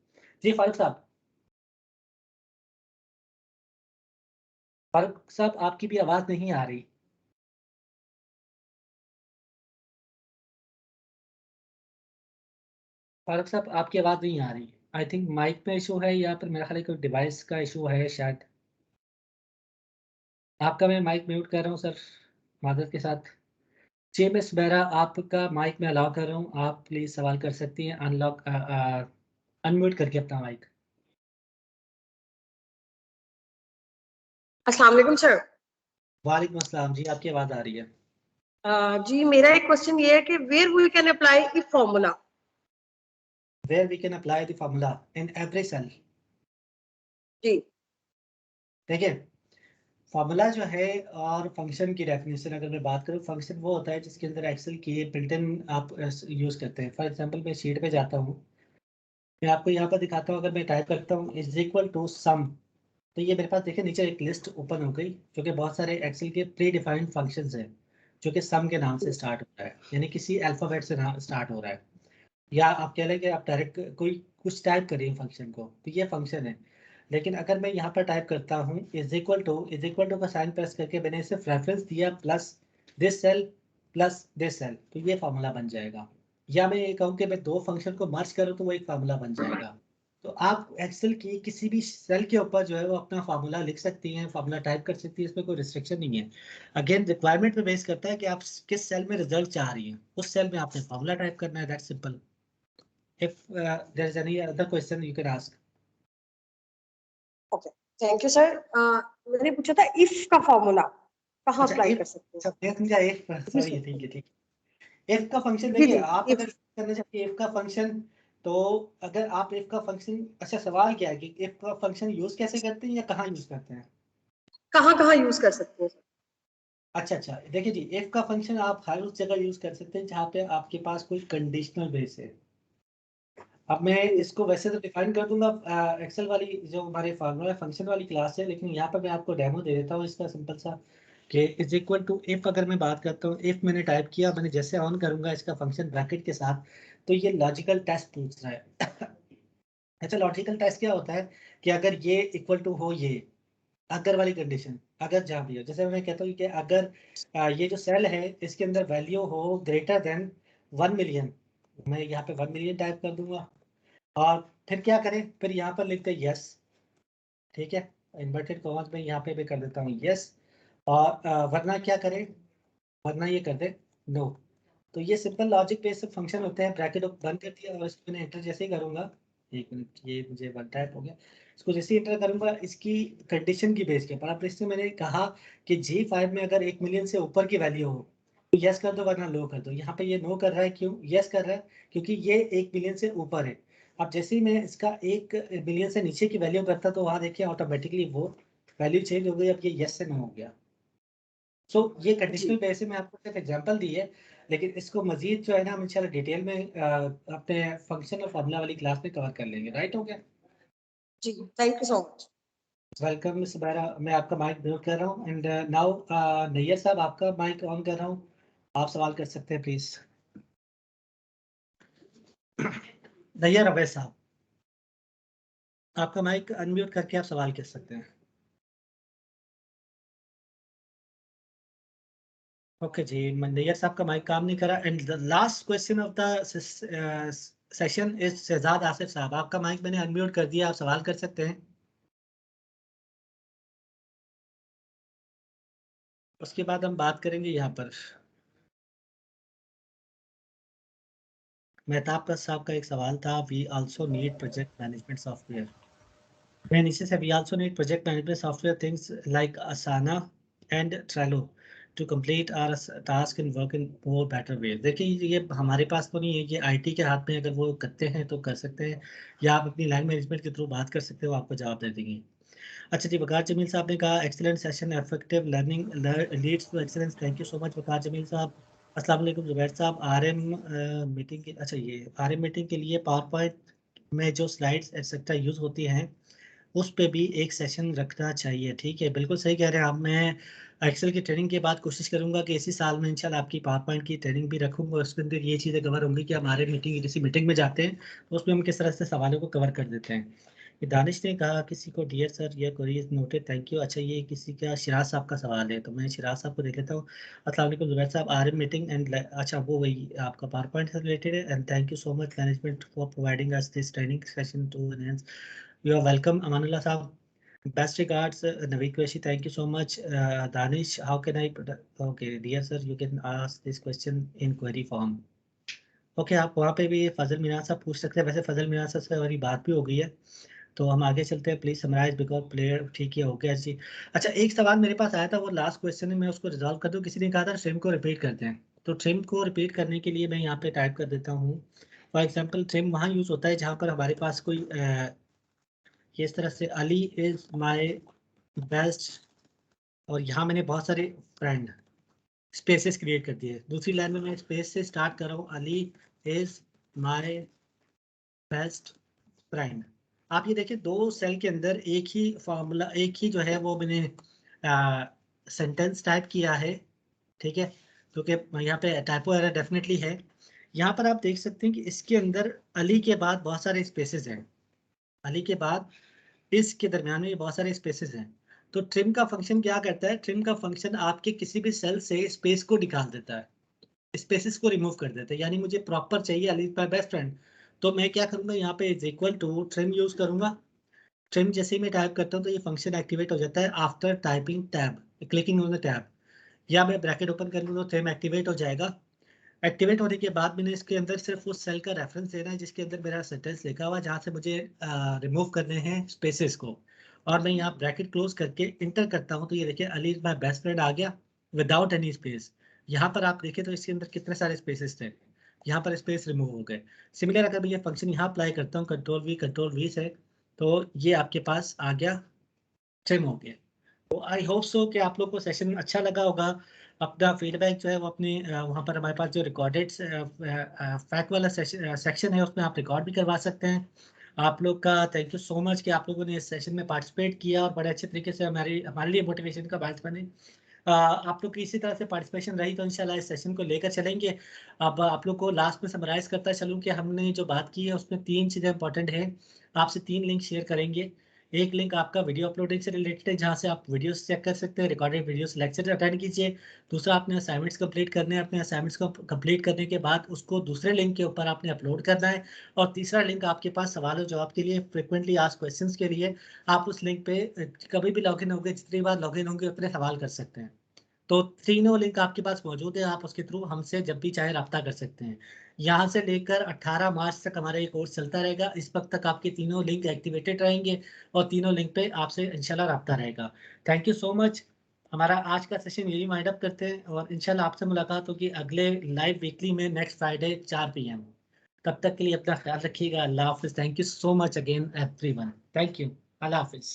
जी फारूक साहब। फारूक साहब, आपकी भी आवाज़ नहीं आ रही। फारूक साहब, आपकी आवाज़ नहीं आ रही। आई थिंक माइक में इशू है, या फिर मेरा ख्याल है कोई डिवाइस का इशू है शायद। आपका मैं माइक म्यूट कर रहा हूँ सर, मादर के साथ। जी मिस मेरा आपका माइक में अलाउ कर रहा हूँ, आप प्लीज सवाल कर सकती हैं अनलॉक अनम्यूट करके अपना माइक। अस्सलाम वालेकुम सर। वालेकुम अस्सलाम जी, आपकी आवाज आ रही है। जी मेरा एक क्वेश्चन ये है कि where we can apply if formula. Where we can apply the formula in every cell. जी देखिए, फार्मूला जो है और फंक्शन की डेफिनेशन अगर मैं बात करूँ, फंक्शन वो होता है जिसके अंदर एक्सेल की बिल्ट इन आप यूज करते हैं। फॉर एग्जांपल मैं शीट पे जाता हूँ, मैं आपको यहाँ पर दिखाता हूँ। अगर मैं टाइप करता हूँ इज इक्वल टू सम, तो ये मेरे पास देखिए नीचे एक लिस्ट ओपन हो गई, जो कि बहुत सारे एक्सेल के प्री डिफाइंड फंक्शंस हैं, जो कि सम के नाम से स्टार्ट होता है, यानी किसी अल्फाबेट से स्टार्ट हो रहा है। या आप कह लें कि आप डायरेक्ट कोई कुछ टाइप करिए फंक्शन को, तो ये फंक्शन है। लेकिन अगर मैं यहाँ पर टाइप करता हूँ इज इक्वल टू का साइन प्रेस करके मैंने सिर्फ रेफरेंस दिया प्लस दिस सेल, तो ये फार्मूला बन जाएगा। या मैं ये कहूँ कि मैं दो फंक्शन को मर्ज करूँ तो वो एक फार्मूला बन जाएगा। तो आप एक्सेल की किसी भी सेल के ऊपर जो है वो अपना फार्मूला लिख सकती हैं, फार्मूला टाइप कर सकती है, इसमें कोई रिस्ट्रिक्शन नहीं है। अगेन रिक्वायरमेंट पे बेस करता है कि आप किस सेल में रिजल्ट चाह रही हैं, उस सेल में आपने फार्मूला टाइप करना है, that's simple. If there is any other question you can ask. Okay thank you sir. मैंने पूछा था इफ का फॉर्मूला कहाँ अच्छा अप्लाई if, कर सकते हैं। मैं समझा if, सॉरी ठीक है ठीक है। if का फंक्शन जी देखिए, जी आप if अगर करना चाहते हैं if का फंक्शन, तो अगर आप if का फंक्शन, अच्छा सवाल क्या है कि if का फंक्शन यूज कैसे करते हैं या कहाँ यूज करते हैं? कहाँ कहाँ यूज कर सकते हैं। अच्छा, देखिए जी, इफ का फंक्शन आप हर उस जगह यूज कर सकते हैं जहाँ पे आपके पास कोई कंडीशनल बेस है। अब मैं इसको वैसे तो डिफाइन कर दूंगा एक्सेल वाली जो हमारे फार्मूला फंक्शन वाली क्लास है, लेकिन यहाँ पर मैं आपको डेमो दे देता हूँ इसका सिंपल सा कि इज इक्वल टू इफ। अगर मैं बात करता हूँ, इफ मैंने टाइप किया, मैंने जैसे ऑन करूंगा इसका फंक्शन ब्रैकेट के साथ, तो ये लॉजिकल टेस्ट पूछ रहा है। अच्छा, लॉजिकल टेस्ट क्या होता है कि अगर ये इक्वल टू हो, ये अगर वाली कंडीशन अगर जहाँ भी हो, जैसे मैं कहता हूँ कि अगर ये जो सेल है इसके अंदर वैल्यू हो ग्रेटर देन 1 मिलियन, मैं यहाँ पे 1 मिलियन टाइप कर दूंगा और फिर क्या करें, फिर यहाँ पर लिखते हैं यस। ठीक है, इन्वर्टेड कॉमास में यहाँ पे भी कर देता हूँ यस, और वरना क्या करें, वरना ये कर दे नो। तो ये सिंपल लॉजिक बेस्ड फंक्शन होते हैं। ब्रैकेट बंद कर दिया और इसको मैंने एंटर जैसे ही करूंगा, एक मिनट, ये मुझे वन टाइप हो गया, इसको जैसे ही एंटर करूंगा इसकी कंडीशन की बेस के पर, अब इसमें मैंने कहा कि G5 में अगर 1 मिलियन से ऊपर की वैल्यू हो तो यस कर दो वरना नो कर दो। यहाँ पे ये नो कर रहा है, क्यों यस कर रहा है, क्योंकि ये 1 मिलियन से ऊपर है। अब जैसे ही मैं इसका 1 मिलियन से नीचे की वैल्यू करता तो वहाँ देखिए ऑटोमेटिकली वो वैल्यू चेंज हो गई, अब ये यस से नो हो गया। सो ये कंडीशनल बेस में आपको सिर्फ एग्जांपल दी है, लेकिन इसको मजीद जो है ना हम इंशाल्लाह डिटेल में अपने फंक्शन और फार्मूला वाली क्लास में कवर कर लेंगे। राइट हो गया जी, thank you so much. Welcome miss Subaira, मैं आपका माइक म्यूट कर रहा हूँ एंड नाउ नैयर साहब आपका माइक ऑन कर रहा हूँ, आप सवाल कर सकते हैं प्लीज। नैयर अवैस साहब, आपका माइक अनम्यूट करके आप सवाल कर सकते हैं। ओके जी, नैयर साहब का माइक काम नहीं करा। And the last question of the session is Shahzad Asif साहब, आपका माइक मैंने अनम्यूट कर दिया, आप सवाल कर सकते हैं। उसके बाद हम बात करेंगे यहाँ पर मेहताब साहब का एक सवाल था, we also need project management software. मैं नीचे से we also need project management software things like Asana and Trello to complete our task in work in more better way. देखिए ये हमारे पास तो नहीं है, ये आईटी के हाथ में, अगर वो करते हैं तो कर सकते हैं, या आप अपनी लाइन मैनेजमेंट के थ्रू बात कर सकते हो, आपको जवाब दे देंगे। अच्छा जी, वकार जमील साहब ने कहा excellent session, effective learning leads to excellence. Thank you so much Waqar Jamil साहब। अस्सलाम वालेकुम जुबैर साहब, आरएम मीटिंग के, अच्छा ये आरएम मीटिंग के लिए पावर पॉइंट में जो स्लाइड्स एक्सेट्रा यूज होती हैं उस पे भी एक सेशन रखना चाहिए। ठीक है, बिल्कुल सही कह रहे हैं आप। मैं एक्सेल की ट्रेनिंग के बाद कोशिश करूंगा कि इसी साल में इंशाल्लाह आपकी पावर पॉइंट की ट्रेनिंग भी रखूंगा, उसके अंदर ये चीज़ें कवर होंगी कि हमारे मीटिंग किसी मीटिंग में जाते हैं तो उसमें हम किस तरह से सवालों को कवर कर देते हैं। ये दानिश ने कहा किसी को डियर सर ये query is noted, thank you. अच्छा, ये किसी का शिराज साहब का सवाल है, तो मैं शिराज साहब को देख लेता हूँ। अस्सलाम वालेकुम जुबैर साहब, आरएम मीटिंग एंड, अच्छा वो वही आपका पावर पॉइंट से रिलेटेड है। And thank you so much management for providing us this training session to enhance. You are welcome Amanullah साहब। Best regards, Naveed Qureshi. Thank you so much. Danish, how can I? Okay, dear sir, you can ask this question in query form. Okay, आप वहाँ पे भी फजल मीरान साहब पूछ सकते हैं। वैसे फजल मीरान साहब से हमारी बात भी हो गई है, तो हम आगे चलते हैं। प्लीज समराइज बिकॉज प्लेयर, ठीक है हो गया जी। अच्छा, एक सवाल मेरे पास आया था, वो लास्ट क्वेश्चन है, मैं उसको रिजॉल्व कर दूँ। किसी ने कहा था ट्रिम को रिपीट करते हैं, तो ट्रिम को रिपीट करने के लिए मैं यहाँ पे टाइप कर देता हूँ। फॉर एग्जाम्पल ट्रिम वहाँ यूज होता है जहाँ पर हमारे पास कोई ये इस तरह से अली इज माई बेस्ट, और यहाँ मैंने बहुत सारे फ्रेंड स्पेसेस क्रिएट कर दिए। दूसरी लाइन में मैं स्पेस से स्टार्ट कर रहा हूँ, Ali is my best friend. आप ये देखिए, दो सेल के अंदर एक ही फॉर्मूला, एक ही जो है वो मैंने सेंटेंस टाइप किया है। ठीक है, क्योंकि यहाँ पे टाइपो एरर डेफिनेटली है। यहाँ पर आप देख सकते हैं कि इसके अंदर अली के बाद बहुत सारे स्पेसेस हैं, अली के बाद इसके दरमियान में बहुत सारे स्पेसेस हैं। तो ट्रिम का फंक्शन क्या करता है, ट्रिम का फंक्शन आपके किसी भी सेल से स्पेस को निकाल देता है, स्पेसेस को रिमूव कर देता है। यानी मुझे प्रॉपर चाहिए अली माय बेस्ट फ्रेंड, तो मैं क्या करूंगा, यहाँ पे is equal to trim use करूंगा। ट्रिम जैसे ही मैं टाइप करता हूँ तो ये फंक्शन एक्टिवेट हो जाता है after typing tab, clicking on the tab, या मैं ब्रैकेट ओपन करूंगा तो ट्रिम एक्टिवेट हो जाएगा। एक्टिवेट होने के बाद मैंने इसके अंदर सिर्फ उस सेल का रेफरेंस देना है जिसके अंदर मेरा सेंटेंस लिखा हुआ है, जहाँ से मुझे रिमूव करने हैं स्पेसेस को, और मैं यहाँ ब्रैकेट क्लोज करके इंटर करता हूँ। तो ये देखिए अली माय बेस्ट फ्रेंड आ गया विदाउट एनी स्पेस। यहाँ पर आप देखें तो इसके अंदर कितने सारे स्पेसेस थे, यहाँ पर स्पेस रिमूव हो गए। सिमिलर अगर मैं ये फंक्शन यहाँ अप्लाई करता हूँ कंट्रोल वी से, तो ये आपके पास आ गया, ट्रिम हो गया। तो आई होप सो कि आप लोग को सेशन अच्छा लगा होगा। अपना फीडबैक जो है वो अपने वहाँ पर हमारे पास जो रिकॉर्डेड फैक्ट वाला सेक्शन है उसमें आप रिकॉर्ड भी करवा सकते हैं। आप लोग का थैंक यू सो मच कि आप लोगों ने इस सेशन में पार्टिसिपेट किया और बड़े अच्छे तरीके से हमारे लिए मोटिवेशन का बात बने। आप लोग की इसी तरह से पार्टिसिपेशन रही तो इंशाल्लाह इस सेशन को लेकर चलेंगे। अब आप लोग को लास्ट में समराइज करता चलूँ कि हमने जो बात की है उसमें 3 चीज़ें इंपॉर्टेंट हैं। आपसे 3 लिंक शेयर करेंगे। एक लिंक आपका वीडियो अपलोडिंग से रिलेटेड है जहाँ से आप वीडियोस चेक कर सकते हैं, रिकॉर्डेड वीडियोस लेक्चर अटेंड कीजिए। दूसरा आपने असाइनमेंट्स कंप्लीट करने हैं, अपने असाइनमेंट्स को कंप्लीट करने के बाद उसको दूसरे लिंक के ऊपर आपने अपलोड करना है। और तीसरा लिंक आपके पास सवाल और जवाब के लिए, फ्रिक्वेंटली आस्क्ड क्वेश्चंस के लिए, आप उस लिंक पे कभी भी लॉगिन होंगे, जितनी बार लॉगिन होंगे उतने सवाल कर सकते हैं। तो तीनों लिंक आपके पास मौजूद है, आप उसके थ्रू हमसे जब भी चाहे रब्ता कर सकते हैं। यहाँ से लेकर 18 मार्च तक हमारा ये कोर्स चलता रहेगा। इस वक्त तक आपके तीनों लिंक एक्टिवेटेड रहेंगे और तीनों लिंक पे आपसे इंशाल्लाह रब्ता रहेगा। Thank you so much. हमारा आज का सेशन यही वाइंड अप करते हैं और इंशाल्लाह आपसे मुलाकात होगी अगले लाइव वीकली में नेक्स्ट फ्राइडे 4 PM। तब तक के लिए अपना ख्याल रखिएगा। अल्लाह हाफिज़। Thank you so much again everyone. Thank you. अल्लाह हाफिज़।